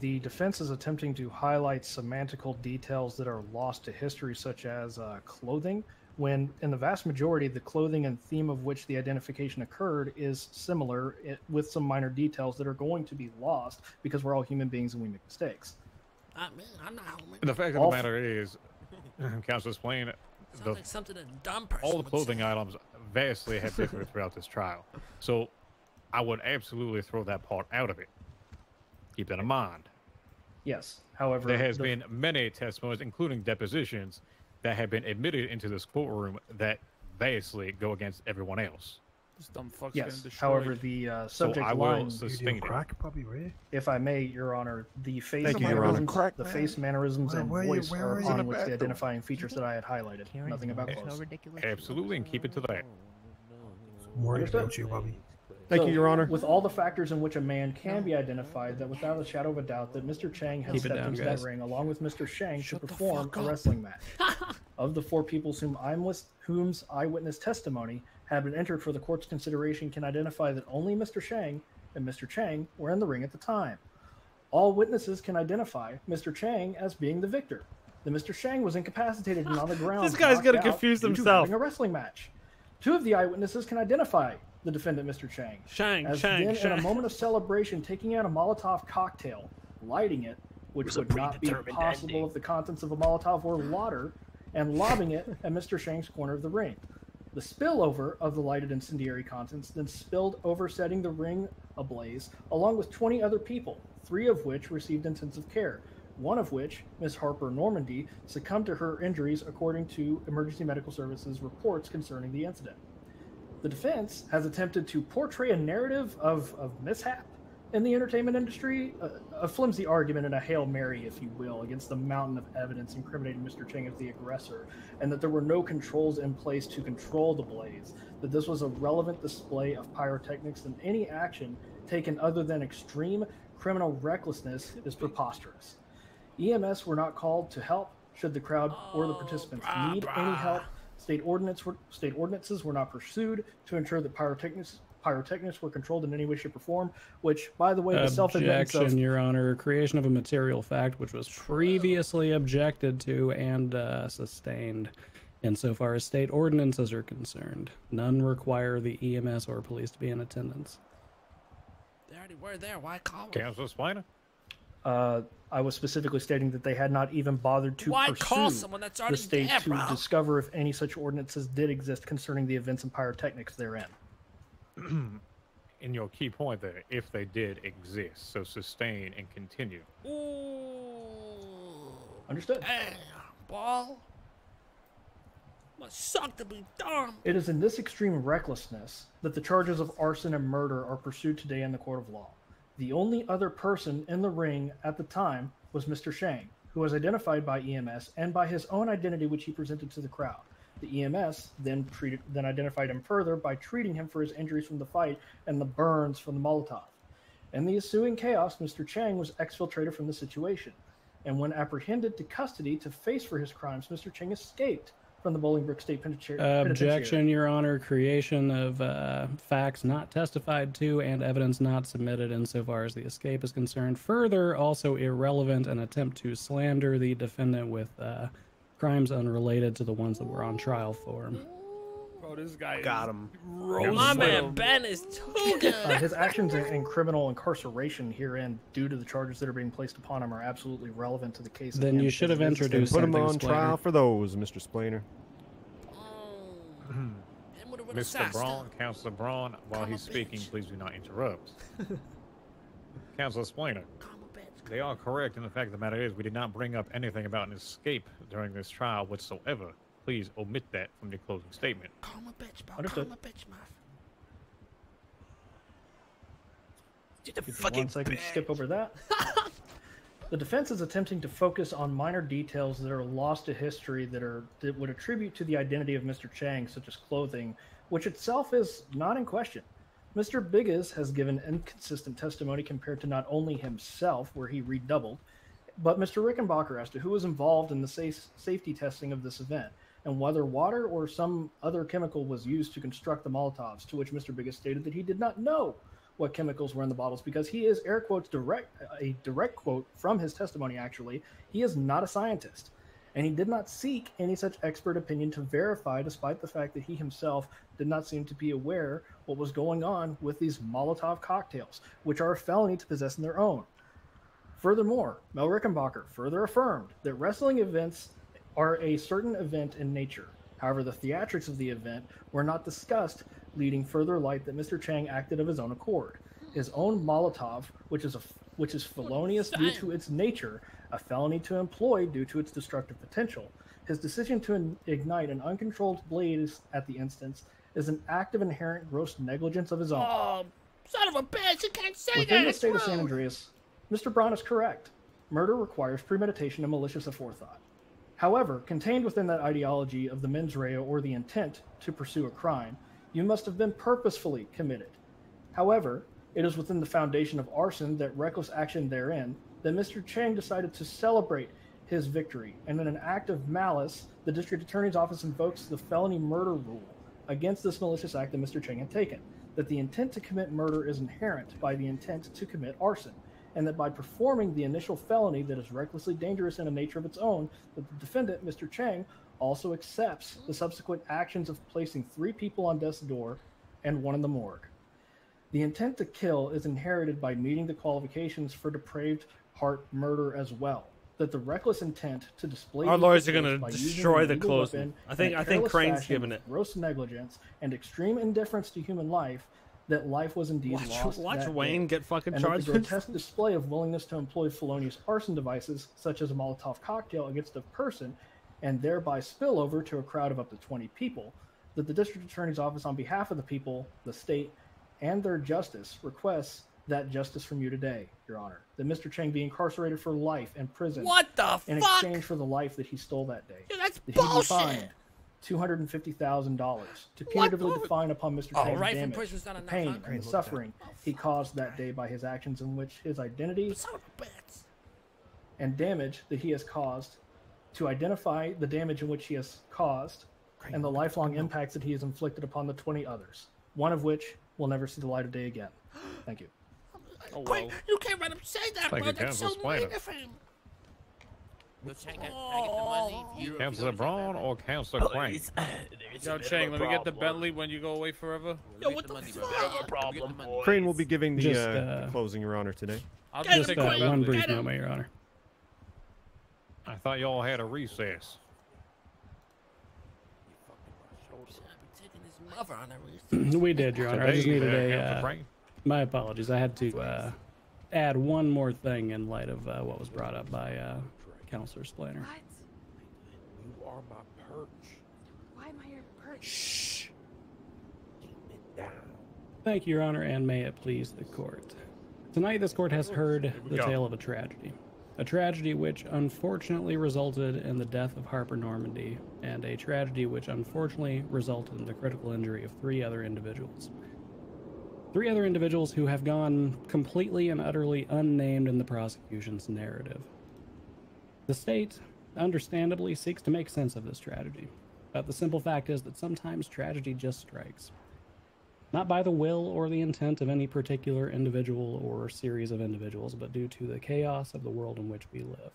The defense is attempting to highlight semantical details that are lost to history, such as clothing, when in the vast majority, the clothing and theme of which the identification occurred is similar, with some minor details that are going to be lost because we're all human beings and we make mistakes. I'm not home. The fact of the matter is, Counsel Splain, Sounds like something a dumb person all the would clothing say. items vastly have differed throughout this trial. So I would absolutely throw that part out of it. Keep that in mind. Yes. However, there has been many testimonies, including depositions, that have been admitted into this courtroom that vastly go against everyone else. This dumb fuck's yes. getting destroyed. However, the subject I will line, sustain it. Crack, puppy, right? if I may, Your Honor, the face Thank you, Your mannerisms, Honor. the face mannerisms and voice are is upon it? which the identifying features that I had highlighted. Nothing about clothes. Absolutely, and keep it to that. I'm worried Understood. about you, Bobby. Thank So, you, Your Honor. With all the factors in which a man can be identified, that without a shadow of a doubt that Mr. Chang has Keep it stepped down, into guys. that ring along with Mr. Shang to Shut the perform fuck a up. wrestling match. Of the 4 people whom's eyewitness testimony had been entered for the court's consideration can identify that only Mr. Shang and Mr. Chang were in the ring at the time. All witnesses can identify Mr. Chang as being the victor. That Mr. Shang was incapacitated and on the ground. This guy's knocked gonna out confuse due to himself. having a wrestling match. 2 of the eyewitnesses can identify the defendant, Mr. Chang, as then in a moment of celebration taking out a Molotov cocktail, lighting it, which would not be possible if the contents of a Molotov were water, and lobbing it at Mr. Shang's corner of the ring. The spillover of the lighted incendiary contents then spilled over, setting the ring ablaze, along with 20 other people, 3 of which received intensive care, one of which, Miss Harper Normandy, succumbed to her injuries according to Emergency Medical Services reports concerning the incident. The defense has attempted to portray a narrative of mishap in the entertainment industry, a flimsy argument and a Hail Mary, if you will, against the mountain of evidence incriminating Mr. Chang as the aggressor, and that there were no controls in place to control the blaze, that this was a relevant display of pyrotechnics, and any action taken other than extreme criminal recklessness is preposterous. EMS were not called to help should the crowd or the participants need any help. State ordinances were not pursued to ensure that pyrotechnics were controlled in any way, shape, or form, which, by the way, the self-admittance Objection, of... Your Honor. Creation of a material fact which was previously objected to and sustained. Insofar as state ordinances are concerned, none require the EMS or police to be in attendance. They already were there. Why call them? Counsel Splainer? I was specifically stating that they had not even bothered to Why pursue call someone that's already the state there, to bro? discover if any such ordinances did exist concerning the events and pyrotechnics therein. In your key point there, if they did exist, so sustain and continue. Ooh. Understood. Hey, ball. Must suck to be dumb. It is in this extreme recklessness that the charges of arson and murder are pursued today in the court of law. The only other person in the ring at the time was Mr. Shang, who was identified by EMS and by his own identity which he presented to the crowd. The EMS then identified him further by treating him for his injuries from the fight and the burns from the Molotov. In the ensuing chaos, Mr. Chang was exfiltrated from the situation, and when apprehended to custody to face for his crimes, Mr. Chang escaped from the Bolingbrook State Penitentiary. Objection, Your Honor. Creation of facts not testified to and evidence not submitted insofar as the escape is concerned. Further, also irrelevant, an attempt to slander the defendant with crimes unrelated to the ones that we're on trial for. Bro, this guy got him. My man Ben is too good. His actions in criminal incarceration herein, due to the charges that are being placed upon him, are absolutely relevant to the case. Then you should have introduced Put him something, on trial for those, Mr. Splainer. Mr. Braun, Counselor Braun, while he's speaking, please do not interrupt. Counselor Splainer, they are correct in the fact of the matter is we did not bring up anything about an escape during this trial whatsoever. Please omit that from your closing statement. Calm a bitch, bro. Understood. Calm a bitch, man. One second to skip over that. The defense is attempting to focus on minor details that are lost to history that would attribute to the identity of Mr. Chang, such as clothing, which itself is not in question. Mr. Biggis has given inconsistent testimony compared to not only himself, where he redoubled, but Mr. Rickenbacker as to who was involved in the safety testing of this event, and whether water or some other chemical was used to construct the Molotovs, to which Mr. Biggis stated that he did not know what chemicals were in the bottles because he is, air quotes, a direct quote from his testimony actually, he is not a scientist. And he did not seek any such expert opinion to verify, despite the fact that he himself did not seem to be aware what was going on with these Molotov cocktails, which are a felony to possess in their own. Furthermore, Mel Rickenbacker further affirmed that wrestling events are a certain event in nature. However, the theatrics of the event were not discussed, leading further light that Mr. Chang acted of his own accord. His own Molotov, which is felonious due to its nature, a felony to employ due to its destructive potential. His decision to ignite an uncontrolled blaze at the instance is an act of inherent gross negligence of his own. Oh, son of a bitch! You can't say Within that. the state of San Andreas, Mr. Braun is correct. Murder requires premeditation and malicious aforethought. However, contained within that ideology of the mens rea or the intent to pursue a crime, you must have been purposefully committed. However, it is within the foundation of arson, that reckless action therein, that Mr. Chang decided to celebrate his victory, and in an act of malice, the District Attorney's Office invokes the felony murder rule against this malicious act that Mr. Chang had taken, that the intent to commit murder is inherent by the intent to commit arson, and that by performing the initial felony that is recklessly dangerous in a nature of its own, that the defendant, Mr. Chang, also accepts the subsequent actions of placing 3 people on death's door and 1 in the morgue. The intent to kill is inherited by meeting the qualifications for depraved heart murder as well. That the reckless intent to display our lawyers are going to by using destroy an the illegal closing. weapon I think in a Crane's careless fashion giving it. with gross negligence and extreme indifference to human life, that life was indeed lost. Watch that Wayne day. get fucking And charged that the with grotesque display of willingness to employ felonious arson devices, such as a Molotov cocktail, against a person, and thereby spill over to a crowd of up to 20 people, that the District Attorney's Office, on behalf of the people, the state, and their justice, requests that justice from you today, Your Honor. That Mr. Chang be incarcerated for life in prison. What the in fuck? exchange for the life that he stole that day. Dude, that's that he be bullshit. fined $250,000 to punitively define upon Mr. Chang's right from damage, prison's not the enough, pain, huh? and the suffering he caused that day by his actions, in which his identity and damage that he has caused, to identify the damage in which he has caused, and the lifelong impacts that he has inflicted upon the 20 others, one of which will never see the light of day again. Thank you. Quick, you can't let him say that, Thank bro. you, That's so Counselor mean Splainer. of him. Counselor Braun or Counselor Crane? Yo, Chang, let me get the Bentley when you go away forever. Yo, what the fuck? Crane will be giving the, Just, the closing, Your Honor, today. I'll Just take the one Bentley. brief moment, Your Honor. I thought y'all had a recess. Mother on a We did, Your Honor. I just Today, needed Counselor a. Crane? My apologies. I had to add one more thing in light of what was brought up by Counselor Splainer. You are my perch. Why am I your perch? Shh. Keep it down. Thank you, Your Honor, and may it please the court. Tonight, this court has heard the go. tale of a tragedy. A tragedy which unfortunately resulted in the death of Harper Normandy, and a tragedy which unfortunately resulted in the critical injury of 3 other individuals. 3 other individuals who have gone completely and utterly unnamed in the prosecution's narrative. The state, understandably, seeks to make sense of this tragedy, but the simple fact is that sometimes tragedy just strikes. Not by the will or the intent of any particular individual or series of individuals, but due to the chaos of the world in which we live.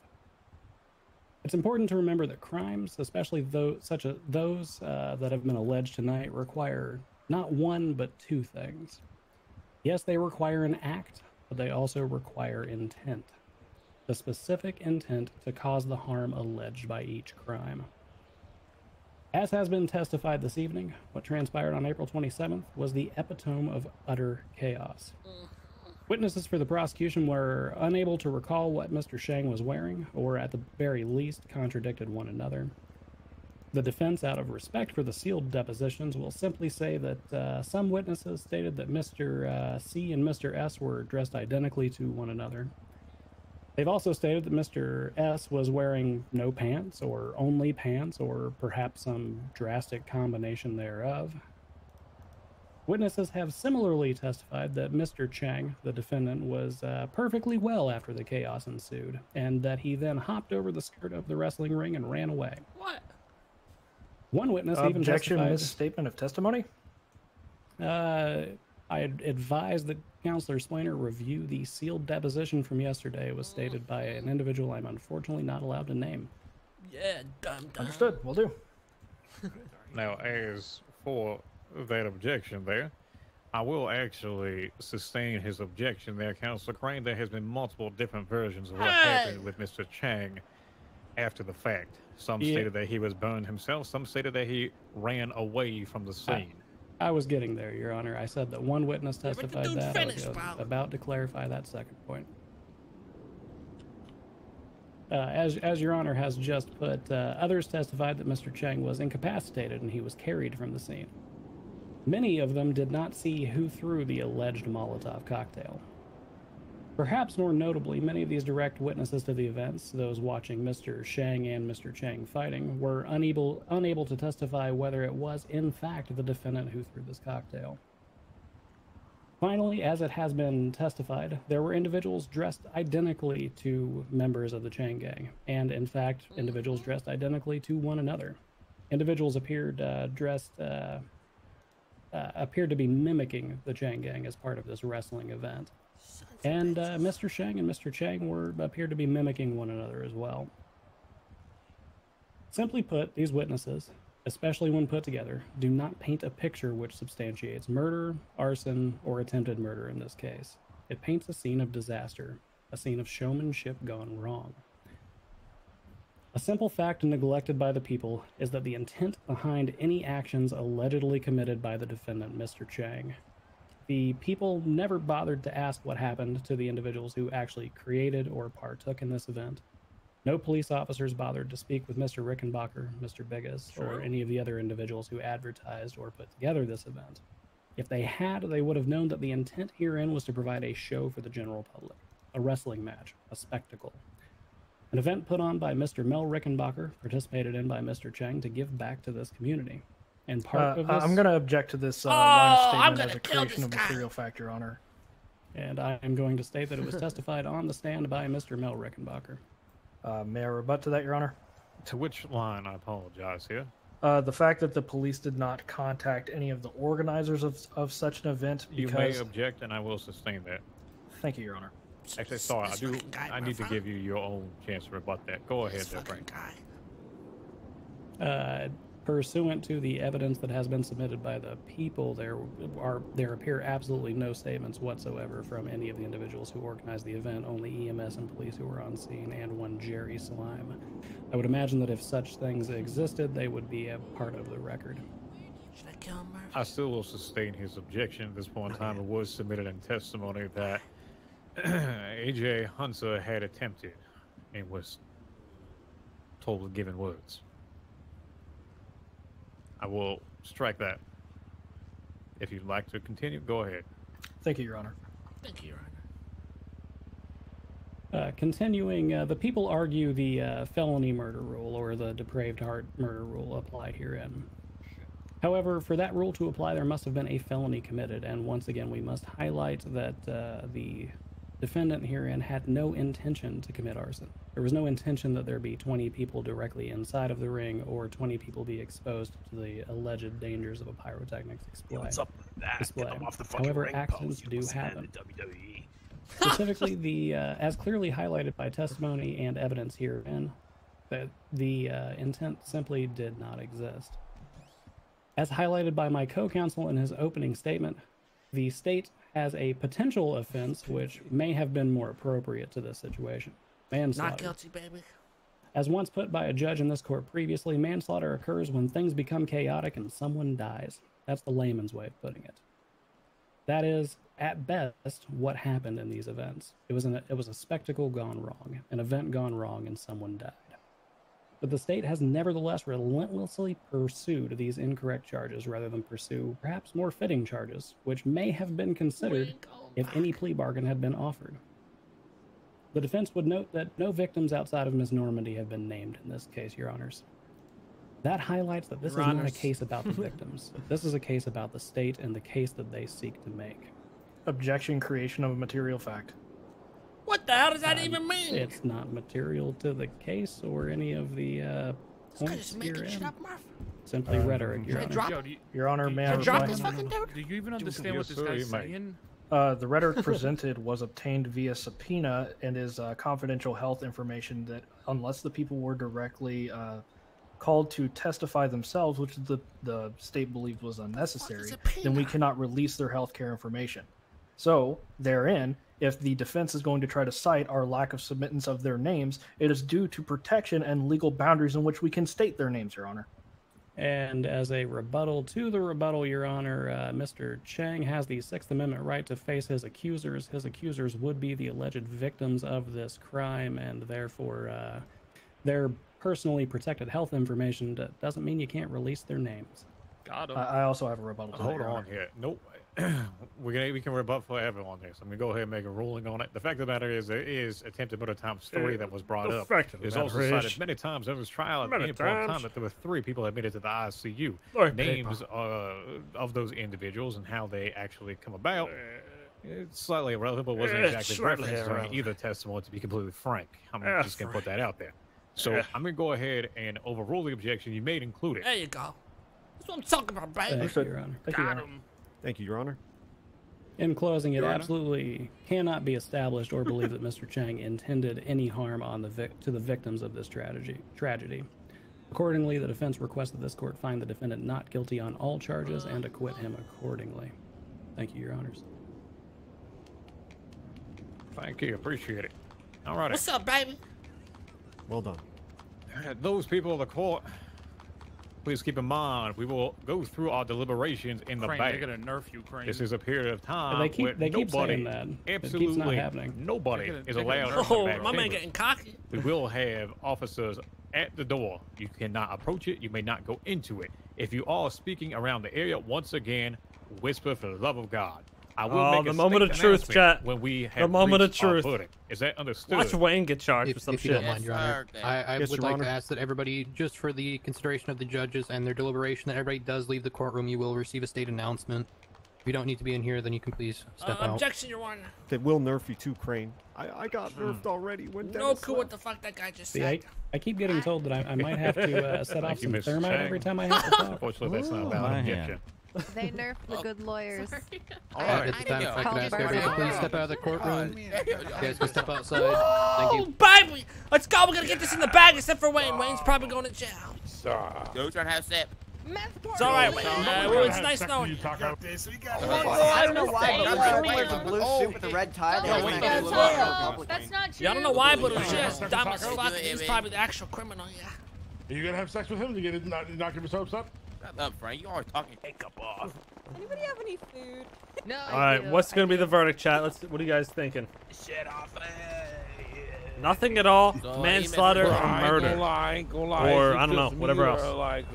It's important to remember that crimes, especially those that have been alleged tonight, require not one but 2 things. Yes, they require an act, but they also require intent. The specific intent to cause the harm alleged by each crime. As has been testified this evening, what transpired on April 27th was the epitome of utter chaos. Witnesses for the prosecution were unable to recall what Mr. Chang was wearing, or at the very least contradicted one another. The defense, out of respect for the sealed depositions, will simply say that some witnesses stated that Mr. C and Mr. S were dressed identically to one another. They've also stated that Mr. S was wearing no pants, or only pants, or perhaps some drastic combination thereof. Witnesses have similarly testified that Mr. Chang, the defendant, was perfectly well after the chaos ensued, and that he then hopped over the skirt of the wrestling ring and ran away. What? One witness even Objection, testified... misstatement of testimony? I advise that Counselor Splainer review the sealed deposition from yesterday. It was stated by an individual I'm unfortunately not allowed to name. Yeah, dumb. Understood. Will do. Now, as for that objection there, I will actually sustain his objection there, Counselor Crane. There has been multiple different versions of what happened with Mr. Chang after the fact. Some stated that he was burned himself. Some stated that he ran away from the scene. I was getting there, Your Honor. I said that one witness testified that. I was about to clarify that second point. As Your Honor has just put, others testified that Mr. Chang was incapacitated and he was carried from the scene. Many of them did not see who threw the alleged Molotov cocktail. Perhaps more notably, many of these direct witnesses to the events, those watching Mr. Chang and Mr. Chang fighting, were unable to testify whether it was in fact the defendant who threw this cocktail. Finally, as it has been testified, there were individuals dressed identically to members of the Chang gang, and in fact, individuals dressed identically to one another. Individuals appeared to be mimicking the Chang gang as part of this wrestling event. And Mr. Chang and Mr. Chang appeared to be mimicking one another as well. Simply put, these witnesses, especially when put together, do not paint a picture which substantiates murder, arson, or attempted murder in this case. It paints a scene of disaster, a scene of showmanship gone wrong. A simple fact neglected by the people is that the intent behind any actions allegedly committed by the defendant, Mr. Chang. The people never bothered to ask what happened to the individuals who actually created or partook in this event. No police officers bothered to speak with Mr. Rickenbacker, Mr. Biggis, or any of the other individuals who advertised or put together this event. If they had, they would have known that the intent herein was to provide a show for the general public, a wrestling match, a spectacle. An event put on by Mr. Mel Rickenbacker, participated in by Mr. Chang to give back to this community. And part of this... I'm going to object to this line of statement as a creation of material fact, Your Honor. And I am going to state that it was testified on the stand by Mr. Mel Rickenbacker. May I rebut to that, Your Honor? To which line? I apologize here. The fact that the police did not contact any of the organizers of such an event because... You may object, and I will sustain that. Thank you, Your Honor. Actually, sorry, I need to give you your own chance to rebut that. Go ahead, Frank. Pursuant to the evidence that has been submitted by the people, there appear absolutely no statements whatsoever from any of the individuals who organized the event, only EMS and police who were on scene, and one Jerry Slime. I would imagine that if such things existed, they would be a part of the record. Should I kill him, Murphy? I still will sustain his objection at this point in time. It was submitted in testimony that AJ Hunter had attempted and was told given words. I will strike that. If you'd like to continue, go ahead. Thank you, Your Honor. Thank you, Your Honor. Continuing, the people argue the felony murder rule or the depraved heart murder rule apply herein. However, for that rule to apply, there must have been a felony committed, and once again, we must highlight that the defendant herein had no intention to commit arson. There was no intention that there be 20 people directly inside of the ring or 20 people be exposed to the alleged dangers of a pyrotechnics display. What's up with that? display. Get 'em off the fucking However, ring accidents post. do What's that happen. in WWE? Specifically, the as clearly highlighted by testimony and evidence herein, that the intent simply did not exist. As highlighted by my co-counsel in his opening statement, the state has a potential offense which may have been more appropriate to this situation. Manslaughter. Not guilty, baby. As once put by a judge in this court previously, manslaughter occurs when things become chaotic and someone dies. That's the layman's way of putting it. That is, at best, what happened in these events. It was a spectacle gone wrong, an event gone wrong, and someone died. But the state has nevertheless relentlessly pursued these incorrect charges rather than pursue perhaps more fitting charges, which may have been considered if any plea bargain had been offered. The defense would note that no victims outside of Ms. Normandy have been named in this case, Your Honors. That highlights that this Your is not a Honors. case about the victims. This is a case about the state and the case that they seek to make. Objection, creation of a material fact. What the hell does that even mean? It's not material to the case or any of the points just making shit herein. up, Murph. Simply rhetoric, Your Should I Honor. drop Yo, it? Your Honor, may I Should I drop reply? this fucking dude? Do you even understand what this Yes, sir, guy's you may. saying? The rhetoric presented was obtained via subpoena and is confidential health information that, unless the people were directly called to testify themselves, which the state believed was unnecessary, then we cannot release their healthcare information. So, therein, if the defense is going to try to cite our lack of submittance of their names, it is due to protection and legal boundaries in which we can state their names, Your Honor. And as a rebuttal to the rebuttal, Your Honor, Mr. Chang has the Sixth Amendment right to face his accusers. His accusers would be the alleged victims of this crime, and therefore their personally protected health information doesn't mean you can't release their names. Got him. I also have a rebuttal to that, Hold Your on Honor. here. Nope. we can rebut forever on this. I'm gonna go ahead and make a ruling on it. The fact of the matter is, there is attempted murder times 3 that was brought The up. fact of the There's matter also is- cited many times in this trial at Many any point in time times. that there were 3 people admitted to the ICU. Like Names of those individuals and how they actually come about. It's slightly irrelevant, but wasn't It's exactly slightly referenced during irrelevant. either testimony, to be completely frank. I'm Yeah, just going to put frank. that out there. So Yeah. I'm going to go ahead and overrule the objection you made included. There you go. That's what I'm talking about, baby. Thank you, Your Honor. Got him. Thank you, Your Honor. In closing, it Your Honor? absolutely cannot be established or believed that Mr. Chang intended any harm on to the victims of this tragedy. Accordingly, the defense requests that this court find the defendant not guilty on all charges and acquit him accordingly. Thank you, Your Honors. Thank you. Appreciate it. All right. What's up, baby? Well done. Those people of the court, please keep in mind, we will go through our deliberations in the Crane, back. they're gonna nerf you, Crane. This is a period of time They keep- where they keep nobody, saying that. It keeps not absolutely happening. nobody They're gonna- is they're gonna allowed nerf in the Oh, back my man chambers. getting cocky. We will have officers at the door. You cannot approach it. You may not go into it. If you are speaking around the area, once again, whisper for the love of God. I will Oh, make the a moment of state truth, announcement chat. when we have The moment of reached our truth. verdict. Is that understood? Watch Wayne get charged for some If you shit. don't mind, Your Honor, I Yes, would Your like Honor. to ask that everybody, just for the consideration of the judges and their deliberation, that everybody does leave the courtroom. You will receive a state announcement. If you don't need to be in here, then you can please step out. Objection, Your Honor. They will nerf you too, Crane. I got nerfed already when No Dennis clue left. what the fuck that guy just See, said. I keep getting told that I might have to set off Thank you, some Mr. thermite Chang. every time I have to talk. Unfortunately, that's not a valid objection. They nerfed the good lawyers. All right. At this time, if I could ask everybody to please step out of the courtroom. You guys can step outside. Oh, Thank you. baby! Let's go. We're gonna get this in the bag, except for Wayne. Wayne's probably going to jail. Yo, trying to have sep. It's all right, Wayne. It's nice knowing you. I don't know why, but when someone wears a blue suit with a red tie, they always make it look like public. That's not true. Yeah, I don't know why, but it was just dumb as fuck. He's probably the actual criminal, yeah. Are you gonna have sex with him? You gonna knock him his hopes up? Shut up, Frank. You always talking. Take up off. Anybody have any food? No. All right, what's gonna be the verdict, chat? What are you guys thinking? Shit off. Nothing at all. So, Manslaughter or murder. I ain't gonna lie. Or, Is it I don't know, just me whatever or, else. Like,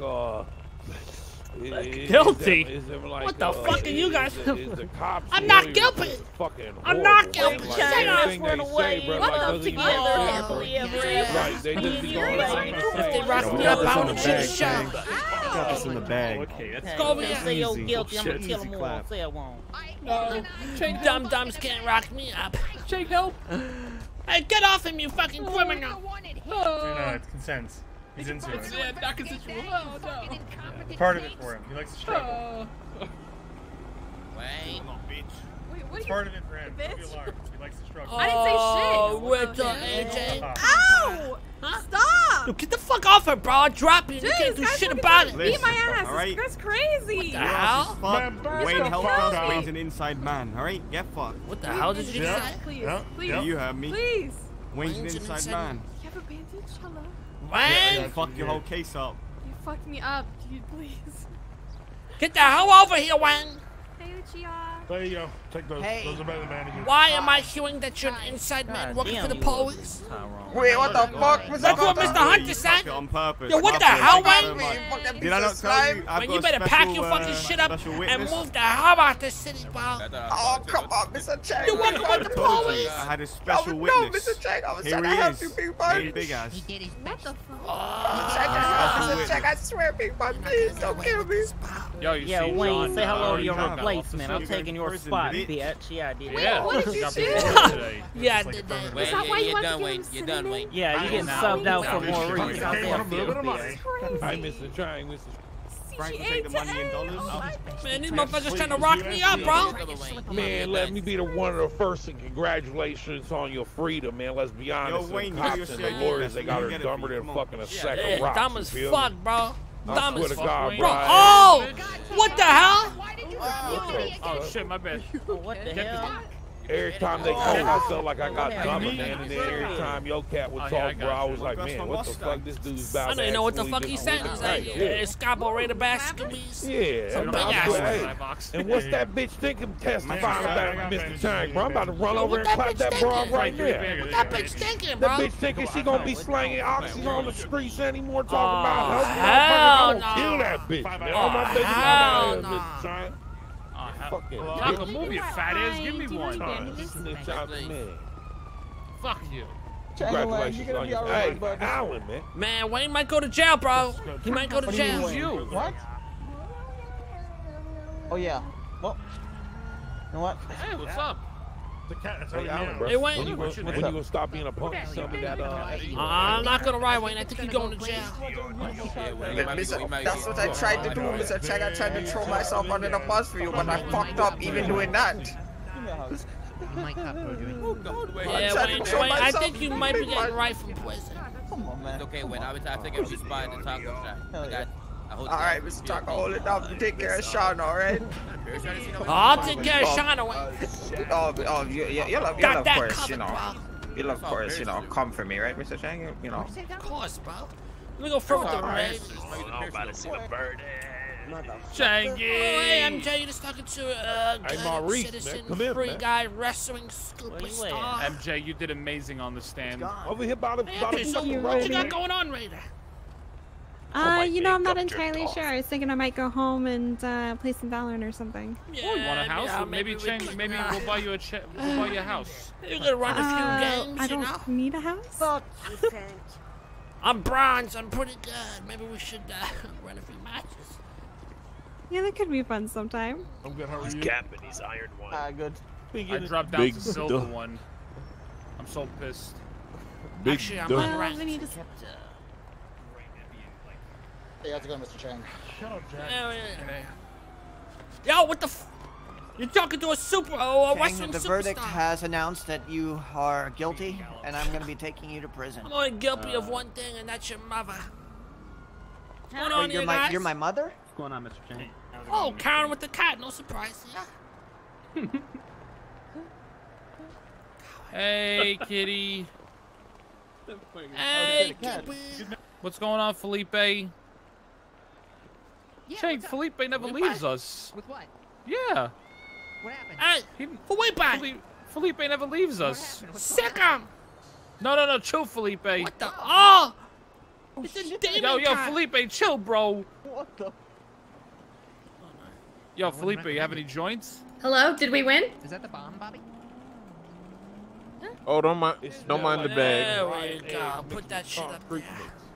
Guilty? Is it like, What the fuck are you guys? is the cops I'm not really guilty. Fucking I'm not horrible. guilty. Like, Shut up. everything they say, bro, like, doesn't even make sense. Right, they just be going the same. If they rock me up, I want to shoot a shot. got this in the bag. Okay, Let's go over here. Say you're Easy. guilty. I'm gonna Shit, kill easy him all. clap. Say I won't. No, dum-dums can't rock me up. Shake, help. Hey, get off him, you fucking criminal. No, it's consent. He's into it. Yeah, not consensual. Oh, no. It's part of it for him. He likes to struggle. Wait. It's part of it for him. Don't be alarmed. He likes to struggle. I didn't say shit. What's up, AJ? Ow! Stop! Dude, get the fuck off her, bro. I'll drop you. You can't do shit about it. Beat my ass. All right. That's crazy. What the hell? Wayne helped us. Wayne's an inside man. All right, get fucked. What the hell did you say? Please, please. You heard me. Please. Wayne's an inside man. You have a bandage? Hello? Wayne? Fuck your whole case up. You fucked me up, dude, please. Get the hell over here, Wayne. Hey, Uchiha. There you go. Take those. Hey. Those are better than managers. Why am I hearing that you're an inside man working for the police? Wait, what the fuck? That's what Mr. Hunter said. On purpose. Yo, what the hell, Wayne? Did I not tell you? I've Man, got you a better special, pack your fucking shit up special and witness. move the hell out the city, bro. Oh, come on, Mr. Chang. You're working with the police. I had a special No, witness. Mr. Chang, I was Here trying to he help is. you, big man. Hey, big ass. What the fuck? Mr. Chang, I swear, big man, please don't kill me. Yo, you Yeah, see Wayne, John, say hello to your John got replacement. I'm officer taking your prison, spot, bitch. bitch. Yeah, I did. Yeah, what did you got do? before today. Yeah, I did that. Wait, Is that why you you're want to done, get Wayne. him You're done, sitting Wayne. Yeah, you getting Now. subbed out for Now. more reasons. Out there, Crazy. Hi, Mr. Chang. Mr. Frank will take the money in dollars. Man, these motherfuckers trying to rock me up, bro. Man, let me be the one of the first, and congratulations on your freedom, man. Let's be honest. Wayne, the you cops just and said the you lawyers, best. they You got her get it, dumber Pete. than Come on. fucking a sack Yeah, of rocks. dumb you as feel fuck, me? bro. I Dumb swear as to fuck. God, Bro, Brian. oh! What the hell? Oh shit, my bad. What the hell? Every time they came, I felt like I got dumber, man. And then every time your cat would Oh, yeah, talk, I bro, got I you. was like, man, what the fuck this dude's about? I don't even know what the fuck he said. He's like, Escapo Raider Bascomese. Yeah, Some and big I ass. was like, hey, and what's that bitch thinking testifying about Mr. Chang, bro? I'm about to run over and clap that broad right there. What that bitch thinking, That bro? bitch thinking she gonna be slanging oxys on the streets anymore, talking Oh, about hell helping. I'm gonna kill that bitch, man. All my business hell is no. Mr. Chang. Fucking Knock a movie, you fat ass. Give me one. snitch out to me. Fuck you. Congratulations on your hey, Alan, man. Man, Wayne might go to jail, bro. He might go to jail. Who's you? What? Oh yeah. Well, you know what? Hey, what's up? The cat. That's Hey, already Alan, me. bro. Hey, Wayne. When you gonna stop being a punk and tell me that? I'm not gonna ride, Wayne. I think you're going to jail. That's what I tried to do, Mr. Chang. I tried to throw myself under the bus for you, but I fucked up even doing that. Yeah, Wayne, I think you might be getting right from prison. Come on, man. It's okay, Wayne. I was thinking we spot in the taco shop. I got. Alright, Mr. Taco, hold it up. You take care of Sean, alright? I'll take care of Sean, Wayne. Oh, you'll of Got that course, covered, you know. bro. You'll of course, you know, come for me, right, Mr. Chang? You know. Of course, bro. Let me go through with the raid. I'm about to see the bird. Chang. Hey, MJ, you're just talking to a Hey, good Maurice, citizen, man, come here, free man. guy, wrestling superstar. MJ, you did amazing on the stand. Over here by the Hey, MJ, so what you got going on, Raider? You know, I'm not entirely sure. I was thinking I might go home and play some Valorant or something. Oh, you want a house? yeah, Well, maybe we Chang. could- Maybe we'll buy you a we'll buy you a house. You're gonna run a few games, I you don't know? need a house. I'm bronze. I'm pretty good. Maybe we should run a few matches. Yeah, that could be fun sometime. I'm good. How are He's you? capping. He's iron one. Good. I dropped down to silver one. I'm so pissed. Big Actually, I'm dumb. on Well, rank. we need to. Hey, how's it going, Mr. Chang? Shut up, Jack. Yo, what the f... You're talking to a wrestling the superstar. verdict has announced that you are guilty, and I'm going to be taking you to prison. I'm only guilty of one thing, and that's your mother. What's going on Wait, here, guys? you're my mother? What's going on, Mr. Chang? Oh, Karen with the cat. No surprise. Yeah. Hey, kitty. Hey, Gibby. What's going on, Felipe? Chang, Felipe never leaves us. With what? Yeah. What happened? Hey, Felipe. Felipe never leaves us. Sick him. No, chill, Felipe. What the? Oh! It's a demon Yo, cat. Felipe, chill, bro. What the? Yo, Felipe, you have any joints? Hello, did we win? Is that the bomb, Bobby? Oh, don't mind the bag. There we go. Put that shit up there.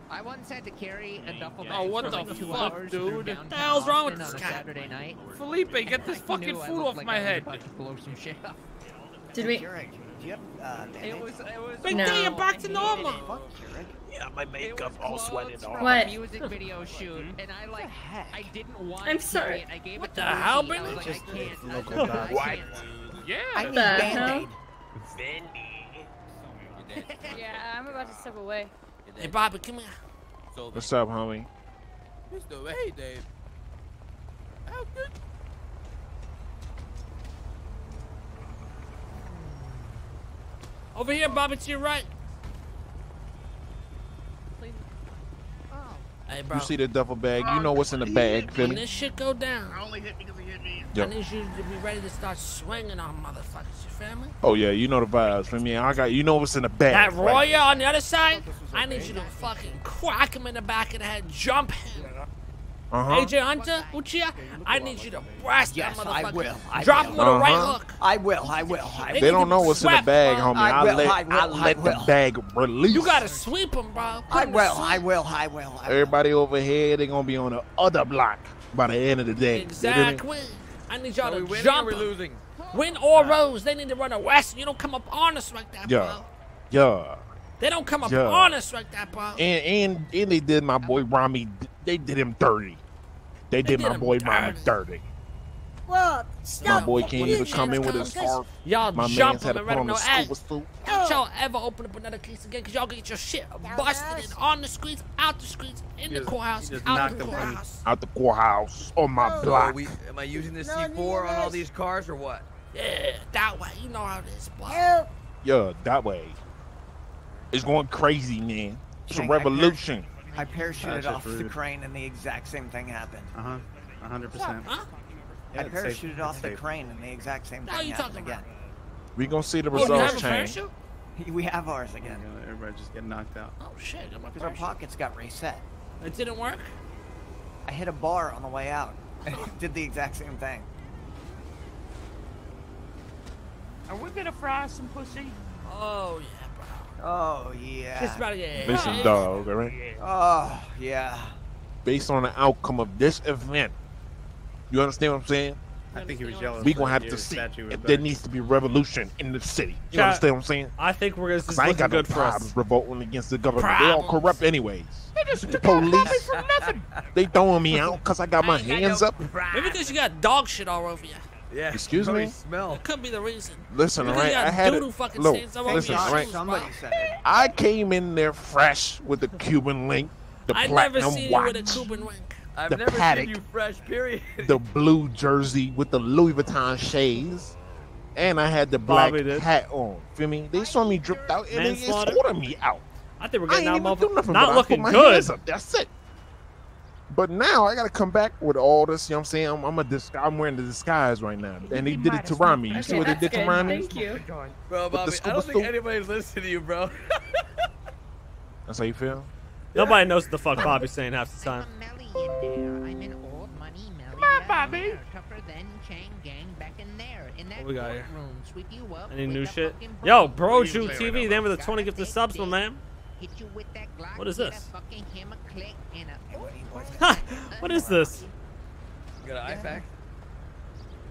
I once had to carry a duffel bag Oh, what for the like 2 fuck, hours dude? through What the downtown hell's wrong with Austin this on a guy? Saturday night. Felipe, get this I fucking knew I food looked off like my I was head. about to blow some shit up. Did we? Keurig, do you have It was Big No. day, you're back to normal. Fuck Keurig. Yeah, my makeup all sweated off. What? Music video shoot, and I like, I didn't want I'm to sorry. carry it. I gave What it the to hell, Lucy. I was Benny? like, I can't. I local was dots. like, I can't. Yeah. I need the hell? Band-Aid. Yeah, I'm about to step away. Hey, Bobby, come here. What's up, homie? Mr. Hey, Dave. How good? Over here, Bobby, to your right. Hey, bro. You see the duffel bag? You know what's in the bag, feel When me? this shit go down, Only hit because he hit me. I Yep. need you to be ready to start swinging on motherfuckers. You feel me? Oh yeah, you know the vibes, feel me? I got you know what's in the bag. That right? Roya on the other side, I need you to fucking crack him in the back of the head, jump him. AJ Hunter, Uchiha, I need you to blast Yes, that I motherfucker. will. I Drop will. him with a right Uh-huh. hook. I will. I will. I They They will. don't know what's in the Swept, bag, bro. homie. I will, I I let will. the bag release. You gotta sweep him, bro. Put I him to will. sleep. I will. I will. I will. Everybody over here, they gonna be on the other block by the end of the day. Exactly. I need y'all Are we to winning jump or we him. losing? Win or lose. They need to run a west. You don't come up on us like that, Yeah, bro. yeah. They don't come up Yeah. on us like that, bro. And they did my boy Rami. They did him dirty. They did my him boy Rami dirty. Well, My stop. boy can't even come in with his scarf. Y'all My jump man's had him to and put let him on know, the hey, scuba suit. don't y'all ever open up another case again, because y'all get your shit busted in on the streets, out the streets, in the courthouse, out the courthouse. Out the courthouse on my So block. am I using the C4 on all these cars or what? Yeah, that way. You know how it is, bro. Yeah, that way. It's going crazy, man. It's a Chang, revolution. I parachuted That's off the rude. crane and the exact same thing happened. 100%. Huh? I parachuted off the crane and the exact same What are thing you happened talking again. We gonna see the Oh, you have results a change. parachute? We have ours again. Everybody just get knocked out. Oh, shit. I'm a Because our parachute. pockets got reset. It didn't work? I hit a bar on the way out. And it did the exact same thing. Are we gonna fry some pussy? Oh, yeah, bro. Oh, yeah. Kiss about it, Listen, yeah. dog, all right? Oh, yeah. Based on the outcome of this event, you understand what I'm saying? I think he was jealous. We that gonna have your to see statue was if there better. needs to be revolution in the city. You Chat, understand what I'm saying? I think we're gonna. This Because is I ain't looking got no good for us. problems revolting against the government. They all Problems. corrupt anyways. The police, they throwing me out because I got my hands up. Maybe because you got dog shit all over you. Yeah. Excuse me? Smell. That could be the reason. Listen, Because alright, you got I had doo-doo it. fucking Look, stains all over listen, your alright. shoes, Somebody bro. said it. I came in there fresh with the Cuban link, the I never platinum seen you with a watch, Cuban link. I've the never paddock. seen you fresh, period. the blue jersey with the Louis Vuitton shades, and I had the black Bobby did. hat on. Feel me? They saw me dripped out and they Manslaughter? escorted me out. I think we're I getting ain't out, even do nothing, not but I looking put my good. hands up. That's it. But now I gotta come back with all this. You know what I'm saying? I'm wearing the disguise right now, and they did it to Rami. You see what they did to Rami? Thank you. Bro, With the Bobby, I scuba don't think suit? anybody's listening to you, bro. That's how you feel? Nobody knows what the fuck Bobby's saying half the time. I'm a millionaire. I'm an old money millionaire. Come on, Bobby. Tougher than Chang gang back in there. In that What we got here? courtroom, sweep you up Any with new the shit? fucking Yo, broom. Broju TV, name of the 20 gifted subs, my man. Hit you with that Glock, What is get a this? fucking hammer click and a- What is this? You got an IFAC?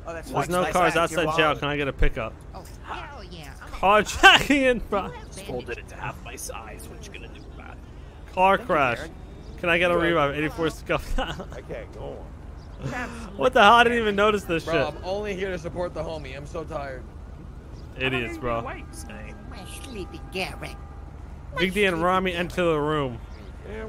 Oh, that's There's fine. no Nice cars act. You're outside jail. welcome. Can I get a pickup? Oh, hell yeah. I'm a- Carjacking in front. Folded it to half my size. What you gonna do about it? Car crash. Can I get a revive? 84 scuff. I can't go on. What the hell? I didn't even notice this Bro, shit. I'm only here to support the homie. I'm so tired. Idiots, bro. My sleepy Garrett. Big D and Rami enter the room.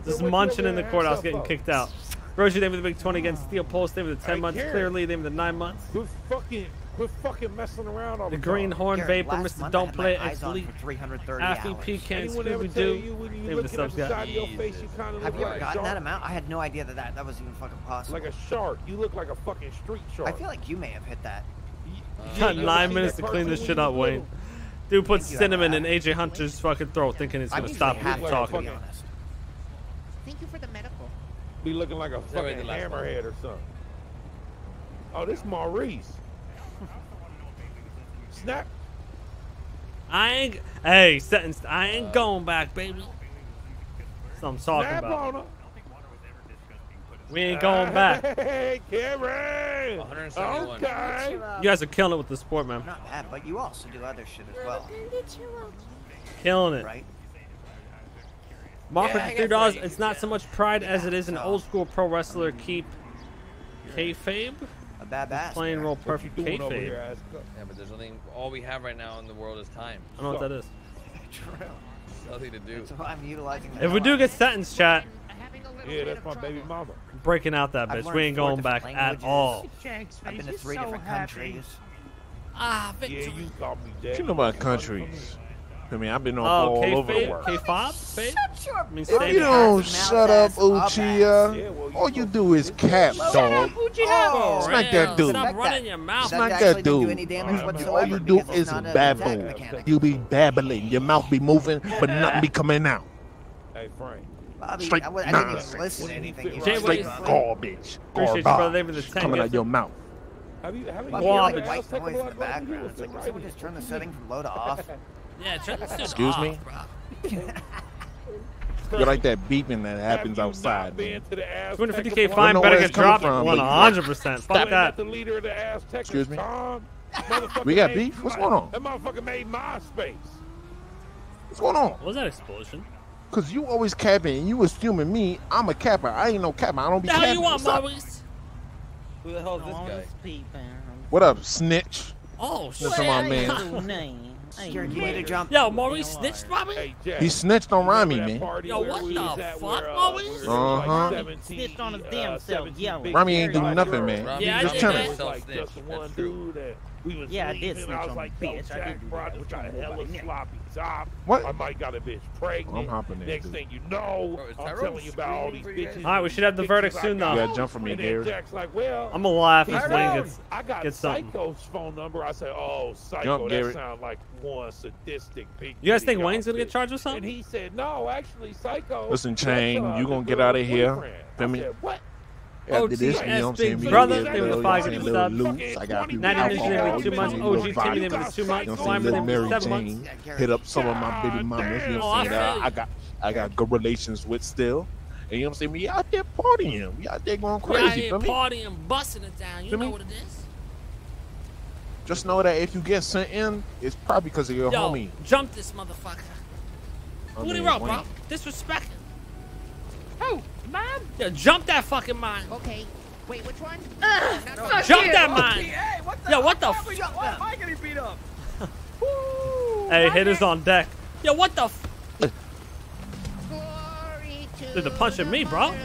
Just munching in the courthouse, getting kicked out. Roshi, name of the big 20 against Steel Pulse, name of the 10 months. Clearly, name of the 9 months. Quit fucking messing around all The Green Horn Garrett, Vapor, last Mr. month I Don't had Play, my eyes on X-Leak, for 330 Affy, hours. Pecan, Scooby Doo. Name of the subs got. Have you ever gotten that amount? I had no idea that was even fucking possible. Like a shark. You look like a fucking street shark. I feel like you may have hit that. Got 9 minutes to clean this shit up, Wayne. Dude puts Thank you, cinnamon in Emma. AJ Hunter's fucking throat, thinking it's I'm gonna usually stop him happy, from to talking. be honest. Thank you for the medical. Be looking like a fucking hammerhead or something. Oh, this Maurice. Snap. I ain't. Hey, sentence. I ain't going back, baby. That's what I'm talking Snap about. on her. We ain't going back. Hey, Karen. 171. Okay. You guys are killing it with the sport, man. Not bad, but you also do other shit as well. Killing it. Right? Mark Yeah, I with guess $3. so. It's not so much pride as it is an old school pro wrestler keep kayfabe. A bad ass. Plain roll perfect kayfabe. Yeah, but there's nothing. All we have right now in the world is time. I don't know what that is. Nothing to do. That's why I'm utilizing. If we do get sentenced, chat, Yeah, that's my baby mama. breaking out that I've bitch. We learned ain't 4 going different back at languages. all. I've been to 3 different countries. Ah, Yeah, victory. you call me daddy. You know about countries. I mean, I've been on Oh, all over the kayfabe? world. K-pop? Fade? I mean, If stay you there. don't shut up, Uchiha, all you do is cap, dog. Oh, Smack that dude. Stop running your mouth. Smack actually that didn't do dude. any damage All whatsoever you do because it's is not a babble. attack mechanic. You be babbling. Your mouth be moving, but nothing be coming out. Hey, Frank. Bobby, Straight I didn't even nonsense. listen to anything. You Jay, were Straight saying. garbage. Appreciate you, brother. Leaving the Garbage 10 coming out gifted. your mouth. Have you Bobby, Well, you hear, like bitch. white noise in the background. It's like, did someone just turn the setting from low to off? Yeah, turn this dude Excuse off, me? bro. You're like that beeping that happens outside. Been to the Aztecs 250K before? fine know better where get it's coming dropped. from, One but- 100%. Fuck Not that. the leader of the Aztecs. Excuse me? Tom. Motherfucker We got made- beef? What's going on? That motherfucker made MySpace. What's going on? What was that explosion? Cause you always capping and you assuming me, I'm a capper. I ain't no capper. I don't be The hell capping. you want, What's up? Maurice? Who the hell is this guy? What up, snitch? Oh, shit. That's my man. Scared you to jump. Yo, Maurice snitched, Bobby? Hey, Jack. He snitched on Rami, man. Yo, what the fuck, Maurice? Snitched on his damn self, yeah. Rami ain't do nothing, man. Yeah, I Just did chilling. that. Like just one dude that we was Yeah, I did leaving. snitch I was on like, the yo, bitch. I Jack did do brought that. this got a hella sloppy top. What? I might got a bitch pregnant. I'm hopping in, Next dude. thing you know, Bro, is I'm Tyrone telling you about all these screaming for you bitches. All right, we should have the verdict bitches I soon, got. though. You gotta jump for me, And then Gary. Jack's like, well, I'm gonna laugh if Tyrone, Wayne gets I got gets something. Psycho's phone number. I said, oh, Psycho, Jump, that Gary. sounds like one sadistic big. You guys think titty Wayne's gonna get outfit. charged with And something? he said, no, actually, Psycho. Listen, that's, Chang, you the gonna get girl's out of here. boyfriend. Feel I me? said, what? After this, you know what I'm saying? Big We brother, get they a were the little, five you getting know, subbed. loose. I got people 90 minutes alcohol, every 2 months. you know, OG Timmy vodka. them every 2 You months. know what I'm Slime saying? them Little every Mary 7 months. Jane hit up some of my baby mamas. You know Oh, what I I'm saying? feel That I got good relations with still. And you know what I'm saying? We out there partying. We out there going We out crazy. here Feel me? partying, busting it down. You Feel know me? what it is. Just know that if you get sent in, it's probably because of your Yo, homie. jump this motherfucker. I Booty mean, rope, Wayne. bro. Disrespecting. Who? Mom? Yo, jump that fucking mine. Okay. Wait, which one? Jump that mine. Hey, what the? Yo, what the? Why am I getting beat up? Hey, hitters on deck. Yo, what the? Glory to Dude, they're punching me, bro. You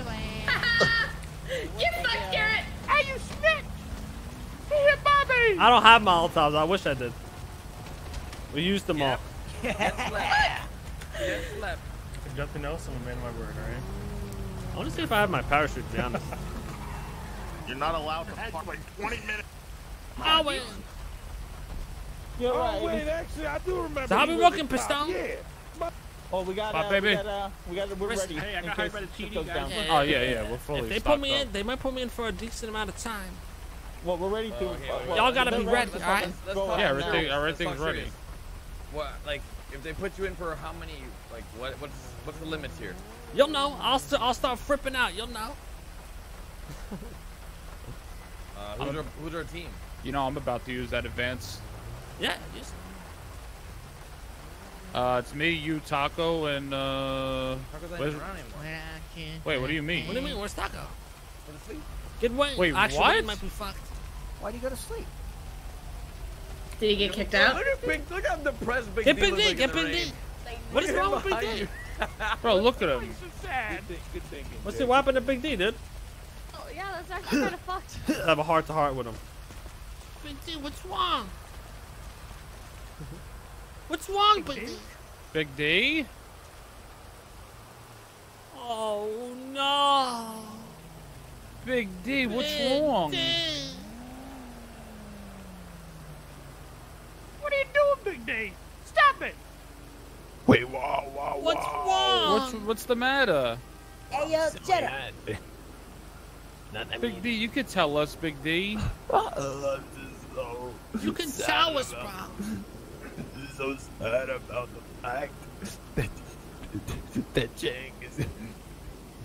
suck, Garrett. Hey, you snitch! He hit Bobby! I don't have Molotovs. I wish I did. We used them all. If nothing else, I'm a man of my word, alright? I want to see if I have my parachute, to be honest. You're not allowed to park like 20 minutes. Oh, wait. You're Oh, wait, actually, I do remember. So how he we was working, a cop. Pistone? Yeah. Oh, we got, Bye, baby. we're Chris, ready. Hey, I in got case hired by the shit TD goes guys. down. Yeah. Oh yeah, yeah, we're fully If they put stocked me up. in, they might put me in for a decent amount of time. Well, we're ready to. Y'all gotta be ready, all right? Let's Go talk Yeah, now. everything, Let's everything's talk ready. serious. What, like, if they put you in for how many? Like, what's the limits here? You'll know. I'll start fripping out. You'll know. Who's our team? You know, I'm about to use that advance. Yeah. Just, It's me, you, Taco, and where's- wait, what do you mean? what do you mean? Where's Taco? For the sleep? Get Wayne. Wait, Actually, what? Wayne might be fucked. Why do you go to sleep? Did he get kicked out? Look how depressed Big Get D Big looks D. like Get in the Big rain. D. What is Look at wrong him with Big behind D? you. Bro, look at him. Good thinking. What's Jack. what happened to Big D, dude? Oh, yeah, that's actually kind of fucked. Let's have a heart-to-heart with him. Big D, what's wrong? What's wrong, Big D? Big D? Oh no. Big D, what's Big wrong? D. What are you doing, Big D? Stop it! Wait, wow. What's wrong? What's the matter? Hey, Cheddar. Big D, you could tell us, Big D. You can tell us, bro. So sad about the fact that that Chang is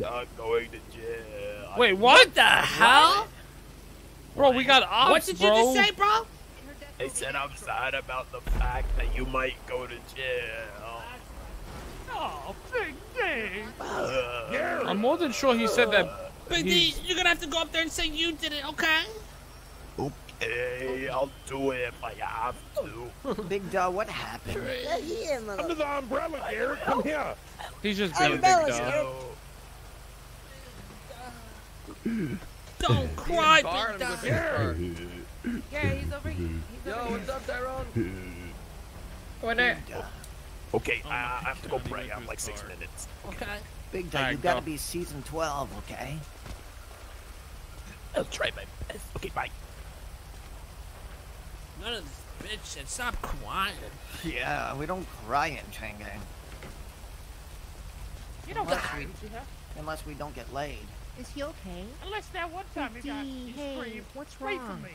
not going to jail. Wait, what? the hell? Bro, we got ops, What did you just say, bro? I said I'm sad about the fact that you might go to jail. Oh, Big D. I'm more than sure he said that. Big D, you're gonna have to go up there and say you did it, okay? Okay, I'll do it if I have to. Big Dog, what happened? Under the umbrella, Garrett. Come here. He's just being a big dog. Don't cry, bar, Big Dog. Yeah, he's over here. Yo, what's up, Tyrone? Order. Okay, I have to go pray. I have like 6 minutes. Okay. Big Dog, you gotta be season 12, okay? I'll try my best. Okay, bye. None of this bitch said stop crying. Yeah, we don't cry in Chang. You don't Unless cry. we- Unless we don't get laid. Is he okay? Unless that one time you got Hey, screamed what's straight wrong? from me.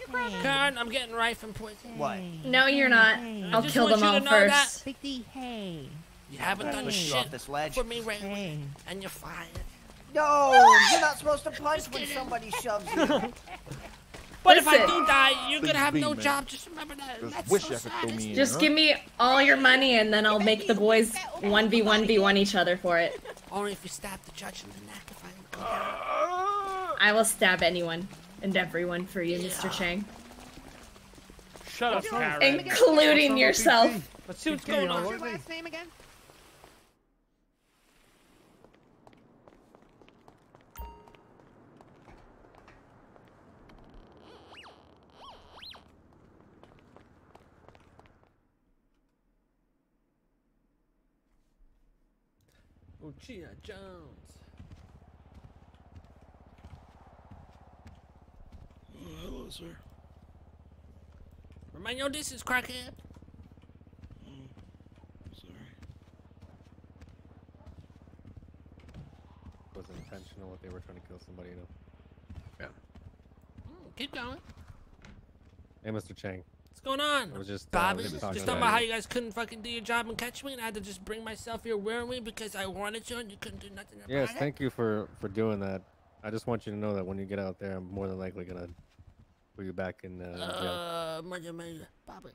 You grab that? Karen, I'm getting right from poison. What? No, you're not. I'll just kill want them you all to know that. first. Big D, hey. You haven't done Push you shit off this ledge. for me, Ray, and you're fired. No, you're not supposed to punch when somebody shoves you. But if I Listen. do die, you're Please gonna have be, no man. job. Just remember that. Just That's wish so I could sad. throw me in. Just huh? give me all your money and then I'll make the boys 1v1v1 each other for it. Only if you stab the judge in the neck. If I go down. I will stab anyone and everyone for you, Mr. Chang. Shut up, Karen. Including yourself. Let's see what's going on. What's your last name again? Oh, Gia Jones. Hello, sir. Remind your distance, crackhead. Sorry. It wasn't intentional if they were trying to kill somebody, you know. Keep going. Hey, Mr. Chang. What's going on? I was just, Bobby, just just talking talking about about how you. you guys couldn't fucking do your job and catch me, and I had to just bring myself here wearing because I wanted to, and you couldn't do nothing about Yes, it. thank you for doing that. I just want you to know that when you get out there, I'm more than likely gonna put you back in jail. Bobby,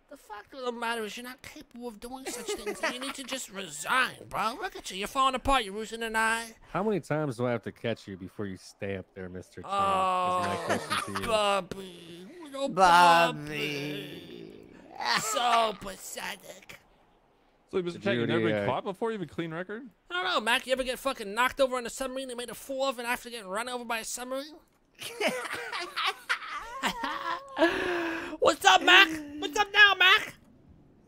the fact of the matter is you're not capable of doing such things, and you need to just resign, bro. Look at you, you're falling apart, you're losing an eye. How many times do I have to catch you before you stay up there, Mr. Chang? Oh, is my question to you. Bobby. Oh, Bobby. So pathetic. So, Mr. Chang, you've never been caught before? You have a clean record? I don't know, Mac. You ever get fucking knocked over on a submarine and made a fool of, and after getting run over by a submarine? What's up, Mac? What's up now, Mac?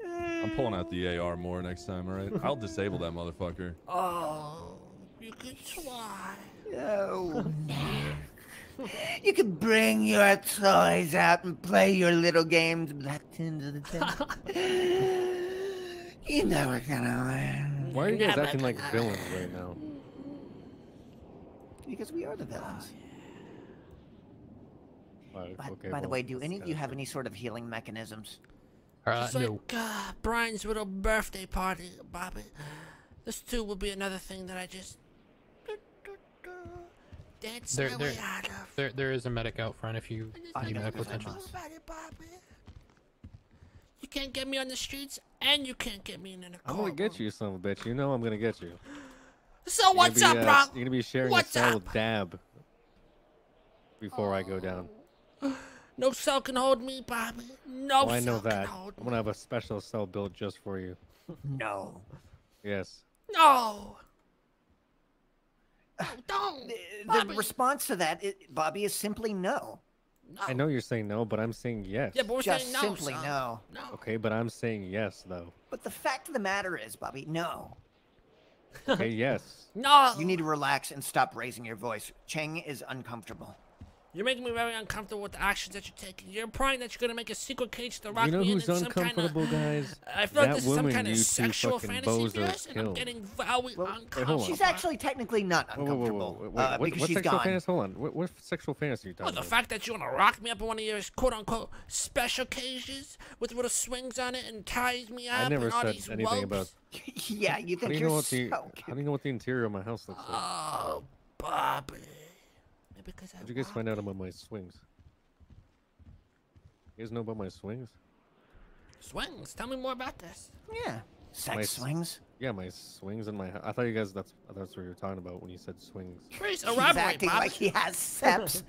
I'm pulling out the AR more next time, all right? I'll disable that motherfucker. Oh, you can try. Oh, no. You can bring your toys out and play your little games. Black tins of the tin. You know we're gonna win. Why are you guys acting like villains right now? Because we are the villains. Okay, By the well, way, do any of that's you have any sort of healing mechanisms? It's like Brian's little birthday party, Bobby. This too will be another thing that I just dance my way out of. There is a medic out front if you need medical attention. You can't get me on the streets, and you can't get me in a car. I'm gonna get you, son of a bitch. You know I'm gonna get you. So what's up, bro? You're gonna be sharing What's a cell up? with Dab before I go down. No cell can hold me, Bobby. No Oh, I know cell can that. hold I'm gonna have a special cell built just for you. No. Yes. No. Don't. The response to that, Bobby, is simply no. I know you're saying no, but I'm saying yes. Yeah, but we're Just saying no, simply son. no. No. Okay, but I'm saying yes, though. But the fact of the matter is, Bobby, no. Okay, yes. No. You need to relax and stop raising your voice. Chang is uncomfortable. You're making me very uncomfortable with the actions that you're taking. You're implying that you're gonna make a secret cage to rock You know me who's in some kind uncomfortable, guys? I feel like That this is some woman kind of you two sexual fucking fantasy of bozos yours, and I'm killed. getting very uncomfortable. hold on. She's actually technically not Whoa, whoa, whoa, uncomfortable whoa, wait, because what she's sexual gone. fantasy? Hold on. What sexual fantasy are you Well, talking the about? fact that you want to rock me up in one of your quote-unquote special cages with little swings on it and ties me up I never and all said these anything ropes. about. Yeah, you How think do you you're know what the so How do you know what the interior of my house looks like? Oh, Bobby. Maybe because How'd you guys find out about my swings? You guys know about my swings? Swings? Tell me more about this. Yeah. Sex My swings? Yeah, my swings in my house. I thought you guys that's what you were talking about when you said swings. Please He's elaborate, acting Bobby. like he has seps.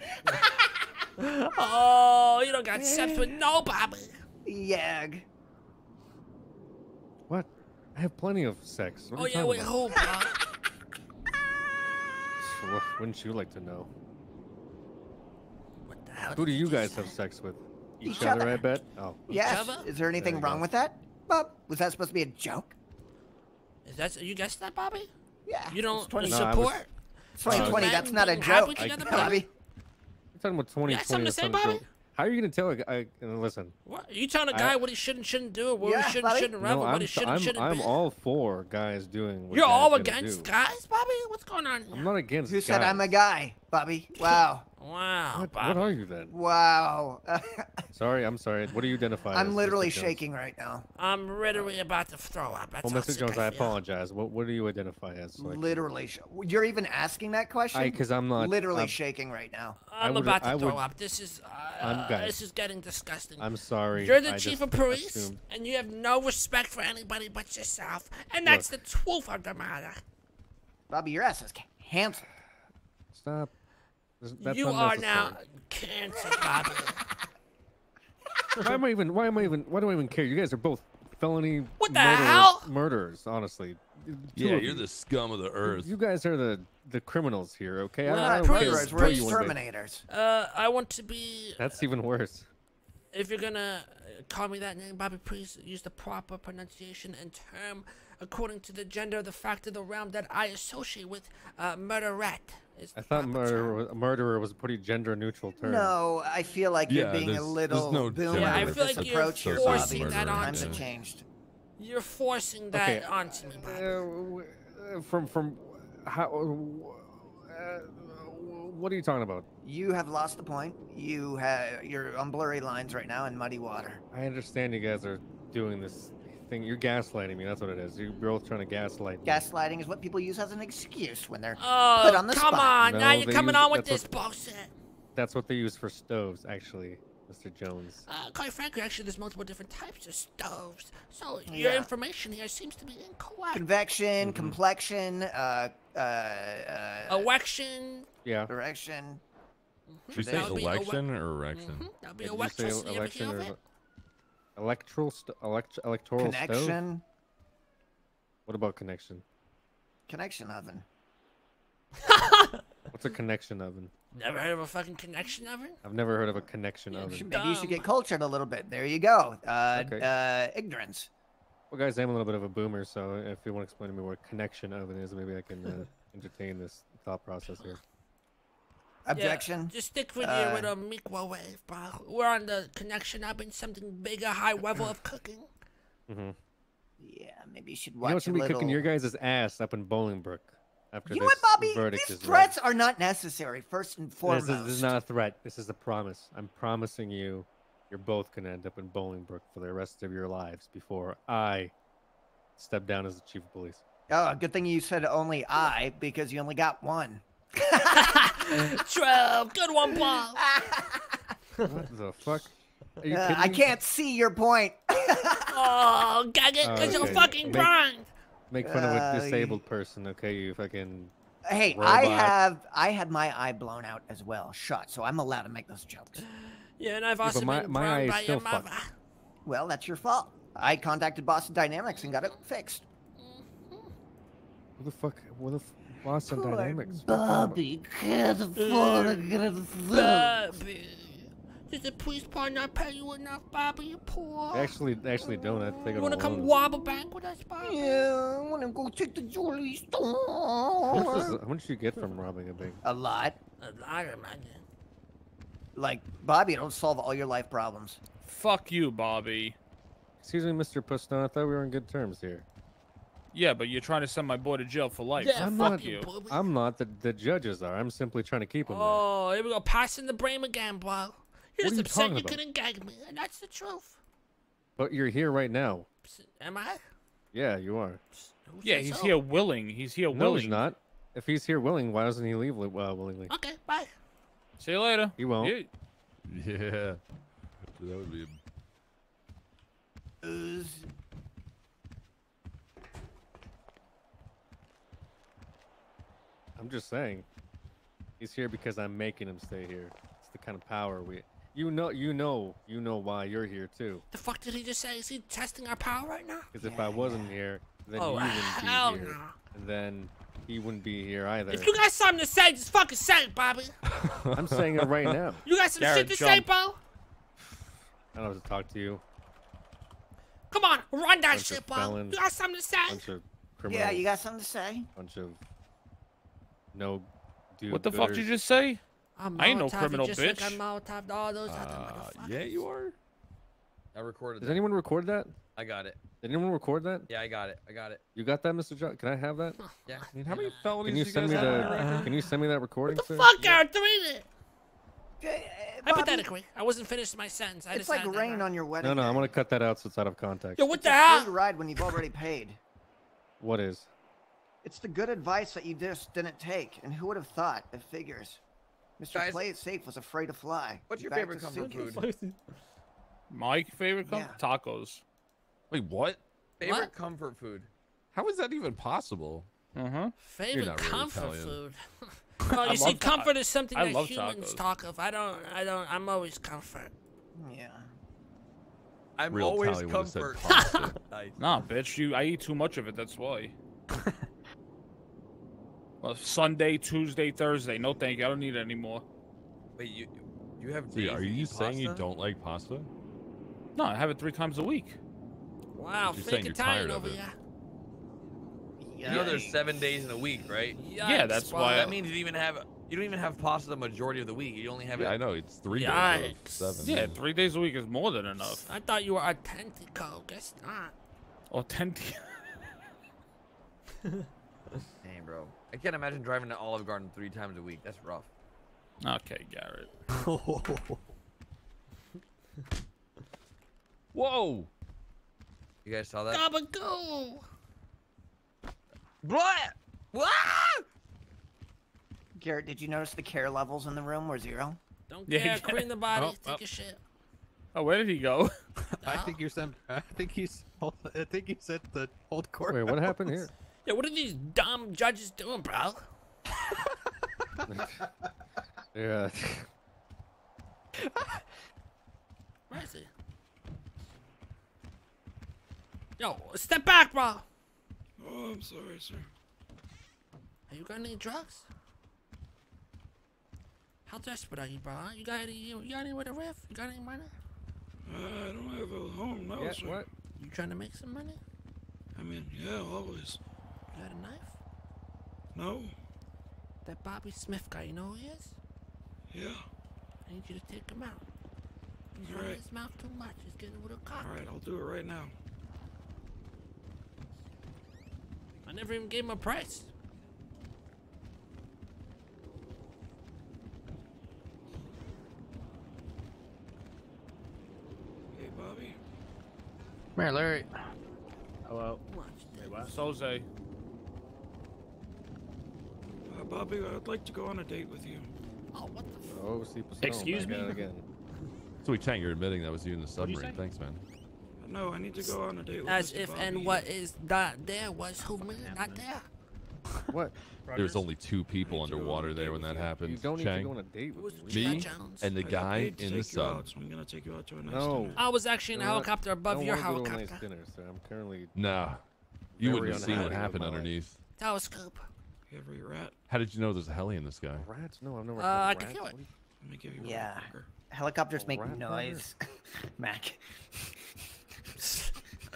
Oh, you don't got sex with no Bobby. Yag. What? I have plenty of sex. What Oh are you yeah, talking wait, about? who, Bob? Wouldn't you like to know? What the hell? Who do you guys have sex with? Each Each other, other. I bet. Oh. Yes. other? Is there anything you wrong go. with that? Bob, was that supposed to be a joke? Is that you guessed that, Bobby? Yeah. You don't No, I was- support? It's 2020. Two That's men not a being happy joke, together, Bobby. You're talking about 2020. You got something to that's say, not a Bobby? joke. How are you gonna tell a guy? Listen. What? Are you telling a guy what he should and shouldn't do, what Yeah, he should and Bobby. shouldn't revel, No, what he should and shouldn't I'm be? all for guys doing. What You're guys all gonna against do. guys, Bobby? What's going on here? I'm not against. Who said guys. I'm a guy, Bobby? Wow. Wow, What Bobby. are you then? Wow. Sorry, I'm sorry. What do you identify as? I'm literally Mr. Jones? shaking right now. I'm literally about to throw up. That's Well, how Mr. sick Jones, I I feel. apologize. What do you identify as? So I can- Literally. You're even asking that question? Because I'm not. Literally I'm- shaking right now. I'm would- about to I throw would- up. This is guys, this is getting disgusting. I'm sorry. You're the I chief just of police, assumed. and you have no respect for anybody but yourself, and that's the truth of the matter. Bobby, your ass is canceled. Stop. That's You are now unnecessary. canceled, Bobby. Why do I even care? You guys are both felony What the hell? murderers, honestly. Two Yeah, of you're you. the scum of the earth. You guys are the criminals here, okay? We're I not don't care murderers, what we're you wanna be. exterminators. I want to be. That's even worse. If you're gonna call me that name, Bobby, please use the proper pronunciation and term according to the gender of the fact of the realm that I associate with murderette. I thought murderer was a pretty gender-neutral term. No, I feel like you're Yeah, being a there's little no boomer Yeah, I with feel this like you're approach here, forcing Bobby. that on Times me. have changed. You're forcing that Okay, onto me, Bobby. From how? What are you talking about? You have lost the point. You're on blurry lines right now in muddy water. I understand you guys are doing this thing. You're gaslighting me. That's what it is. You're both trying to gaslight me. Gaslighting is what people use as an excuse when they're Oh, put on the come spot. on! Now No, you're they coming use- on with that's this what- bullshit. That's what they use for stoves, actually, Mr. Jones. Quite frankly, actually, there's multiple different types of stoves. So your Yeah. information here seems to be incorrect. Convection, complexion, Erection. Yeah. Erection. Did you say That would be election or erection? That'll be Did you say electricity. You ever hear of election it? or electoral stove? Connection. What about connection? Connection oven. What's a connection oven? Never heard of a fucking connection oven? I've never heard of a connection oven. Maybe you should get cultured a little bit. There you go. Okay. Ignorance. Well, guys, I'm a little bit of a boomer, so if you want to explain to me what a connection oven is, maybe I can entertain this thought process here. Objection. Yeah, just stick with your little microwave, bro. We're on the connection oven, something bigger, high level of cooking. Mm-hmm. Yeah, maybe you should You watch know what's a gonna be little. cooking your guys' ass up in Bolingbrook after You know this what, Bobby? verdict These is threats are not necessary. First and read. foremost. This is not a threat. This is a promise. I'm promising you, you're both gonna end up in Bolingbrook for the rest of your lives before I step down as the chief of police. Oh, good thing you said only I, because you only got one. True. Good one, Bob. What the fuck? Are you kidding I me? can't see your point. Oh, gag it, because you're Okay. fucking blind. Make fun of a disabled person, okay? You fucking. Hey, robot. I had my eye blown out as well, shot, so I'm allowed to make those jokes. Yeah, and I've Yeah, also but my been eye burned is by your still mother. fucked. Well, that's your fault. I contacted Boston Dynamics and got it fixed. Who the fuck? Boston Poor Dynamics? Bobby can't afford to get a Bobby. Does the police part not pay you enough, Bobby? You're poor. Actually don't. I think You want to come alone. rob a bank with us, Bobby? Yeah, I want to go check the jewelry How store. much do you get from robbing a bank? A lot. A lot, imagine. like, Bobby, don't solve all your life problems. Fuck you, Bobby. Excuse me, Mr. Puston. I thought we were on good terms here. Yeah, but you're trying to send my boy to jail for life. Yeah, so I'm fuck not. you. I'm not. The judges are. I'm simply trying to keep him there. Oh, here we go. Passing the blame again, bro. You're What are just you upset talking you about? couldn't gag me, and that's the truth. But you're here right now. Am I? Yeah, you are. Yeah, he's here willing. He's here No, willing. he's not. If he's here willing, why doesn't he leave willingly? Okay, bye. See you later. He won't. Yeah. That would be. I'm just saying. He's here because I'm making him stay here. It's the kind of power we. You know why you're here too. The fuck did he just say? Is he testing our power right now? Because if I wasn't here, then Oh, he wouldn't hell be here, no. and then he wouldn't be here either. If you got something to say, just fucking say it, Bobby. I'm saying it right now. You got some shit to say, bro? I don't have to talk to you. Come on, run that Bunch shit, of bro. felons, You got something to say? Bunch of criminals. Yeah, you got something to say? Bunch of no. What the fuck did you just say? I ain't no Molotov, criminal, just bitch. Like I Molotov'd all those other motherfuckers. Yeah, you are. I recorded Does that. anyone record that? I got it. Did anyone record that? Yeah, I got it. I got it. You got that, Mr. John? Can I have that? Yeah. I mean, how many felonies Can you do send me guys have on the? your record? Can you send me that recording, sir? Fuck, Arthur, read it. Hypothetically, I wasn't finished my sentence. I It's like decided rain on your wedding. No, no, day. I'm gonna cut that out so it's out of context. Yo, what It's the a hell? free ride when you've already paid. What is? It's the good advice that you just didn't take, and who would have thought? It figures. Mr. Guys, Play It Safe was afraid to fly. What's your Back favorite to comfort suitcase. food? My favorite tacos. Wait, what? Favorite What? comfort food? How is that even possible? Favorite not really comfort Italian. food. Well, I you see, love ta- comfort is something I that love humans tacos. talk of. I'm always comfort. Yeah. I'm Real always Italian would've said comfort. pasta. Nice. Nah, bitch. I eat too much of it. That's why. Well, Sunday, Tuesday, Thursday. No, thank you. I don't need it anymore. Wait, you have See, days are you you eat saying you pasta? don't like pasta? No, I have it 3 times a week. Wow, You're fake saying you're Italian tired of over it. here. You know there's 7 days in a week, right? Yeah, that's why. That means you don't even have pasta the majority of the week. You only have Yeah, it. I know. It's 3 days. Yikes. Out of 7. Yeah, 3 days a week is more than enough. I thought you were authentico. Guess not. Authentic. Dang, bro. I can't imagine driving to Olive Garden 3 times a week. That's rough. Okay, Garrett. Whoa! You guys saw that? Gabagoo. What? What? Garrett, did you notice the care levels in the room were 0? Don't Yeah, care. yeah. Clean the body. Oh, Take oh. a shit. Oh, where did he go? I think you said the old court. Wait, what happened here? Yeah, what are these dumb judges doing, bro? Yeah. Where is he? Yo, step back, bro. Oh, I'm sorry, sir. Have you got any drugs? How desperate are you, bro? You got anywhere to riff? You got any money? I don't have a home now, Yeah, sir. what? You trying to make some money? I mean, yeah, always. You got a knife? No? That Bobby Smith guy, you know who he is? Yeah. I need you to take him out. He's All running right. his mouth too much. He's getting a little cocky. All right, I'll do it right now. I never even gave him a price. Hey, Bobby. Come here, Larry. Hello. Soze. Bobby, I'd like to go on a date with you. Oh, what the f- Oh, see, Excuse me? Again. So, Chang, you're admitting that was you in the What'd you submarine. say? Thanks, man. No, I need to go on a date with As Mr. if Bobby. and what is not there was who me not there. What? There was only 2 people underwater there when that happened. You don't need Chang, to go on a date with was me. me, Jones. and the I got guy paid to in the take you out, sub. so I'm gonna take you out to a nice No. dinner. I was actually in a You know what? helicopter I above don't your wanna go to a helicopter. nice dinner, sir. I'm currently Nah. You Very wouldn't have seen what unhappy with happened my life. underneath. Telescope. You ever eat rat? How did you know there's a heli in the sky? rats? No, I've never. I heard can rats. feel it. Let me give you Yeah. a burger. Helicopters make rat noise. Mac.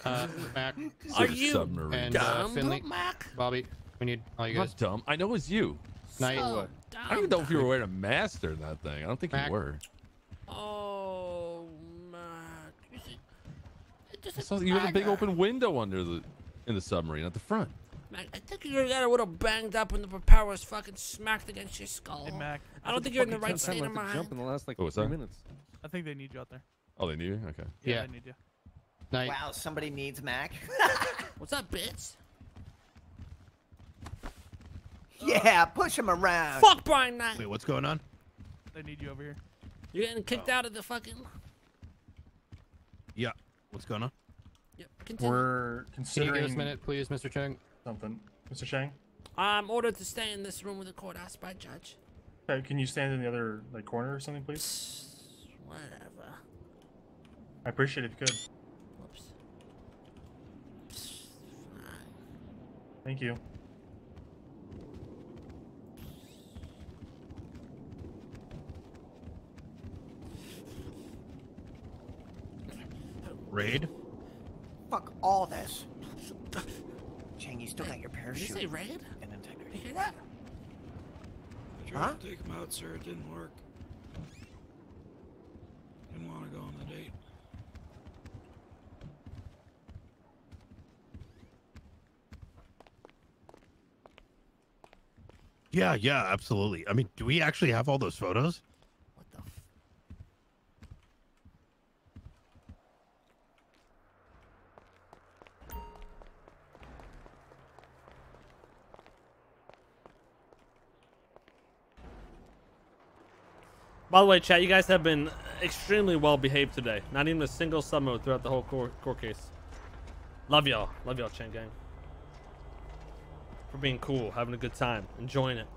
Mac. Are Said you submarine. and dumb, Finley, Mac? Bobby, we need all you I'm guys. not dumb. I know it's you. Night. So I don't even know if you were wearing a mask during that thing. I don't think Mac. you were. Oh, man. You see, it doesn't So you have a big matter. open window in the submarine at the front. Mac, I think you're a little banged up when the propeller was fucking smacked against your skull. Hey, Mac. I don't think you're in the right state of mind. Jump in the last like What was 3 that? minutes. I think they need you out there. Oh, they need you? Okay. Yeah. They need you. Night. Wow, somebody needs Mac. What's up, bitch? Yeah, push him around. Fuck Brian Knight. Wait, what's going on? They need you over here. You're getting kicked out of the fucking. Yeah. What's going on? Yep. Continue. We're Can you give us considering a minute, please, Mr. Chang? something. Mr. Chang? I'm ordered to stay in this room with the courthouse by judge. Can you stand in the other like corner or something, please? Whatever. I appreciate it if you could. Whoops. Thank you. Raid? Fuck all this. Chang, you still got your Did parachute. you say raid? And integrity. You hear that? I tried to take him out, sir. It didn't work. Didn't want to go on the date. Yeah, absolutely. I mean, do we actually have all those photos? What the? By the way, chat, you guys have been extremely well behaved today. Not even a single summon throughout the whole court case. Love y'all. Love y'all, Chang Gang. For being cool, having a good time, enjoying it.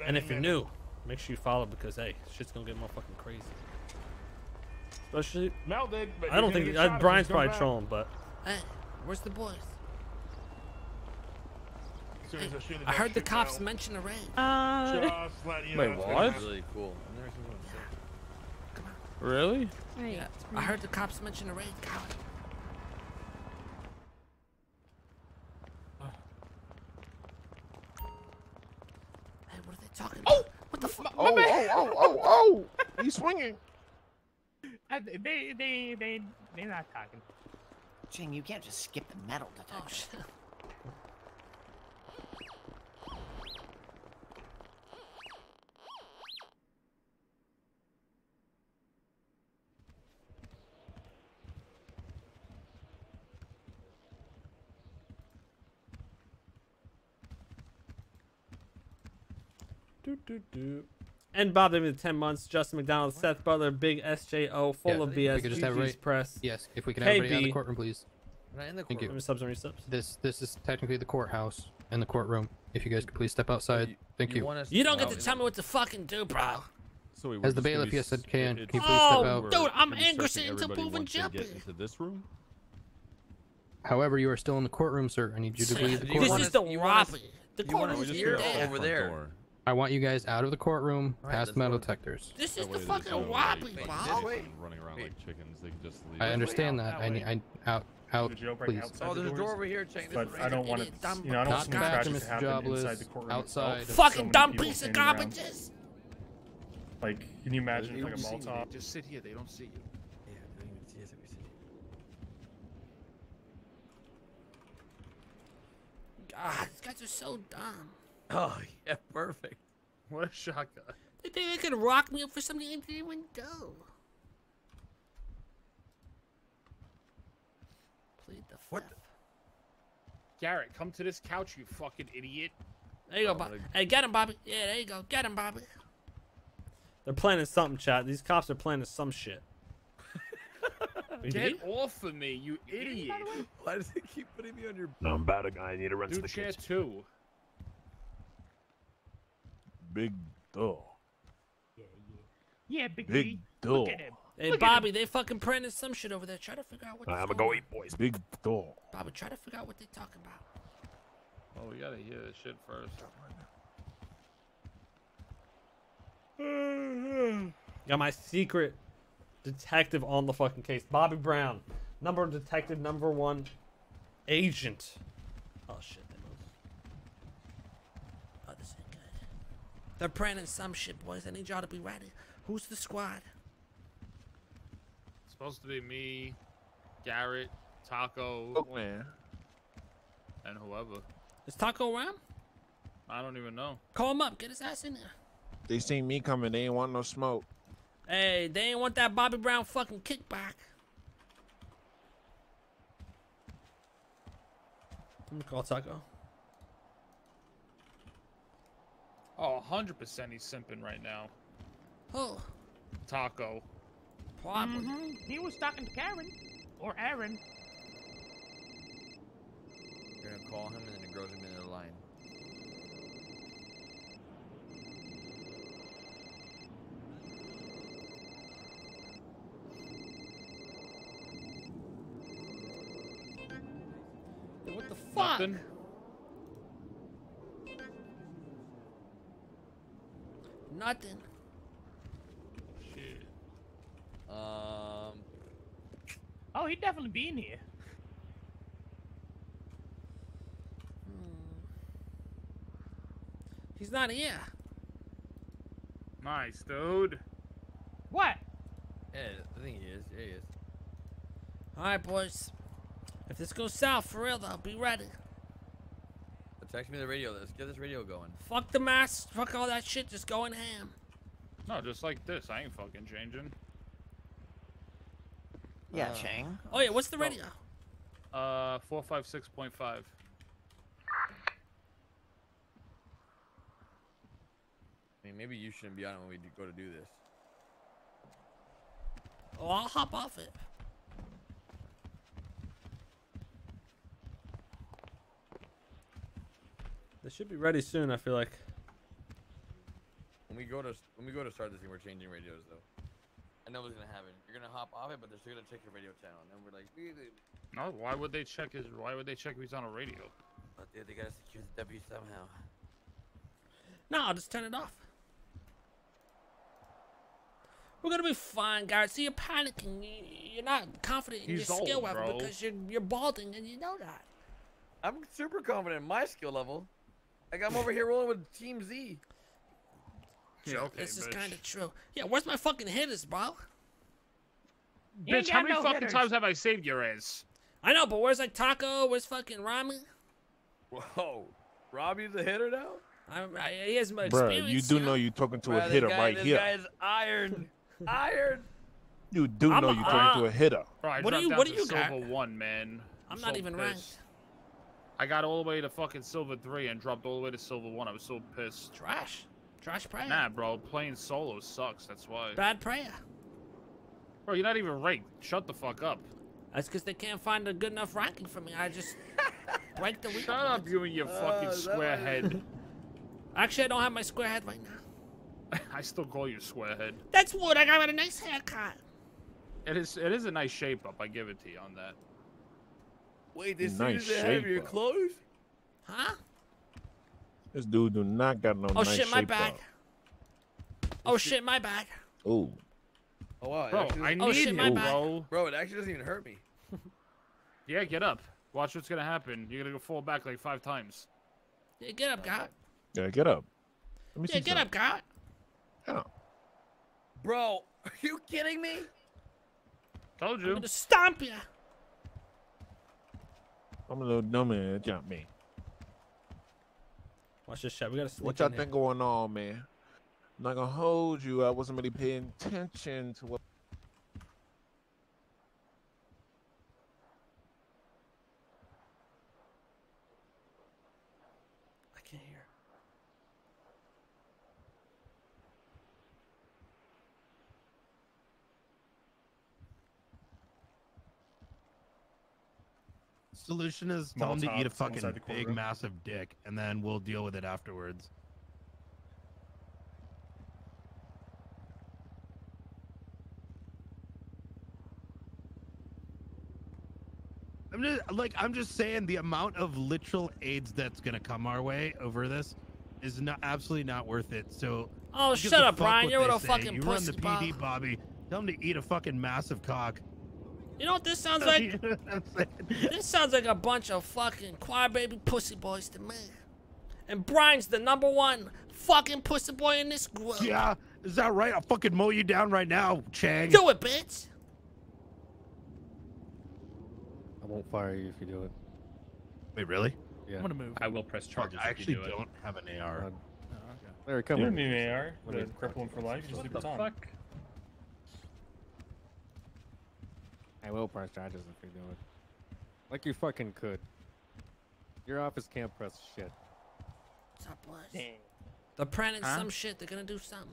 And if you're new, make sure you follow because, hey, shit's gonna get motherfucking crazy. Especially, Melted, but I don't think, Brian's probably trolling, but. Hey, where's the boys? As soon as I shoot I heard the shoot cops down. mention a raid. Just let you Wait, know. what? Really cool. I've never seen one so Really? Right. Yeah, I heard the cops mention a raid. God. Hey, what are they talking about? What the fuck? Oh! He's swinging. They're not talking. Chang, you can't just skip the metal detector. Oh, shit. And Bob, they've been 10 months. Justin McDonald, Seth Butler, Big SJO, full Yeah, of if we BS. could just have GG's right- press. Yes, if we can have everybody out of the KB. courtroom, please. Right in the Thank you. Let me subs and resubs. This is technically the courthouse and the courtroom. If you guys could please step outside. Thank you. You don't get to tell me what to fucking do, bro. So wait, As the bailiff, yes, said can. Can you please Oh, step out? dude, I'm We're angry searching sitting to everybody move and once they get jumping. into this room? However, you are still in the courtroom, sir. I need you to leave the This courtroom. is the you want us- robbery. The you want us courtroom's here here. over there. I want you guys out of the courtroom, Right, past let's metal go. detectors. This is That the way fucking there's no robbery, way bro. running around like chickens. They can just leave. I understand that. I out, The jailbreak please. outside Oh, the there's a doors. door over here, Chang. This But is I don't want it. idiot, dumb You know, I don't Not want something faster, tragic to Mr. happen Jobless. inside the courtroom Outside. itself. So Fucking many dumb people piece of standing around. garbages. Like, can you imagine They like a don't see you. Molotov? They just sit here. They don't see you. Yeah, they don't even see us if we see you. God, these guys are so dumb. Oh, yeah, perfect. What a shotgun. They think they could rock me up for something I didn't even do. Plead the fifth. Garrett, come to this couch, you fucking idiot. There you go, Bobby. Hey, get him, Bobby. Yeah, there you go. Get him, Bobby. They're planning something, chat. These cops are planning some shit. Get off of me, you idiot. Why does it keep putting me on your... No, I'm bad guy. I need to run to Dude, the chair kids. 2. Big door. Yeah, big door. Hey, Bobby, they fucking planning some shit over there. Try to figure out what. I'm they're gonna go doing. eat, boys. Big door. Bobby, try to figure out what they're talking about. Oh, we gotta hear this shit first. Got my secret detective on the fucking case. Bobby Brown. Detective number 1 agent. Oh, shit. They moved. Oh, this ain't good. They're planning some shit, boys. I need y'all to be ready. Who's the squad? It's supposed to be me, Garrett, Taco, Look, man. and whoever. Is Taco around? I don't even know. Call him up. Get his ass in there. They seen me coming. They ain't want no smoke. Hey, they ain't want that Bobby Brown fucking kickback. Let me call Taco. Oh, 100% he's simping right now. Who? Taco. Probably. He was talking to Karen. Or Aaron. You're gonna call him and then it grows him into the line. What the fuck? Nothing. Nothing. Shit. Oh, he'd definitely be in here. He's not here. Nice, dude. What? Yeah, I think he is. Yeah, he is. Alright, boys. If this goes south, for real, though, be ready. Text me the radio. Let's get this radio going. Fuck the masks. Fuck all that shit. Just going ham. No, just like this. I ain't fucking changing. Yeah, Chang. Oh, yeah, what's the radio? 456.5. I mean, maybe you shouldn't be on it when we go to do this. Oh, I'll hop off it. They should be ready soon, I feel like. When we go to start this thing, we're changing radios though. I know what's gonna happen. You're gonna hop off it, but they're still gonna check your radio channel, and then we're like, No, why would they check his? Why would they check if he's on a radio? but they gotta secure the W somehow. No, I'll just turn it off. We're gonna be fine, Garrett. See, you're panicking. You're not confident in He's your skill old, level bro. because you're balding and you know that. I'm super confident in my skill level. Like I'm over here rolling with Team Z. Yeah, okay, This is bitch. kind of true. Yeah, where's my fucking hitters, bro? You ain't Bitch, how got many no fucking hitters. times have I saved your ass? I know, but where's like Taco? Where's fucking Rami? Whoa, Robbie's a hitter now. He has my Bruh, experience. you do know? know you talking to a Bruh, hitter this guy, right this here. guy's iron, iron. You do I'm know you talking to a hitter. Bro, I What do dropped you- down what to do you got? silver 1, man. I'm so not even pissed. ranked. I got all the way to fucking silver 3 and dropped all the way to silver 1. I was so pissed. Trash. Trash prayer. Nah, bro, playing solo sucks. That's why. Bad prayer. Bro, you're not even ranked. Shut the fuck up. That's because they can't find a good enough ranking for me. I just break the week. Shut up, you and your fucking square head. Actually, I don't have my square head right now. I still call you square head. That's wood. I got a nice haircut. It is a nice shape up. I give it to you on that. Wait, this Nice dude doesn't have shape your up. clothes? Huh? This dude do not got no Oh nice shit, my shape bag. up. Oh shit, my bag. Ooh. Oh wow, it Bro, actually I doesn't- need shit, you, my bad. bro. Bro, it actually doesn't even hurt me. Yeah, get up. Watch what's gonna happen. You're gonna go fall back like 5 times. Yeah, get up, God. Yeah, get up. Let me Yeah, see get up, God. Yeah. Bro, are you kidding me? Told I'm you. gonna stomp you. I'm a little dumb and jump me. Watch this shit. We gotta sneak What y'all in here. think going on, man? I'm not gonna hold you. I wasn't really paying attention to what. I can't hear. Solution is tell him to eat a Molotovs fucking inside the big, courtroom. massive dick, and then we'll deal with it afterwards. I'm just saying the amount of literal AIDS that's gonna come our way over this is not absolutely not worth it. So Oh, who gives shut a up, fuck Brian. what You're they a say? fucking You pussy, run the PD, Bobby. Tell him to eat a fucking massive cock. You know what this sounds like? This sounds like a bunch of fucking choir baby pussy boys to me. And Brian's the #1 fucking pussy boy in this group. Yeah, Is that right? I'll fucking mow you down right now, Chang. Do it, bitch. I won't fire you if you do it. Wait, really? Yeah. I'm gonna move. I will press charges I if you actually do it. don't have an AR. Larry, come You here. don't need an AR. Let me- Cripple him for life. You just leave it on. Fuck. I will press charges if you do it. Like you fucking could. Your office can't press shit. What's up, boys? They're planning some shit. They're gonna do something.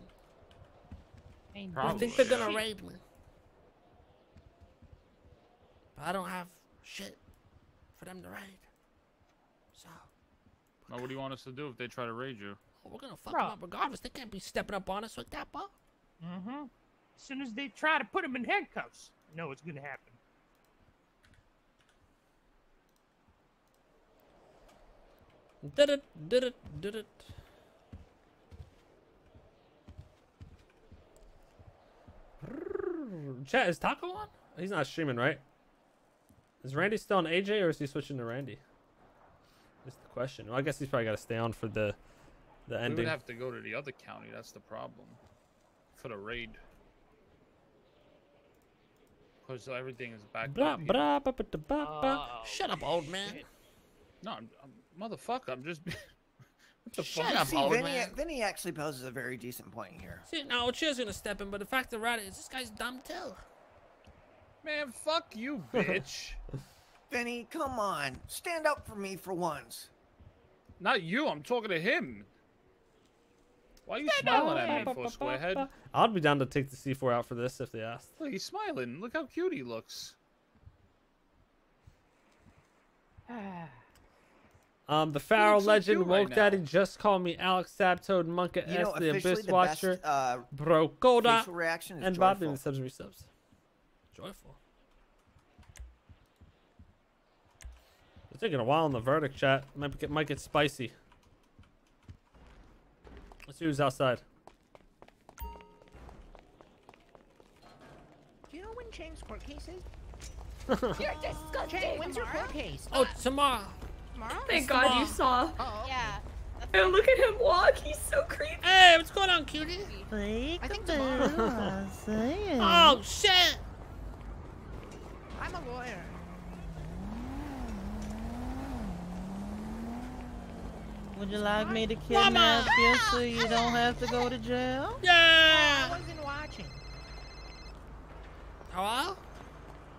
I think they're gonna raid me. But I don't have shit for them to raid. So. Now, what do you want us to do if they try to raid you? Oh, we're gonna fuck them up regardless. They can't be stepping up on us like that, bro. Mm-hmm. As soon as they try to put him in handcuffs, you know what's gonna happen. Did it. Chat, is Taco on? He's not streaming, right? Is Randy still on AJ or is he switching to Randy? That's the question. Well, I guess he's probably got to stay on for the We ending. would have to go to the other county. That's the problem. For the raid. Because everything is back Blah, up here. blah, ba, ba, da, ba, ba. Shut up, old man. No, I'm motherfucker. I'm just. What the Shut fuck? up, old Vinny, man. Vinny actually poses a very decent point here. See, now Chair's gonna step in, but the fact of the matter is, this guy's dumb too. Man, fuck you, bitch. Vinny, come on. Stand up for me for once. Not you. I'm talking to him. Why are you smiling at me, for squarehead? I'd be down to take the C4 out for this if they asked. Look, he's smiling. Look how cute he looks. The Pharaoh looks so legend, cute Woke right Daddy just called me Alex Sabtoad, Monka You know, S, the officially Abyss the Watcher, best, Brokoda, facial reaction is and Bob joyful. in subs and resubs. Joyful. It's taking a while in the verdict, chat. Might get spicy. Let's see who's outside. Do you know when Chang's court case is? You're disgusting. Chang, when's your court case? Oh, tomorrow. Tomorrow? Thank God you saw. Oh, yeah. And look at him walk. He's so creepy. Hey, what's going on, cutie? I think tomorrow. Oh, shit. I'm a lawyer. Would you like me to kidnap you so you don't have to go to jail? Yeah. I wasn't watching. Hello?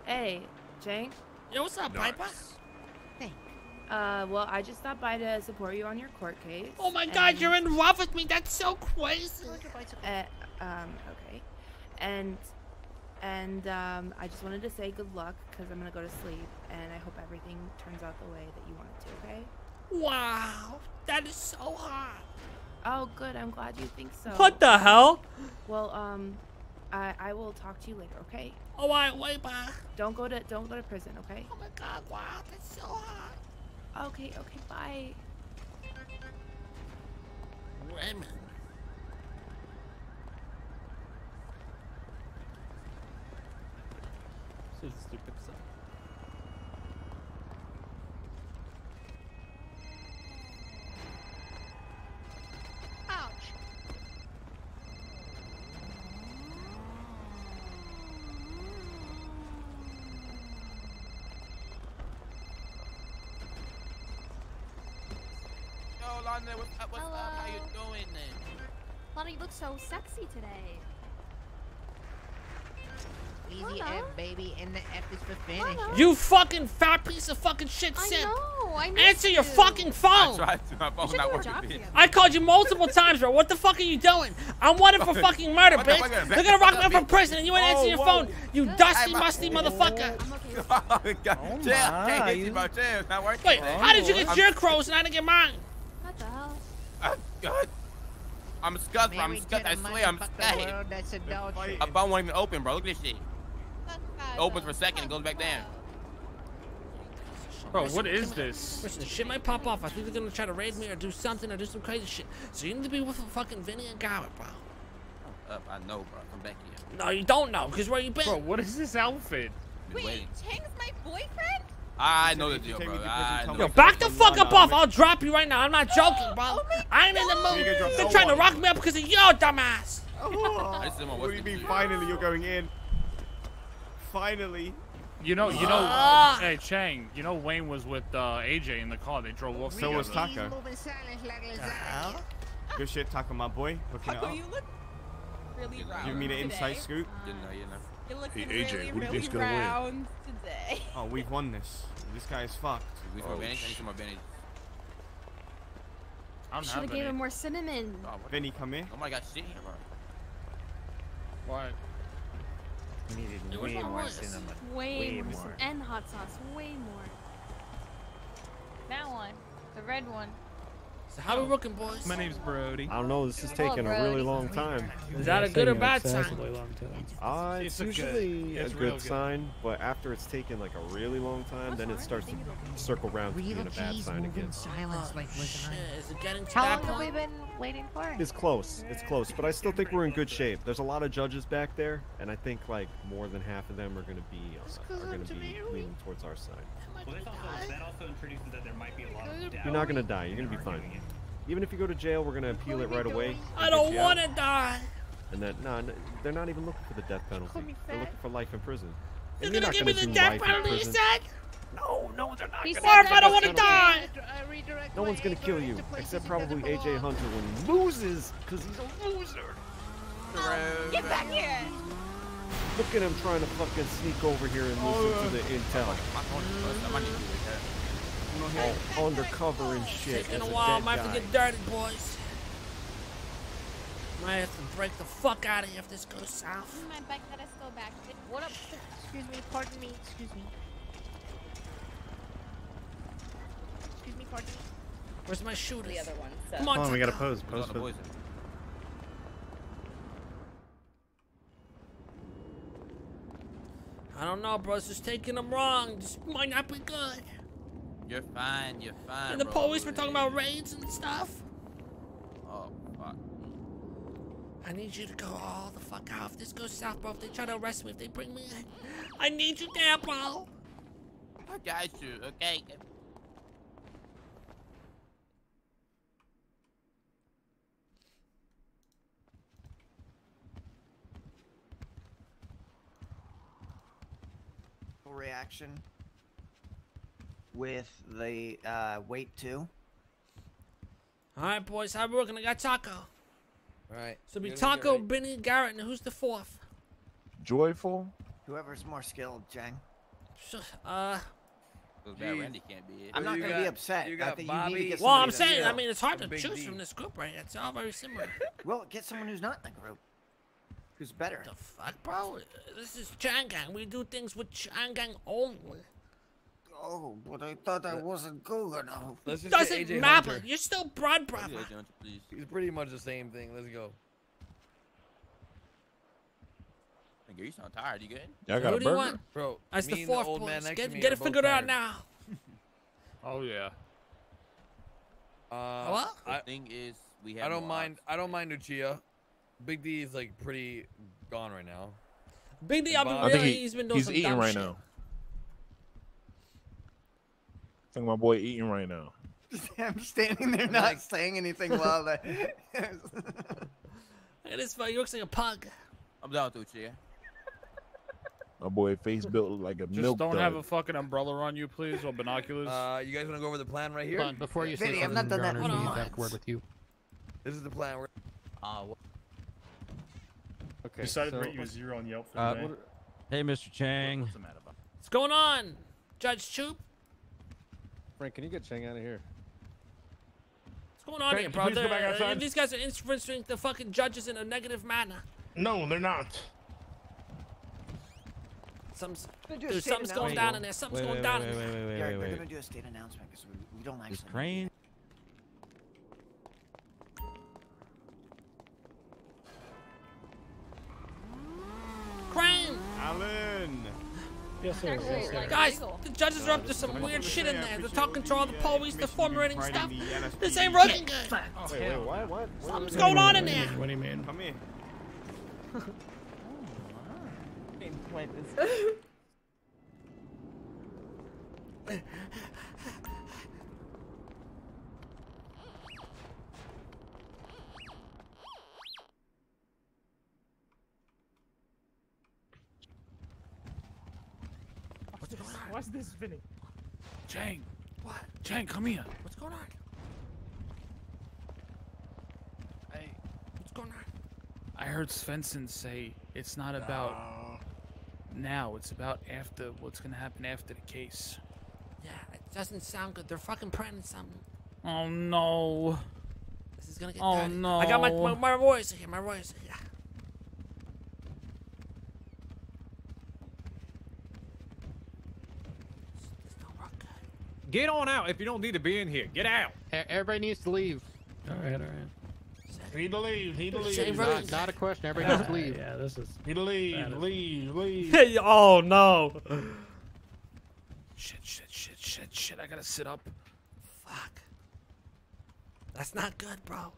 Hey, Chang. Yo, what's up, Piper? Hey. Well, I just stopped by to support you on your court case. Oh my God, you're in love with me. That's so crazy. Okay. And I just wanted to say good luck because I'm gonna go to sleep, and I hope everything turns out the way that you want it to. Okay? Wow, that is so hot. Oh, good. I'm glad you think so. What the hell? Well, I will talk to you later. Okay? Oh, wait, bye. Don't go to prison. Okay? Oh my God, wow, that's so hot. Okay. Bye. Raymond. See this dude picks up. Ouch. Yo, Londa, what's up? What's up? How you doing, then? Lana, you look so sexy today. Easy F, baby, and the F is for finish. You fucking fat piece of fucking shit, Sim. I Answer your fucking phone. I tried to. My phone's not working, bitch. I called you multiple times, bro. What the fuck are you doing? I'm wanted for fucking murder, What the bitch. fuck is that? They're gonna rock me up from prison and you ain't answering your Whoa. phone. You dusty, musty motherfucker. Oh, my God. Chill. Can't hit you, bro. Chill. It's not working. Wait, how did you get I'm- your crows and I didn't get mine? What the hell? God. I'm scuffed, bro. I'm Married to scuffed. I the swear, I'm motherfucker scuffed. world, that's adultery. A phone won't even open, bro. Look at this shit. It opens for a second and goes back down. Bro, what is this? Listen, shit might pop off. I think they're gonna try to raid me or do something or do some crazy shit. So you need to be with fucking Vinny and Garrett, bro. I know, bro. Come back here. No, you don't know, because where you been? Bro, what is this outfit? Been waiting. Chang's my boyfriend? I know the deal, bro. I know. Yo, back the fuck up off. I'll drop you right now. I'm not joking, bro. I ain't in the mood. They're trying to rock me up because of your dumbass. I just didn't want What do you mean finally you're going in? Finally. You know, hey Chang, you know Wayne was with AJ in the car. They drove off. So was together. Taco. Good shit, Taco, my boy. Hooking it Taco, up. you look really round. Give me the today. inside scoop. Didn't know, you know. You're looking Hey, AJ, really, who do you really think's gonna win? round today. Oh, we've won this. This guy is fucked. We some more bandage. I need some more bandage. I don't Should have gave him more cinnamon. Vinny, come in. Oh my god, shit here, bro. What? Needed It way was more almost- cinnamon. Way more. more. And hot sauce. Way more. That one. The red one. So how we looking, boys? My name's Brody. I don't know. This is taking a really long time. Is that a good or bad sign? It's It's a usually it's a real good sign, but after it's taken like a really long time, then it starts to circle around to being a bad sign again. Silence like lasagna. Is it getting to How that long have we point? been waiting for? It's close. It's close, but I still think we're in good shape. There's a lot of judges back there, and I think like more than half of them are going to be leaning towards our side. Well, that also introduces that there might be a lot of doubt. You're not going to die. You're going to be fine. Even if you go to jail, we're going to appeal it right away. I don't want to die. And that they're not even looking for the death penalty. They're looking for life in prison. You're And you're gonna not give going me to the do death life in penalty, you prison. said? No, they're not. Or gonna if I don't want to die. No one's going to kill you, except probably AJ Hunter when he loses, because he's a loser. Get back here! Look at him trying to fucking sneak over here and listen to the intel. All undercover and shit. Taking a as while. dead Might have guy. to get dirty, boys. Might have to break the fuck out of here if this goes south. My bike that is still back. What up? Excuse me, pardon me, excuse me. Excuse me, pardon me. Where's my shooters? The other one. So. Come on, Come on, we gotta Taco. pose. I don't know, bro. This is taking them wrong. This might not be good. You're fine. You're fine. And the bro. police were talking about raids and stuff. Oh fuck. I need you to go all the fuck out. If this goes south, bro, if they try to arrest me, if they bring me in, I need you there, bro. I got you. Okay. Reaction with the weight too. All right, boys. How we working? I got Taco. All right. So be You're gonna get Taco, ready. Benny, Garrett, and who's the fourth? Joyful. Whoever's more skilled, Chang. Feels bad Jeez. Randy can't be it. I'm not gonna be upset. You I got think you need to Bobby. get Well, I'm somebody saying, that's I mean, it's hard to Big choose D. from this group right here. It's all very similar. Well, get someone who's not in the group. Who's better? The fuck, bro? This is Chang Gang. We do things with Chang Gang only. Oh, but I thought I wasn't good enough. Let's just get Doesn't AJ matter. Hunter. You're still blood Let's brother. get AJ Hunter, please. He's pretty much the same thing. Let's go. Nigga, you sound tired. You good? Y'all got Who a do you burger? want? Bro, That's me the and the fourth, old man boys. next to me Get are it both figured out tired. now. Oh yeah. What? The thing is, we have. I don't mind Uchiha. Big D is like pretty gone right now. Big D, I've been I think really, he's been doing he's some eating dumb right shit. now. I think my boy eating right now. I'm standing there not saying anything while they. It is funny. He looks like a pug. I'm down with Uchiha. My boy face built like a Just milk don't dud. have a fucking umbrella on you, please, or binoculars. You guys wanna go over the plan right here? Hold on, before you say Vinny, I've something, not done Your that. Honor, Hold we on. have to word with you. This is the plan. We're Okay. Decided to so rate you a 0 on Yelp for today. Hey, Mr. Chang. What's going on, Judge Choop? Frank, can you get Chang out of here? What's going on Hey, here, please bro? go back outside. These guys are influencing the fucking judges in a negative manner. No, they're not. Something's Gonna do a state something's going announcement. down in there. Something's going down in there. Garrett, they're gonna do a state announcement because we don't actually. Is Crane? Crane! Alan! Yes, sir. Yes, sir. Guys, the judges are up to some weird shit in there. They're talking to all the police, they're formulating stuff. This ain't working good. Wait, what? Something's going on in there. What do you mean? Come here. What's this, Vinny? Chang. What? Chang, come here. What's going on? Hey. What's going on? I heard Svensson say it's not about now. It's about after what's gonna happen after the case. Yeah, it doesn't sound good. They're fucking planning something. Oh no. This is gonna get Oh dirty. no. I got my voice here. My voice here. Get on out if you don't need to be in here. Get out. Everybody needs to leave. All right. He to leave. He to leave. Not a question. Everybody needs to leave. Yeah, this is. He to leave. Leave. Hey, oh no. Shit. I gotta sit up. Fuck. That's not good, bro.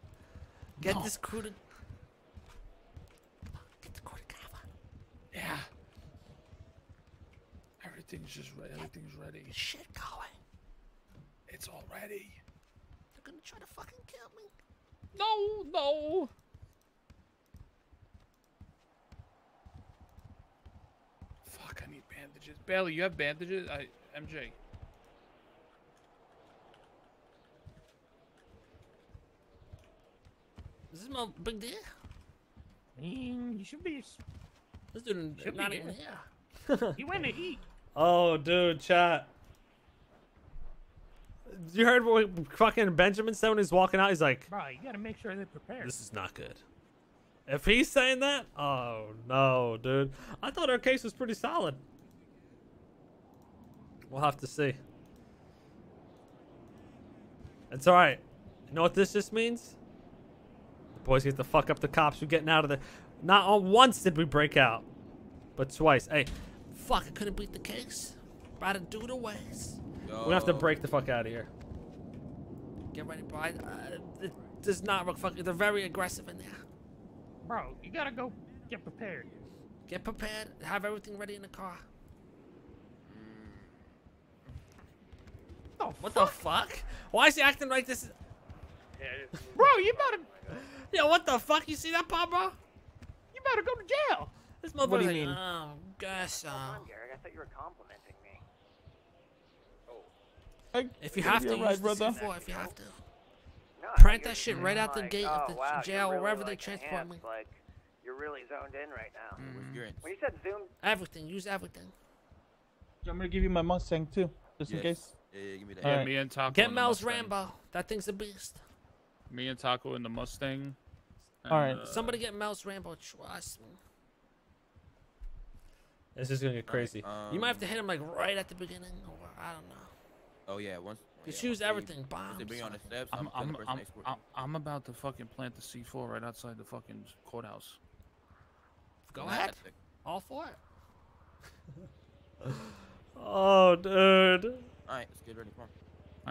Get this crew to. Get the crew together. Yeah. Everything's just ready. Everything's ready. Shit going. It's all ready. They're gonna try to fucking kill me. No. Fuck, I need bandages. Bailey, you have bandages? MJ. Is this my big deal? You should be. This dude Should not be even here. here. He went to eat. Oh, dude, chat. You heard what fucking Benjamin said when he's walking out? He's like, Bro, you gotta make sure they're prepared. this is not good. If he's saying that, oh no, dude. I thought our case was pretty solid. We'll have to see. It's alright. You know what this just means? The boys get to fuck up the cops. We're getting out of there. Not once did we break out, but twice. Hey, Fuck, I couldn't beat the case. About to do the ways. we're gonna have to break the fuck out of here. Get ready, bro. It does not look fucking. They're very aggressive in there. Bro, you gotta go get prepared. Get prepared. Have everything ready in the car. What the fuck? Why is he acting like this? Bro, you better. Yo, what the fuck? You see that, Pop, bro? You better go to jail. This What do motherfucker's you like, mean? oh, guess so. Derek, I thought you were complimenting me. If you have to, use the brother. C4 if you have to. No, Print you're that shit right out the like, gate oh, of the wow, jail you're or really, wherever they like, transport me. enhanced, Like, you're really zoned in right now. Mm-hmm. When you said zoom, Everything. Use everything. I'm gonna give you my Mustang too, just in Yes. case. Yeah, give me that. Yeah, Alright. me and Taco. Get in the Mel's Mustang. Rambo. That thing's a beast. Me and Taco in the Mustang. All right. Somebody get Mel's Rambo. Trust me. This is gonna get crazy. You might have to hit him like right at the beginning, or I don't know. Oh yeah, once. Just yeah, use once everything. Once Bombs. they bring you on the steps, I'm tell the person next to you. I'm about to fucking plant the C4 right outside the fucking courthouse. Go ahead. All for it. Oh, dude. All right, let's get ready. Come on.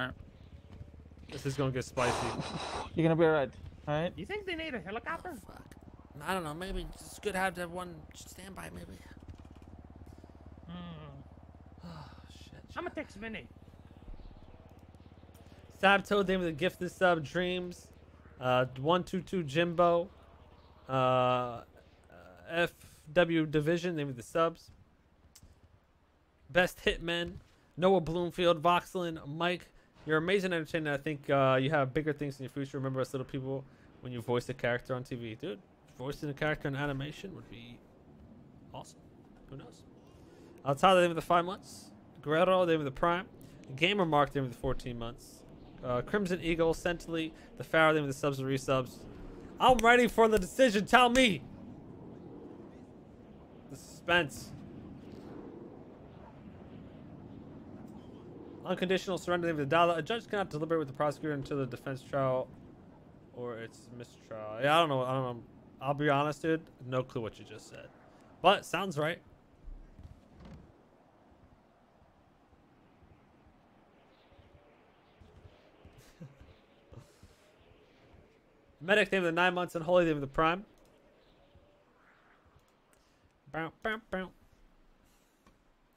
All right. This is gonna get spicy. You're gonna be alright. All right. You think they need a helicopter? I don't know. Maybe it's good to have that one standby. Maybe. I'm gonna text Vinny. Sabto, name of the gifted sub, Dreams. 122 Jimbo. FW Division, name of the subs. Best Hitmen. Noah Bloomfield, Voxlin, Mike. You're amazing entertainer. I think you have bigger things in your future. Remember us little people when you voice a character on TV. Dude, voicing a character in animation would be awesome. Who knows? Tyler, name of the 5 months. Guerrero, name of the Prime. Gamer Mark, name of the 14 months. Crimson Eagle, Centrally, the Pharaoh, name of the subs and resubs. I'm ready for the decision. Tell me. The suspense. Unconditional surrender, name of the dollar. A judge cannot deliberate with the prosecutor until the defense trial or its mistrial. Yeah, I don't know. I'll be honest, dude. No clue what you just said. But sounds right. Medic, name of the 9 months, and Holy, name of the Prime. Bow, bow, bow.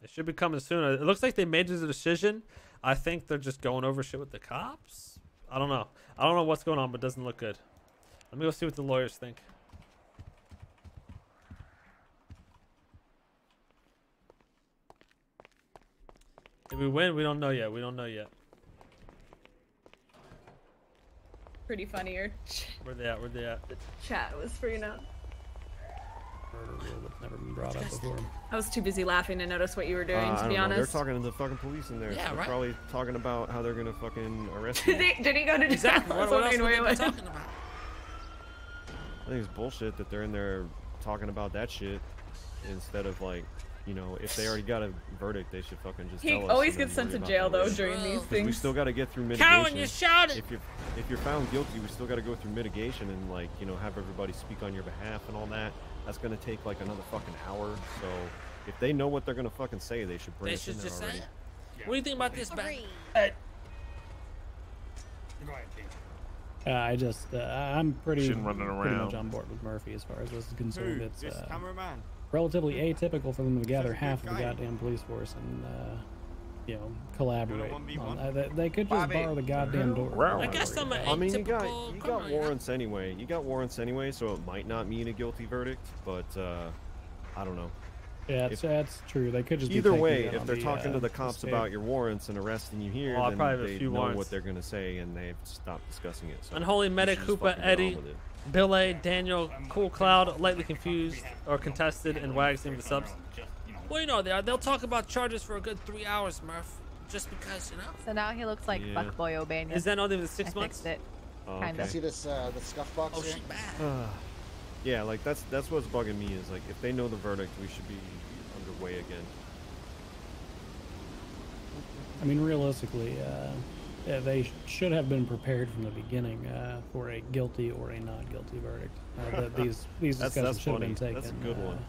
It should be coming soon. It looks like they made the decision. I think they're just going over shit with the cops. I don't know. I don't know what's going on, but it doesn't look good. Let me go see what the lawyers think. If we win, we don't know yet. We don't know yet. Pretty funny. Your Where they at? Where they at? chat was freaking out. Murder rule that's never been brought up before. I was too busy laughing to notice what you were doing, I to don't be know. honest. They're talking to the fucking police in there. Yeah, They're right. probably talking about how they're gonna fucking arrest Did you. he go to jail? Exactly. I was What else wondering would where they he be went. talking about? I think it's bullshit that they're in there talking about that shit instead of like, you know, if they already got a verdict, they should fucking just He tell us. always and then gets sent worry to about jail that though later. during these 'Cause we things. still got to get through Cowan, mitigation. you shouted. If you're found guilty, we still got to go through mitigation and like, you know, have everybody speak on your behalf and all that. That's gonna take like another fucking hour. So if they know what they're gonna fucking say, they should bring They us in should there just say already. it. What do you think about this, Ben? Go ahead, King. I just, I'm pretty Shouldn't running much around. on board with Murphy as far as this is concerned. Who? It's This cameraman? relatively atypical for them to gather Such a half good of the guy. goddamn police force and, you know, collaborate. 1v1? They could just Bobby. borrow the goddamn door. I guess I'm an I mean, you atypical got criminal, warrants anyway. You got warrants anyway, so it might not mean a guilty verdict, but I don't know. Yeah, that's true. They could just be Either taking way, it if on they're the, talking to the cops state. about your warrants and arresting you here, Oh, I then probably have a they few know warrants. what they're gonna say and they've stopped discussing it. So Unholy you Medic, should just Hoopa, fucking get on Eddie, with it. Bill A, Daniel, Cool Cloud, lightly confused or contested, and Wags named the subs. Well, you know, they'll talk about charges for a good 3 hours, Murph. Just because, you know. So now he looks like Yeah. Fuckboy O'Banion. Is that only the 6 I months? fixed it. Oh, Kind okay. of. See this, the scuff box Oh, here? she bad. Yeah, like that's what's bugging me is like if they know the verdict, we should be underway again. I mean, realistically, yeah, they should have been prepared from the beginning for a guilty or a not guilty verdict. These That's discussions should have funny. been taken. That's a good one.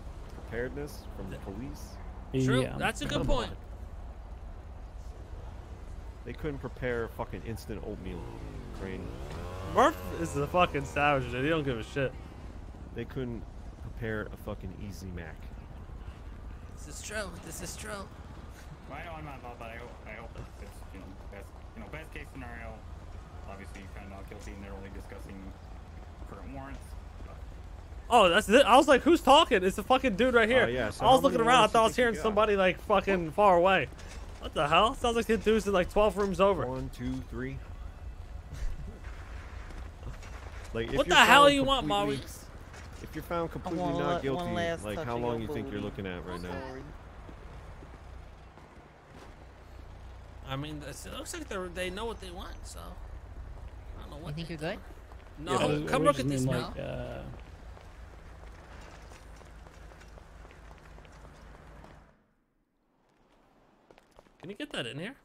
Preparedness from the police. True. Yeah. That's a good Come point. on. They couldn't prepare fucking instant oatmeal, Crane. Murph is a fucking savage, dude. He don't give a shit. They couldn't prepare a fucking Easy Mac. This is true. This is true. Well, I know I'm not involved, but I hope it's best case scenario. Obviously, you found not guilty, and they're only discussing current warrants. Oh, that's it. I was like, who's talking? It's the fucking dude right here. Yeah, so I was how looking many around. I warrants thought I you was think you hearing got? somebody like fucking far away. What the hell? Sounds like the dude's in like 12 rooms over. 1, 2, 3. Like, if What you're the hell found you want, completely- Maurice? If you're found completely one not guilty, last like how touching long of you think you're booty. looking at right now? I mean, it looks like they know what they want, so. I don't know what. You think you're good? No, Yeah, come we look just at this mean, now. like, Can you get that in here?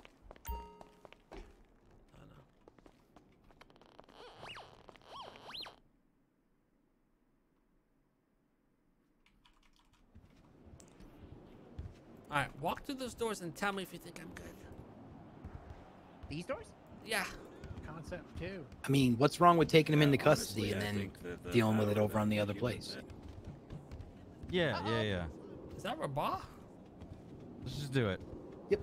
Alright, walk through those doors and tell me if you think I'm good. These doors? Yeah. Concept 2. I mean, what's wrong with taking him into custody and then dealing with it over on the other place? Yeah. Is that Rabah? Let's just do it. Yep.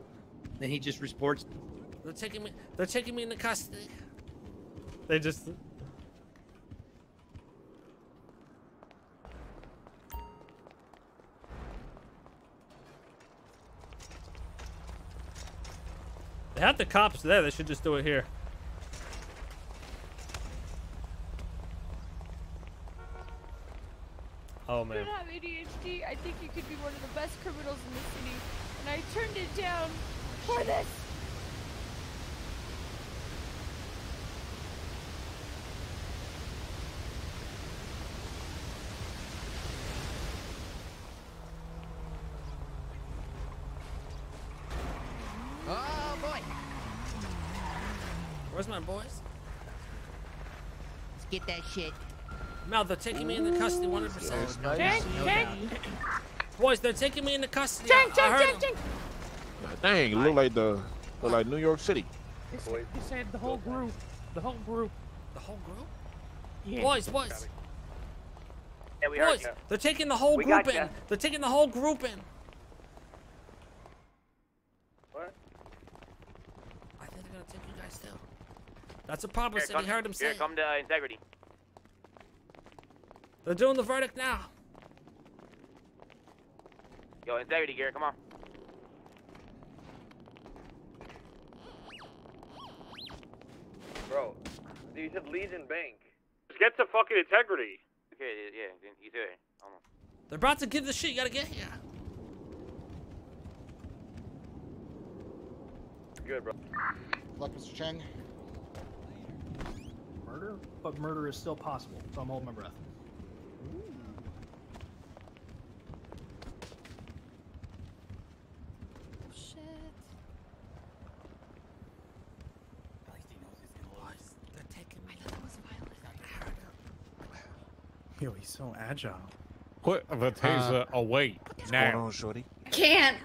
Then he just reports. They're taking me into custody. They just. They have the cops there. They should just do it here. Oh I man. don't have ADHD. I think you could be one of the best criminals in the city, and I turned it down for this. Oh boy. Where's my boys? Let's get that shit. No, they're taking me into custody 100%. Chang! Boys, they're taking me into custody. Chang! I heard Chang! them. Dang, it look like New York City. He said the whole group. The whole group. The whole group? Yeah. Boys. Yeah, we heard Boys, you. they're taking the whole We group gotcha. in. They're taking the whole group in. What? I think they're gonna take you guys too. That's what Papa Here, said. He heard him say. Here, come to integrity. They're doing the verdict now. Yo, integrity gear, come on. You said Legion Bank. Just get to fucking integrity. Okay, yeah, you do it. They're about to give the shit. You gotta get here. Good, bro. Luck, Mr. Chang. Murder? But murder is still possible, so I'm holding my breath. Shit. They're taking me. I thought that was violent. Yo, he's so agile. Put the taser away now. Going on, shorty? Can't.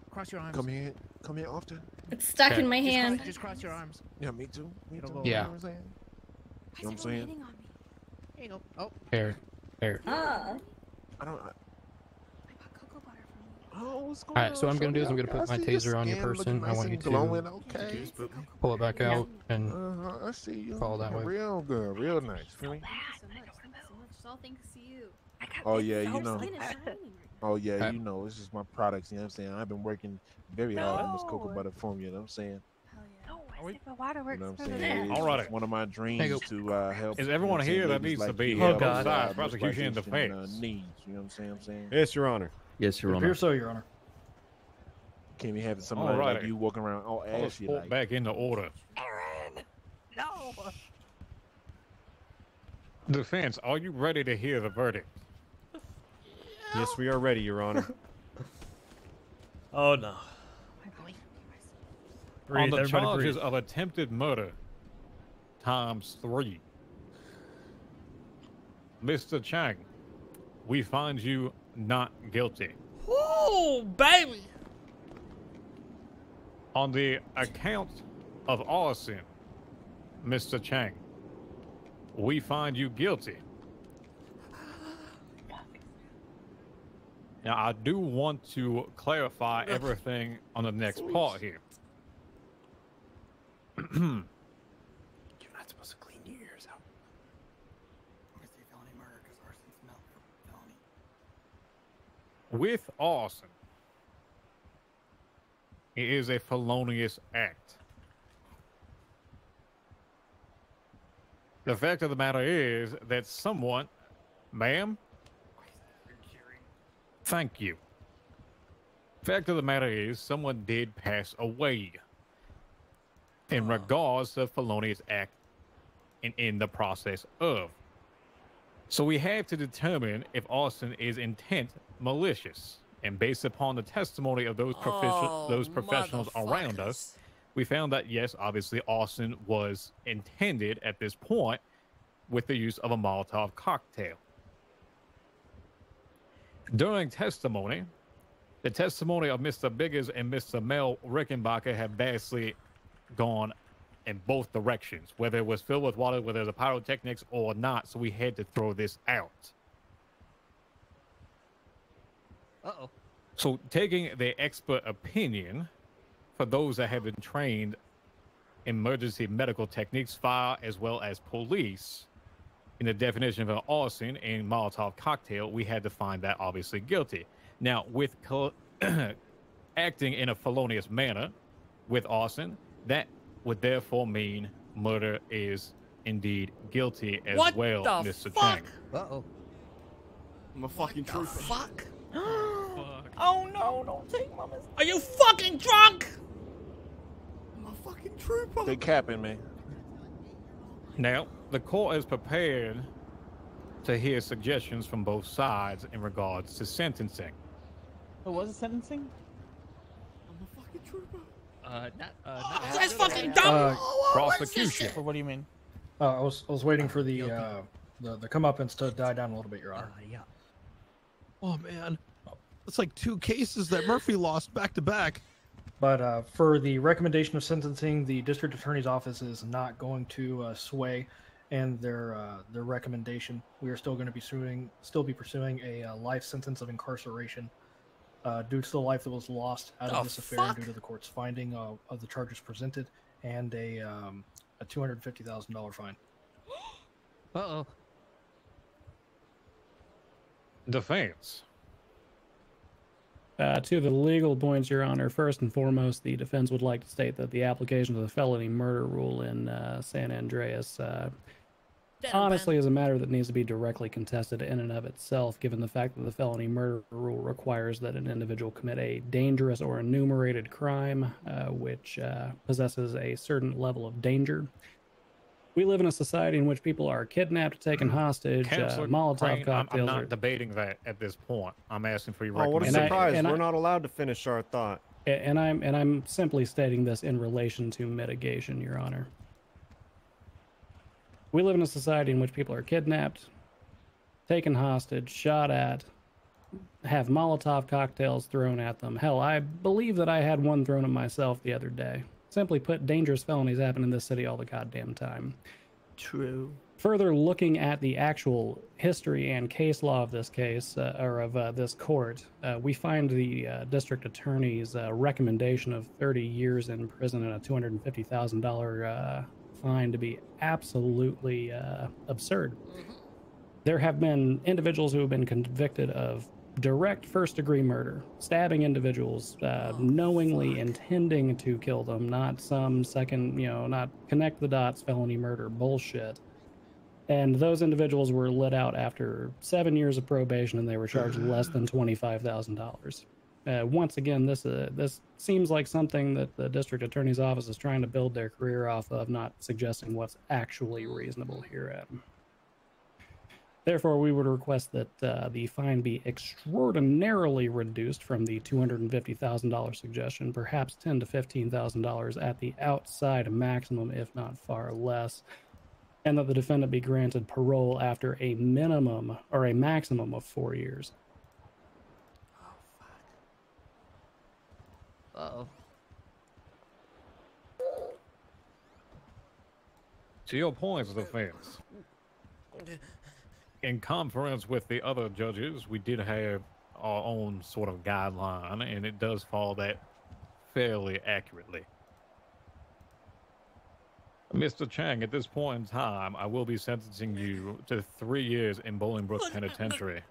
Cross your arms. Come here often. It's stuck in my hand. Just cross your arms. Yeah, me too. Me too. Yeah. You know what I'm saying? You know what I'm saying? Here you go. Oh. Here. Ah. I don't. Oh, what's going Alright, so what I'm gonna do is I'm gonna put my taser on your person. I want you to okay. pull it back out and I see you. follow that way. Real good, real nice. Feel me? It's all thanks to you. Oh yeah, you know. Skin is shining right Oh yeah, you know. It's just my products. You know what I'm saying? I've been working very hard on this cocoa butter formula. You know what I'm saying? The waterworks. You know what I'm saying? All right. It's one of my dreams to help. Is everyone here that needs to be here? Oh, Both God. sides, prosecution and defense. Needs. You know what I'm saying? Yes, Your Honor. Yes, Your It Honor. appears so, Your Honor. Can't be having somebody All right. like you walking around all Let's ashy put like. back into order. No. Defense, are you ready to hear the verdict? Yes, we are ready, Your Honor. Oh no. On Breathe, the everybody charges breathe. of attempted murder ×3, Mr. Chang, we find you not guilty. Ooh, baby. On the account of arson, Mr. Chang, we find you guilty. Now, I do want to clarify everything on the next part here. You're not supposed to clean your ears out. I'm gonna say felony murder because arson's not felony. With arson, it is a felonious act. The fact of the matter is that someone, ma'am, thank you. Fact of the matter is someone did pass away in regards to felonious act and in the process of. So we have to determine if arson is intent malicious. And based upon the testimony of those professionals around us, we found that yes, obviously arson was intended at this point with the use of a Molotov cocktail. During testimony, the testimony of Mr. Biggers and Mr. Mel Rickenbacker have vastly gone in both directions, whether it was filled with water, whether it was a pyrotechnics or not, so we had to throw this out. Uh-oh. So taking the expert opinion for those that have been trained in emergency medical techniques, fire as well as police, in the definition of an arson and Molotov cocktail, we had to find that obviously guilty. Now, with acting in a felonious manner with arson, that would therefore mean murder is indeed guilty as What well, the Mr. fuck? Chang. Uh-oh. I'm a fucking trooper. Fuck. Oh no, don't take mama's. Are you fucking drunk? I'm a fucking trooper. They capping, man. Now, the court is prepared to hear suggestions from both sides in regards to sentencing. Oh, was it sentencing? I'm a fucking trooper. That's fucking dumb. Prosecution. Or what do you mean? I was waiting for the comeuppance to die down a little bit, Your Honor. Yeah. Oh man, it's like 2 cases that Murphy lost back to back. But for the recommendation of sentencing, the district attorney's office is not going to sway in their recommendation. We are still going to be pursuing a life sentence of incarceration due to the life that was lost out of this affair, and due to the court's finding of the charges presented, and a $250,000 fine. Uh-oh. Defense. To the legal points, Your Honor, first and foremost, the defense would like to state that the application of the felony murder rule in San Andreas honestly is a matter that needs to be directly contested in and of itself, given the fact that the felony murder rule requires that an individual commit a dangerous or enumerated crime, which possesses a certain level of danger. We live in a society in which people are kidnapped, taken hostage, Counselor Molotov Crane, cocktails. I'm not debating that at this point. I'm asking for your Oh, what a recommendation. surprise! We're not allowed to finish our thought. And I'm simply stating this in relation to mitigation, Your Honor. We live in a society in which people are kidnapped, taken hostage, shot at, have Molotov cocktails thrown at them. Hell, I believe that I had one thrown at myself the other day. Simply put, dangerous felonies happen in this city all the goddamn time. True. Further looking at the actual history and case law of this case, or of this court, we find the district attorney's recommendation of 30 years in prison and a $250,000 fine to be absolutely absurd. There have been individuals who have been convicted of direct first-degree murder, stabbing individuals, knowingly intending to kill them, not some second, not connect the dots felony murder bullshit. And those individuals were let out after 7 years of probation, and they were charged less than $25,000. Once again, this seems like something that the district attorney's office is trying to build their career off of, not suggesting what's actually reasonable here at. Therefore, we would request that the fine be extraordinarily reduced from the $250,000 suggestion, perhaps $10,000 to $15,000 at the outside maximum, if not far less, and that the defendant be granted parole after a minimum or a maximum of 4 years. Uh-oh. To your points, defense. In conference with the other judges, we did have our own sort of guideline, and it does follow that fairly accurately. Mr. Chang, at this point in time, I will be sentencing you to 3 years in Bolingbrook Penitentiary.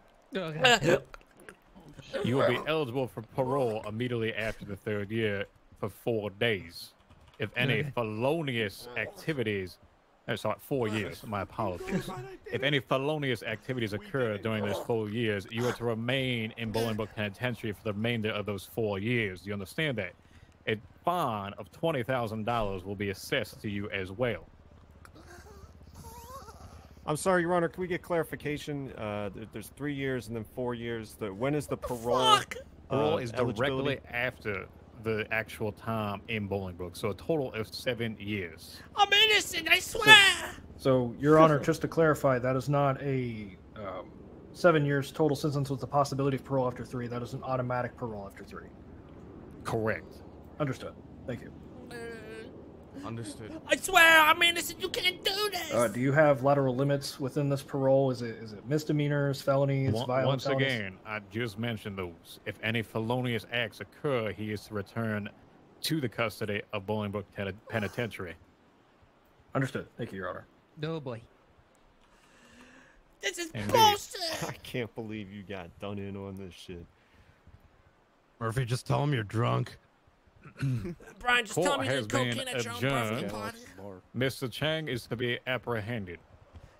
You will be eligible for parole immediately after the 3rd year for 4 days. If any felonious activities, 4 years, my apologies. If any felonious activities occur during those 4 years, you are to remain in Bolingbrook Penitentiary for the remainder of those 4 years. Do you understand that? A fine of $20,000 will be assessed to you as well. I'm sorry, Your Honor. Can we get clarification? There's 3 years and then 4 years. When is the parole? Parole is eligibility? directly after the actual time in Bolingbrook, so a total of 7 years. I'm innocent, I swear. So, Your Honor, just to clarify, that is not a 7 years total sentence with the possibility of parole after 3. That is an automatic parole after 3. Correct. Understood. Thank you. Understood. I swear I'm innocent. You can't do this. Do you have lateral limits within this parole? Is it misdemeanors, felonies, violent Once felonies? again, I just mentioned those. If any felonious acts occur, he is to return to the custody of Bolingbrook Penitentiary. Understood. Thank you, Your Honor. No, boy. This is Indeed. bullshit. I can't believe you got done in on this shit. Murphy, just tell him you're drunk. Brian, just tell Court me has there's been cocaine at your own birthday adjourned. party. Mr. Chang is to be apprehended.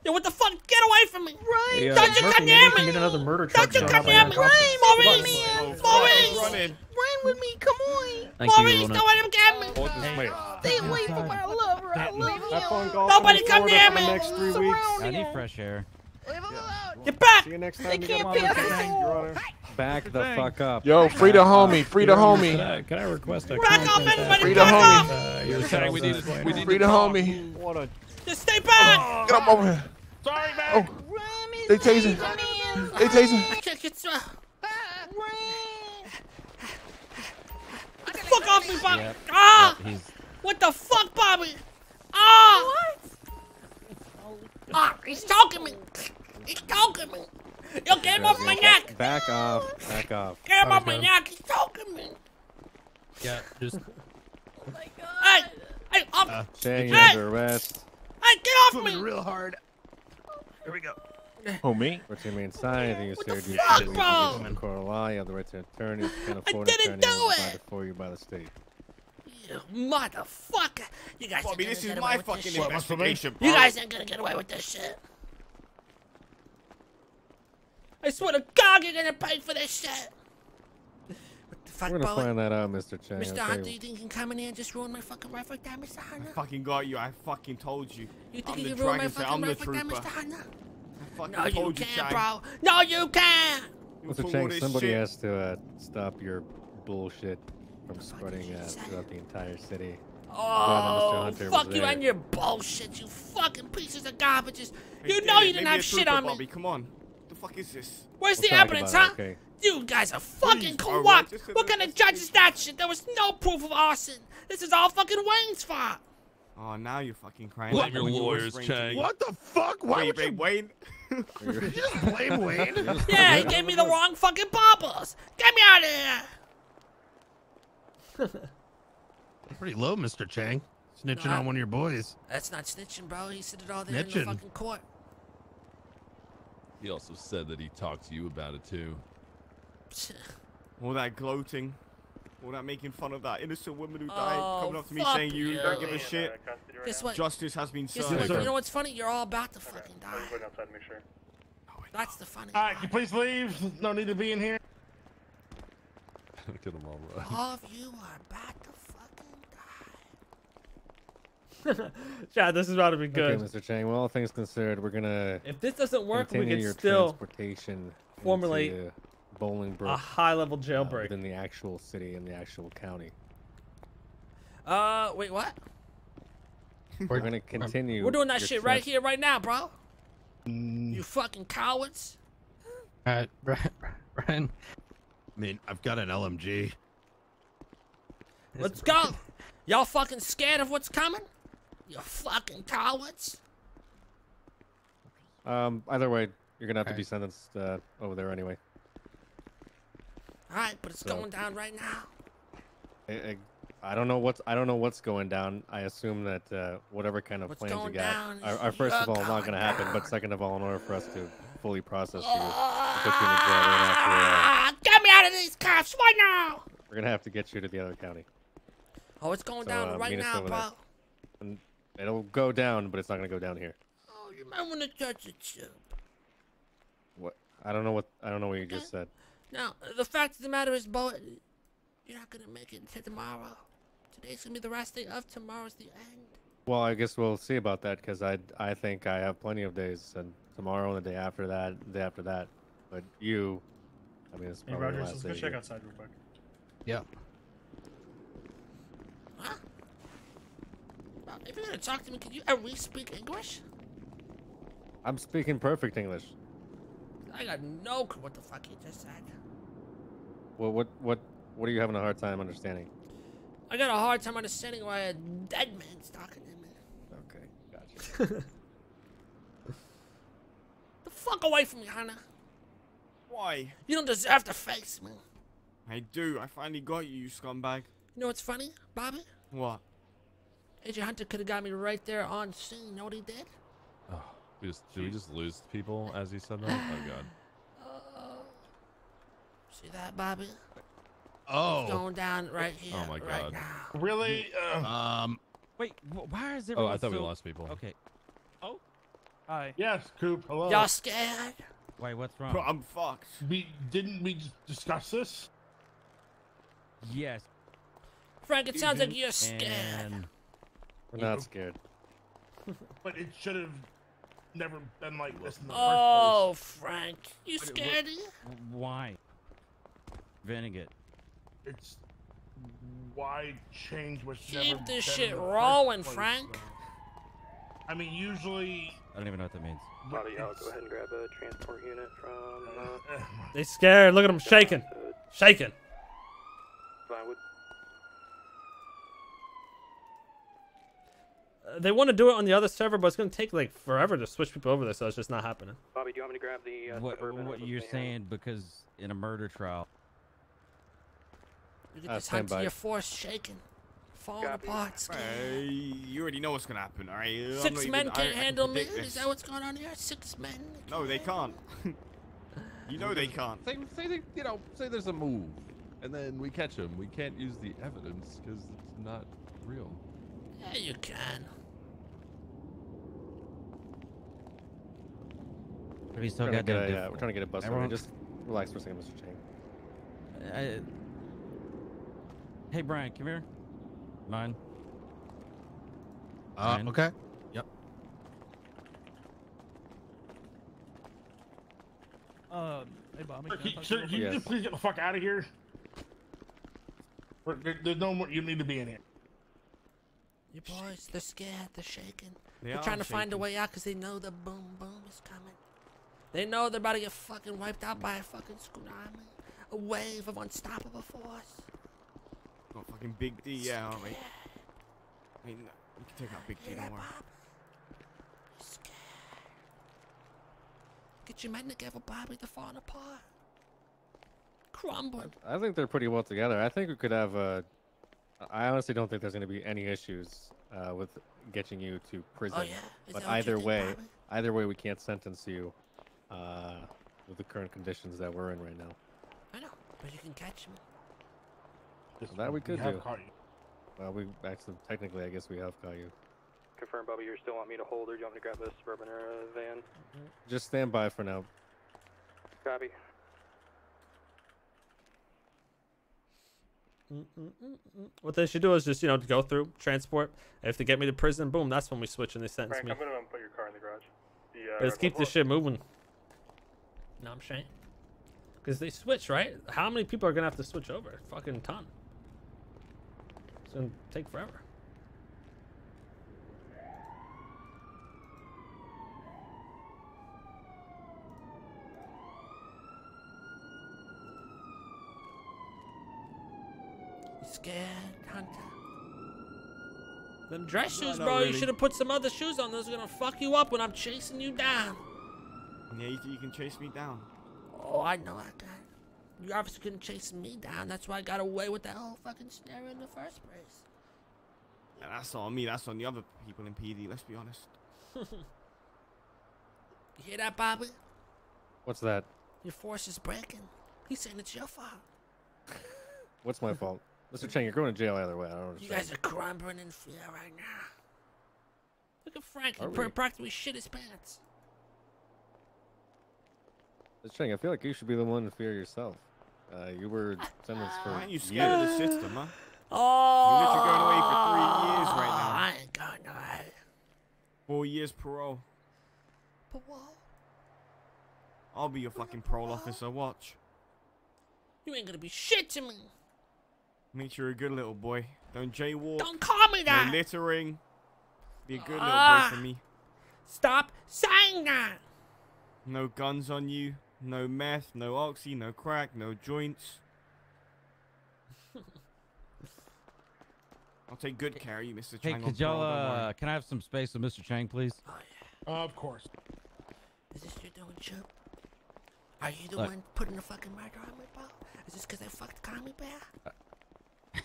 Yo, what the fuck? Get away from me! Right? Hey, Don't you Murphy, come maybe near you can me! get another murder charge Don't you done come by near our me! cops. Maurice! Maurice! Run with me, come on. Maurice, don't let him get me! Court dismissed. Stay away from my lover. I love Have fun him. golfing Nobody in come Florida near for the me. next 3 weeks. I need fresh air. Leave him alone. Get back! See you next They time. You got can't my pass message, us. Your Honor. Back the fuck up. Yo, free the homie. Free the homie. Can I request a Back off, conference everybody! Free the Back off! homie. yourselves, we need Free the homie. What a Just stay back! Get up over here. Sorry, man. Oh, they tasing. They tasing. I can't get through. Fuck off me, Bobby! Yep. Ah! Yep, he's What the fuck, Bobby? Ah! What? Ah, he's choking me. He's choking me. Yo, get him off my neck. back off. Back off. Get him off my neck. He's choking me. Yeah, just Hey, hey, up. Chang Hey! under arrest. Hey, get off me. real hard. Here we go. Oh, me? What's your main sign? I think you said you fuck, should bro? in court of law. You have the right to an attorney. You can't I afford an didn't attorney do it. provided for you by the state. You motherfucker! You guys Bobby, ain't this gonna is get my away with this fucking shit. investigation, You bro. guys ain't gonna get away with this shit. I swear to God, you're gonna pay for this shit. What the fuck, We're gonna bro? find that out, Mr. Chang. Mr. I'll tell Hunter, you. you think you can come in here and just ruin my fucking life like that, Mr. Hunter? I fucking got you. I fucking told you. You think I'm you the can ruin my dragon, so fucking I'm the life like that, trooper. Mr. Hunter? I fucking No, you told you, can't, Chang. bro. No, you can't. Mr. Chang, somebody has to stop your bullshit from spreading throughout the entire city. Oh, fuck you and your bullshit, you fucking pieces of garbages. You know you didn't have shit on me. Bobby, come on. What the fuck is this? Where's We'll the talk evidence, about huh? it, okay? You guys are fucking Please, corrupt. alright, just What kind of judge is that shit? There was no proof of arson. This is all fucking Wayne's fault. Oh, now you're fucking crying. Blame Like your you lawyers, whispering Chang. to me. What the fuck? Why Wait, would you Wayne? You just blame Wayne? Yeah, he gave me the wrong fucking baubles. Get me out of here. Pretty low, Mr. Chang. Snitching Nah. on one of your boys. That's not snitching, bro. He said it all there in the Snitching. fucking court. He also said that he talked to you about it too. All that gloating. All that making fun of that innocent woman who died. Oh, Coming up to me fuck saying you don't give a you. shit. Guess what? Justice has been Guess served. what? You know what's funny? You're all about to fucking die. That's the funny All right, can you please leave? No need to be in here. Look at them all run. All of you are about to fucking Chad, this is about to be good. Okay, Mr. Chang. Well, all things considered, we're gonna. If this doesn't work, we continue could your still transportation formulate into Bolingbrook, a high-level jailbreak. within the actual city and the actual county. Wait, what? We're gonna continue. We're doing that your shit right trans- here, right now, bro. You fucking cowards. Brian. I mean, I've got an LMG. Let's go. Y'all fucking scared of what's coming? You fucking cowards. Either way, you're gonna have to be sentenced over there anyway. All right, but it's So- going down right now. I don't know what's going down. I assume that whatever kind of What's plans you going got down are is first of you're all not going gonna happen, down. but second of all, in order for us to fully process you, and put you in the jail right after, Get me out of these cuffs right now. we're gonna have to get you to the other county. Oh, it's going So, down right meet us now, over bro. there. And it'll go down, but it's not gonna go down here. Oh, you might want to touch it too. What? I don't know what you just said. Now, the fact of the matter is, Bo, you're not gonna make it until tomorrow. Today's gonna be the last day of tomorrow's the end. Well, I guess we'll see about that because I think I have plenty of days, and tomorrow and the day after that, the day after that. But you, I mean, it's Hey, probably the Rogers, last let's day go of check your- outside real quick. Yeah. If you're gonna talk to me, can you at least speak English? I'm speaking perfect English. I got no clue what the fuck you just said. Well, what are you having a hard time understanding? I got a hard time understanding why a dead man's talking to me. Okay, gotcha. The fuck away from me, Hannah. Why? You don't deserve to face me. I do. I finally got you, you scumbag. You know what's funny, Bobby? What? Agent Hunter could have got me right there on scene. You know what he did? Oh, did we just lose people as he said that? Oh god. See that, Bobby? Oh. It's going down right here. Oh my right god. now. Really? Wait, why is Oh, everyone I thought we so- lost people. Okay. Oh. Hi. Yes, Coop. Hello. Y'all scared? Wait, what's Bro, wrong? I'm fucked. Didn't we discuss this? Yes. Frank, it sounds like you're scared. And We're not scared. But it should have never been like this in the Oh, first Frank, you scared? why? Vennegat. place. It's why change was never Keep this been shit in the rolling, first place, Frank. though. I mean, usually. I don't even know what that means. Bobby, I'll go ahead and grab a transport unit from. They scared. Look at them shaking. Shaking. Vinewood. They want to do it on the other server, but it's going to take like forever to switch people over there, so it's just not happening. Bobby, do you want me to grab the Suburban? What you're saying? Because in a murder trial. Look at this Hunter, your force shaking. Falling apart, scared. You already know what's gonna happen, alright? I'm not Six even- men I can't can handle me. predict Is this. that what's going on here? 6 men. No, they can't. You know they can't. Say they, you know, say there's a move, and then we catch him. We can't use the evidence because it's not real. Yeah, you can. But he's still We're got trying to that get a, diff- we're trying to get a bus. Everyone- Just relax for a second, Mr. Chang. Hey, Brian, come here. Mine. Mine. Okay. Yep. Hey, Bobby. Sir, can you just please get the fuck out of here? There's no more. You need to be in here. You boys, they're scared. They're shaking. They They're are trying to find a shaking. way out because they know the boom boom is coming. They know they're about to get fucking wiped out by a fucking tsunami. A wave of unstoppable force. Got fucking Big D, yeah, aren't we? I mean, we can take out Big D, don't worry. Get your men together, Bobby. They're falling apart. Crumbling. I think they're pretty well together. I think we could have I honestly don't think there's going to be any issues with getting you to prison. Oh, yeah? Is But that what you either think, way, Bobby? either way, we can't sentence you with the current conditions that we're in right now. I know, but you can catch me. That we could have do. caught you. Well, we actually, technically, I guess we have caught you. Confirm, Bubba, you still want me to hold, or do you want me to grab the Suburban or a van? Just stand by for now. Copy. What they should do is just, you know, go through, transport. If they get me to prison, boom, that's when we switch and they sentence Frank, me. I'm gonna put your car in the garage. Let's keep this shit moving. No, I'm saying. Because they switch, right? How many people are going to have to switch over? Fucking ton. It's going to take forever. You scared, Hunter? Them dress No, shoes, not bro. You really. should have put some other shoes on. Those are gonna fuck you up when I'm chasing you down. Yeah, you can chase me down. Oh, I know I can. You obviously couldn't chase me down. That's why I got away with that whole fucking snare in the first place. Yeah, that's not on me, that's on the other people in PD, let's be honest. You hear that, Bobby? What's that? Your force is breaking. He's saying it's your fault. What's my fault? Mr. Chang, you're going to jail either way. I don't You understand. guys are crumbling in fear right now. Look at Frank. He Are we? practically shit his pants. Mr. Chang, I feel like you should be the one to fear yourself. You were sentenced for Why aren't you scared of the system, huh? Oh, You're literally going away for 3 years right now. I ain't going away. 4 years parole. Parole? I'll be your fucking parole officer, watch. You ain't gonna be shit to me. Make sure you're a good little boy. Don't jaywalk. Don't call me that. No littering. Be a good little Ah. boy for me. Stop saying that. No guns on you. No meth. No oxy. No crack. No joints. I'll take good care of you, Mr. Hey, Chang. could y'all, can I have some space with Mr. Chang, please? Of course. Is this you doing, Chip? Are you the Look. one putting the fucking murder on me, bro? Is this because I fucked Commie Bear?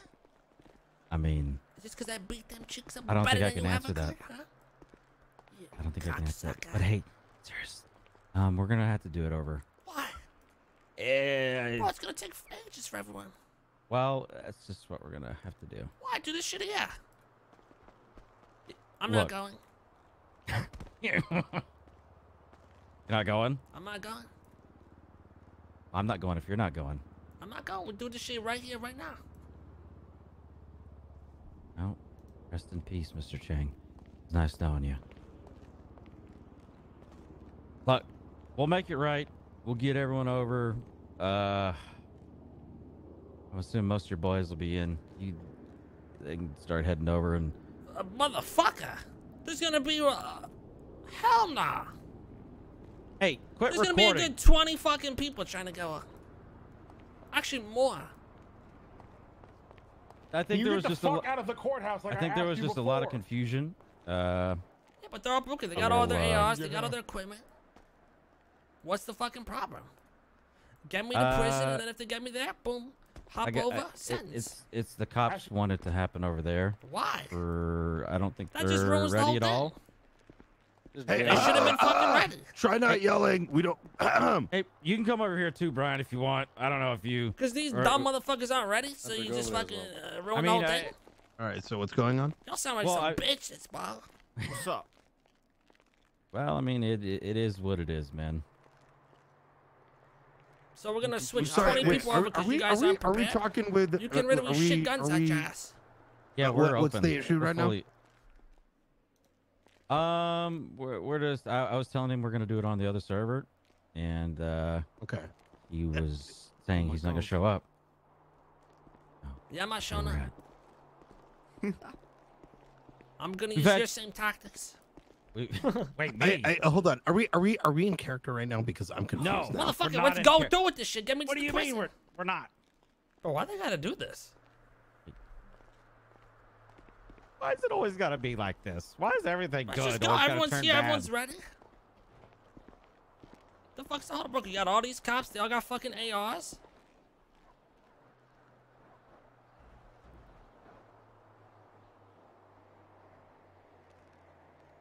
I mean, Is this because I beat them chicks up I don't better think I than can you answer ever that. could, huh? You I don't think I can answer that. cocksucker. But hey, seriously, we're gonna have to do it over. Why? Yeah. Bro, it's gonna take ages for everyone. Well, that's just what we're gonna have to do. Why do this shit here? I'm Look. not going. You're not going? I'm not going. I'm not going if you're not going. I'm not going. We'll do this shit right here, right now. No. Rest in peace, Mr. Chang. It's nice knowing you. Look, we'll make it right. We'll get everyone over. I'm assuming most of your boys will be in. They can start heading over and. Motherfucker! There's gonna be hell nah. Hey, quit There's recording. gonna be a good 20 fucking people trying to go. Actually, more. I think You there get was the just fuck out of the courthouse like I think there was asked you just a lot of before. confusion. Yeah, but they're all broken. They got all their Well, ARs. They got all their equipment. What's the fucking problem? Get me to prison, and then if they get me there, boom. hop over, sentence. It's the cops want it to happen over there. Why? I don't think That just they're ruins the ready whole at thing. all. Hey, They should have been fucking ready. Try not yelling. We don't. Hey, you can come over here too, Brian, if you want. I don't know if you. Because these dumb motherfuckers aren't ready, so you just fucking ruin the whole thing. All right. So what's going on? Y'all sound like some bitches, bro. What's up? Well, I mean, it is what it is, man. So we're gonna switch Sorry, 20 people over because you guys aren't Are we prepared. talking with? You can really shit guns at your ass. Yeah, we're what's open. the issue We're right now? fully- we're just. I was telling him we're gonna do it on the other server, and okay. He was saying he's not gonna show up. Yeah, I'm not showing up. I'm gonna In use fact- your same tactics. Wait, Hold on. Are we in character right now? Because I'm confused. now. Motherfucker, let's go through with this shit. Get me What to do the you prison. mean we're not? Bro, why they gotta do this? Why is it always gotta be like this? Why is everything Let's good? just go. always gotta Everyone's turn here. bad? Everyone's ready. The fuck's the Holbrook? You got all these cops. They all got fucking ARs.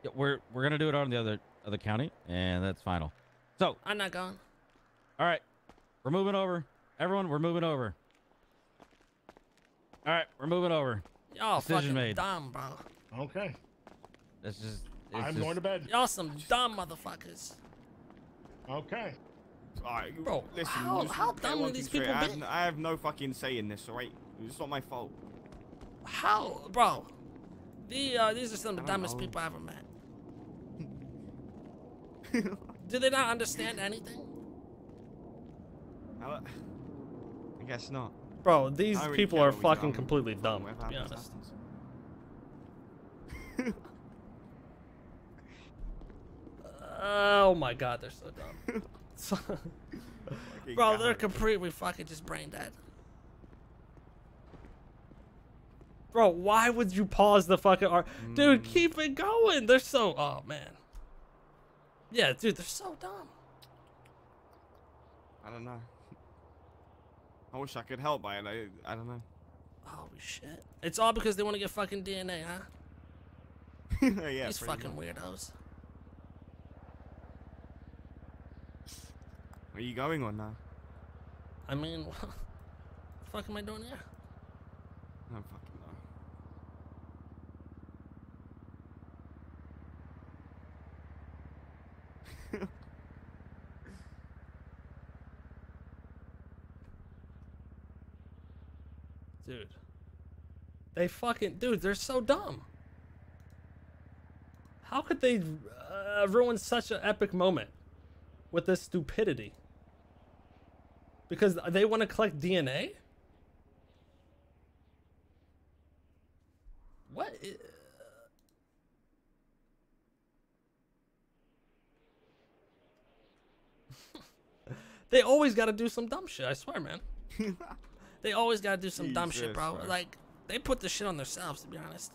Yeah, we're gonna do it on the other county, and that's final. So I'm not going. all right, we're moving over. Everyone, we're moving over. All right, we're moving over. Y'all Decision fucking made. dumb, bro. Okay. It's just. I'm going to bed. Y'all some dumb motherfuckers. Okay. Alright, Bro, listen. how just dumb get are one these thing straight. people be? I have no fucking say in this, alright? It's not my fault. How, bro? These are some of the dumbest people I ever met. Do they not understand anything? I guess not. Bro, these I really people care are what we do. fucking I'm completely fucking dumb. whatever To be happens, honest. happens. Oh my god, they're so dumb. Bro, they're completely fucking just brain dead. Bro, why would you pause the fucking art? Dude, keep it going. They're so. Oh man. Yeah, dude, they're so dumb. I don't know. I wish I could help, but I don't know. Holy shit. It's all because they want to get fucking DNA, huh? Yeah, These pretty fucking much. weirdos. Where are you going on now? I mean, what the fuck am I doing here? I don't fucking know. Dude. They fucking. Dude, they're so dumb. How could they ruin such an epic moment with this stupidity? Because they want to collect DNA? What? They always got to do some dumb shit, I swear, man. They always got to do some dumb shit, Jesus, bro. bro. Like, they put this shit on themselves, to be honest.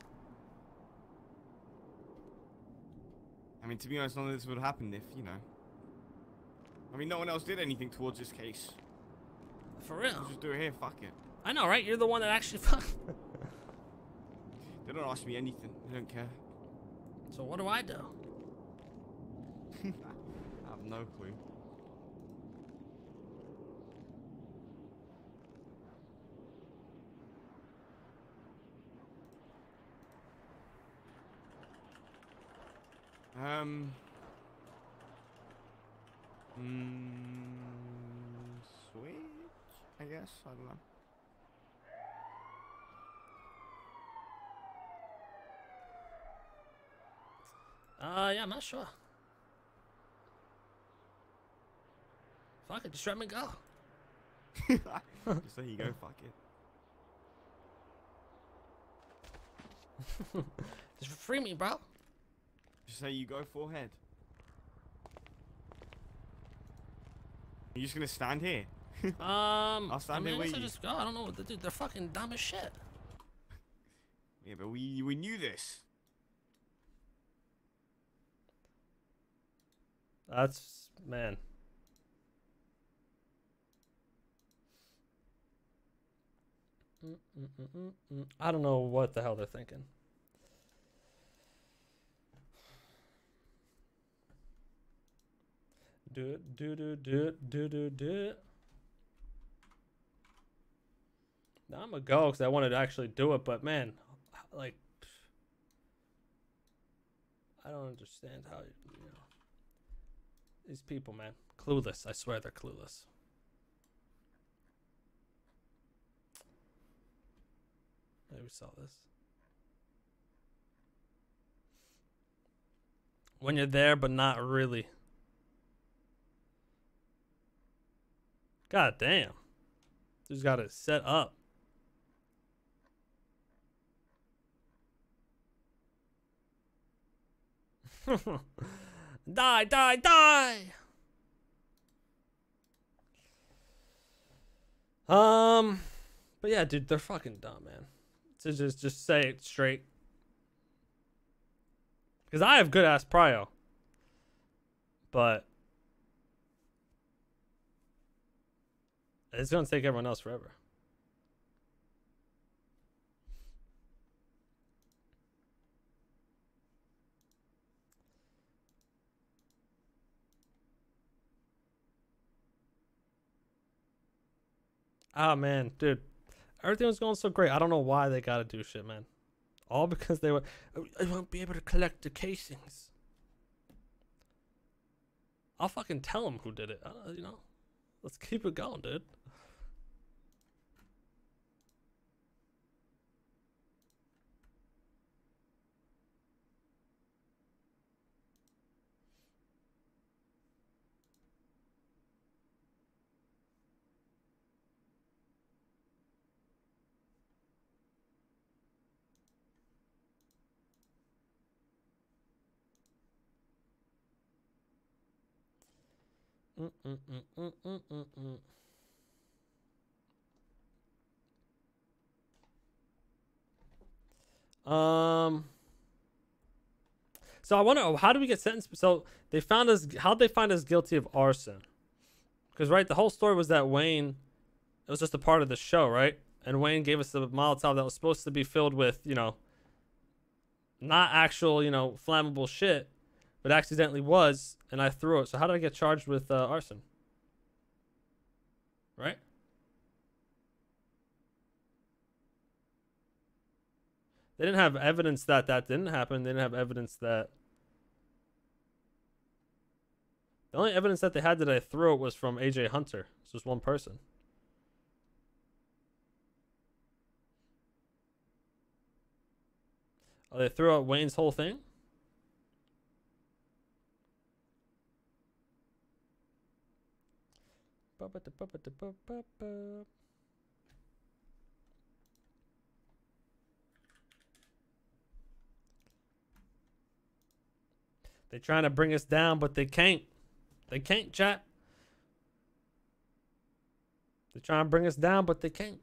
I mean, to be honest, none of this would have happened if, you know. I mean, no one else did anything towards this case. For real. Let's just do it here, fuck it. I know, right? You're the one that actually They don't ask me anything. They don't care. So what do I do? I have no clue. Switch? I guess. I don't know. Yeah, I'm not sure. Fuck it, just let me go. Just there you go, fuck it. Just free me, bro. Just say you go full head. You're just gonna stand here? I'll I stand mean, here I with guess I you. just go. I don't know what to do. They're fucking dumb as shit. Yeah, but we knew this. That's, man. I don't know what the hell they're thinking. Do it, do it. Now I'm gonna go because I wanted to actually do it, but man, like, I don't understand how you know these people, man, clueless. I swear they're clueless. Maybe we saw this. When you're there, but not really. God damn. Just got it set up. Die, die, die. But yeah, dude, they're fucking dumb, man. To just say it straight. Because I have good ass prio. But it's gonna take everyone else forever. Ah, man, dude. Everything was going so great. I don't know why they gotta do shit, man. All because they were... I won't be able to collect the casings. I'll fucking tell them who did it. You know? Let's keep it going, dude. So I wonder, how do we get sentenced? So they found us. How'd they find us guilty of arson? Because right, the whole story was that Wayne, it was just a part of the show, right? And Wayne gave us a Molotov that was supposed to be filled with, you know, not actual, you know, flammable shit, but accidentally was, and I threw it. So how did I get charged with arson? Right? They didn't have evidence that that didn't happen. They didn't have evidence that... The only evidence that they had that I threw it was from AJ Hunter. This was one person. Oh, they threw out Wayne's whole thing? They're trying to bring us down, but they can't. They can't, chat. They're trying to bring us down, but they can't.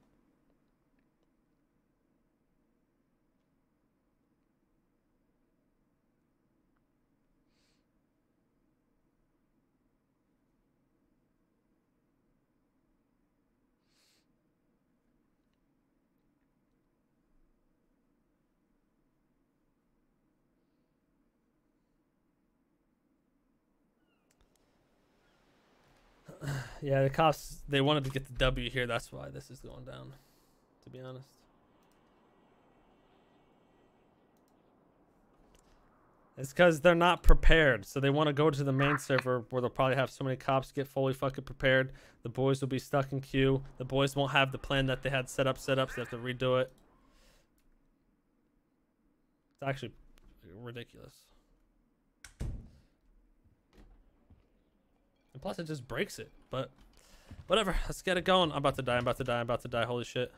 Yeah, the cops, they wanted to get the W here. That's why this is going down, to be honest. It's because they're not prepared. So they want to go to the main server where they'll probably have so many cops get fully fucking prepared. The boys will be stuck in queue. The boys won't have the plan that they had set up, so they have to redo it. It's actually ridiculous. And plus it just breaks it, but whatever, let's get it going. I'm about to die, I'm about to die, I'm about to die, holy shit.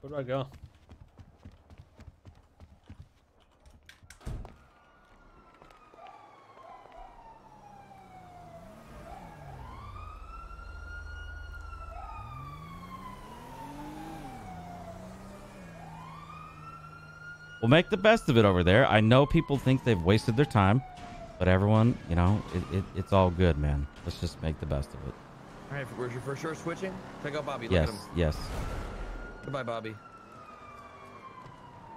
Where do I go? We'll make the best of it over there. I know people think they've wasted their time, but everyone, you know, it's all good, man. Let's just make the best of it. All right, we're for sure switching. Check out Bobby. Look Yes, at him. yes. Goodbye, Bobby.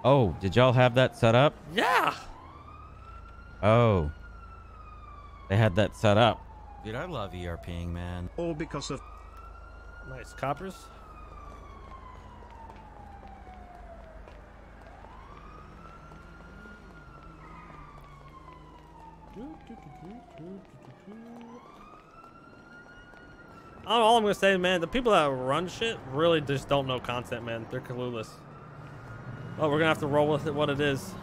Oh, did y'all have that set up? Yeah. Oh. They had that set up. Dude, I love ERPing, man. All because of... Nice. Coppers. I don't know, all I'm gonna say, man, the people that run shit really just don't know content, man. They're clueless. Oh, we're gonna have to roll with it what it is.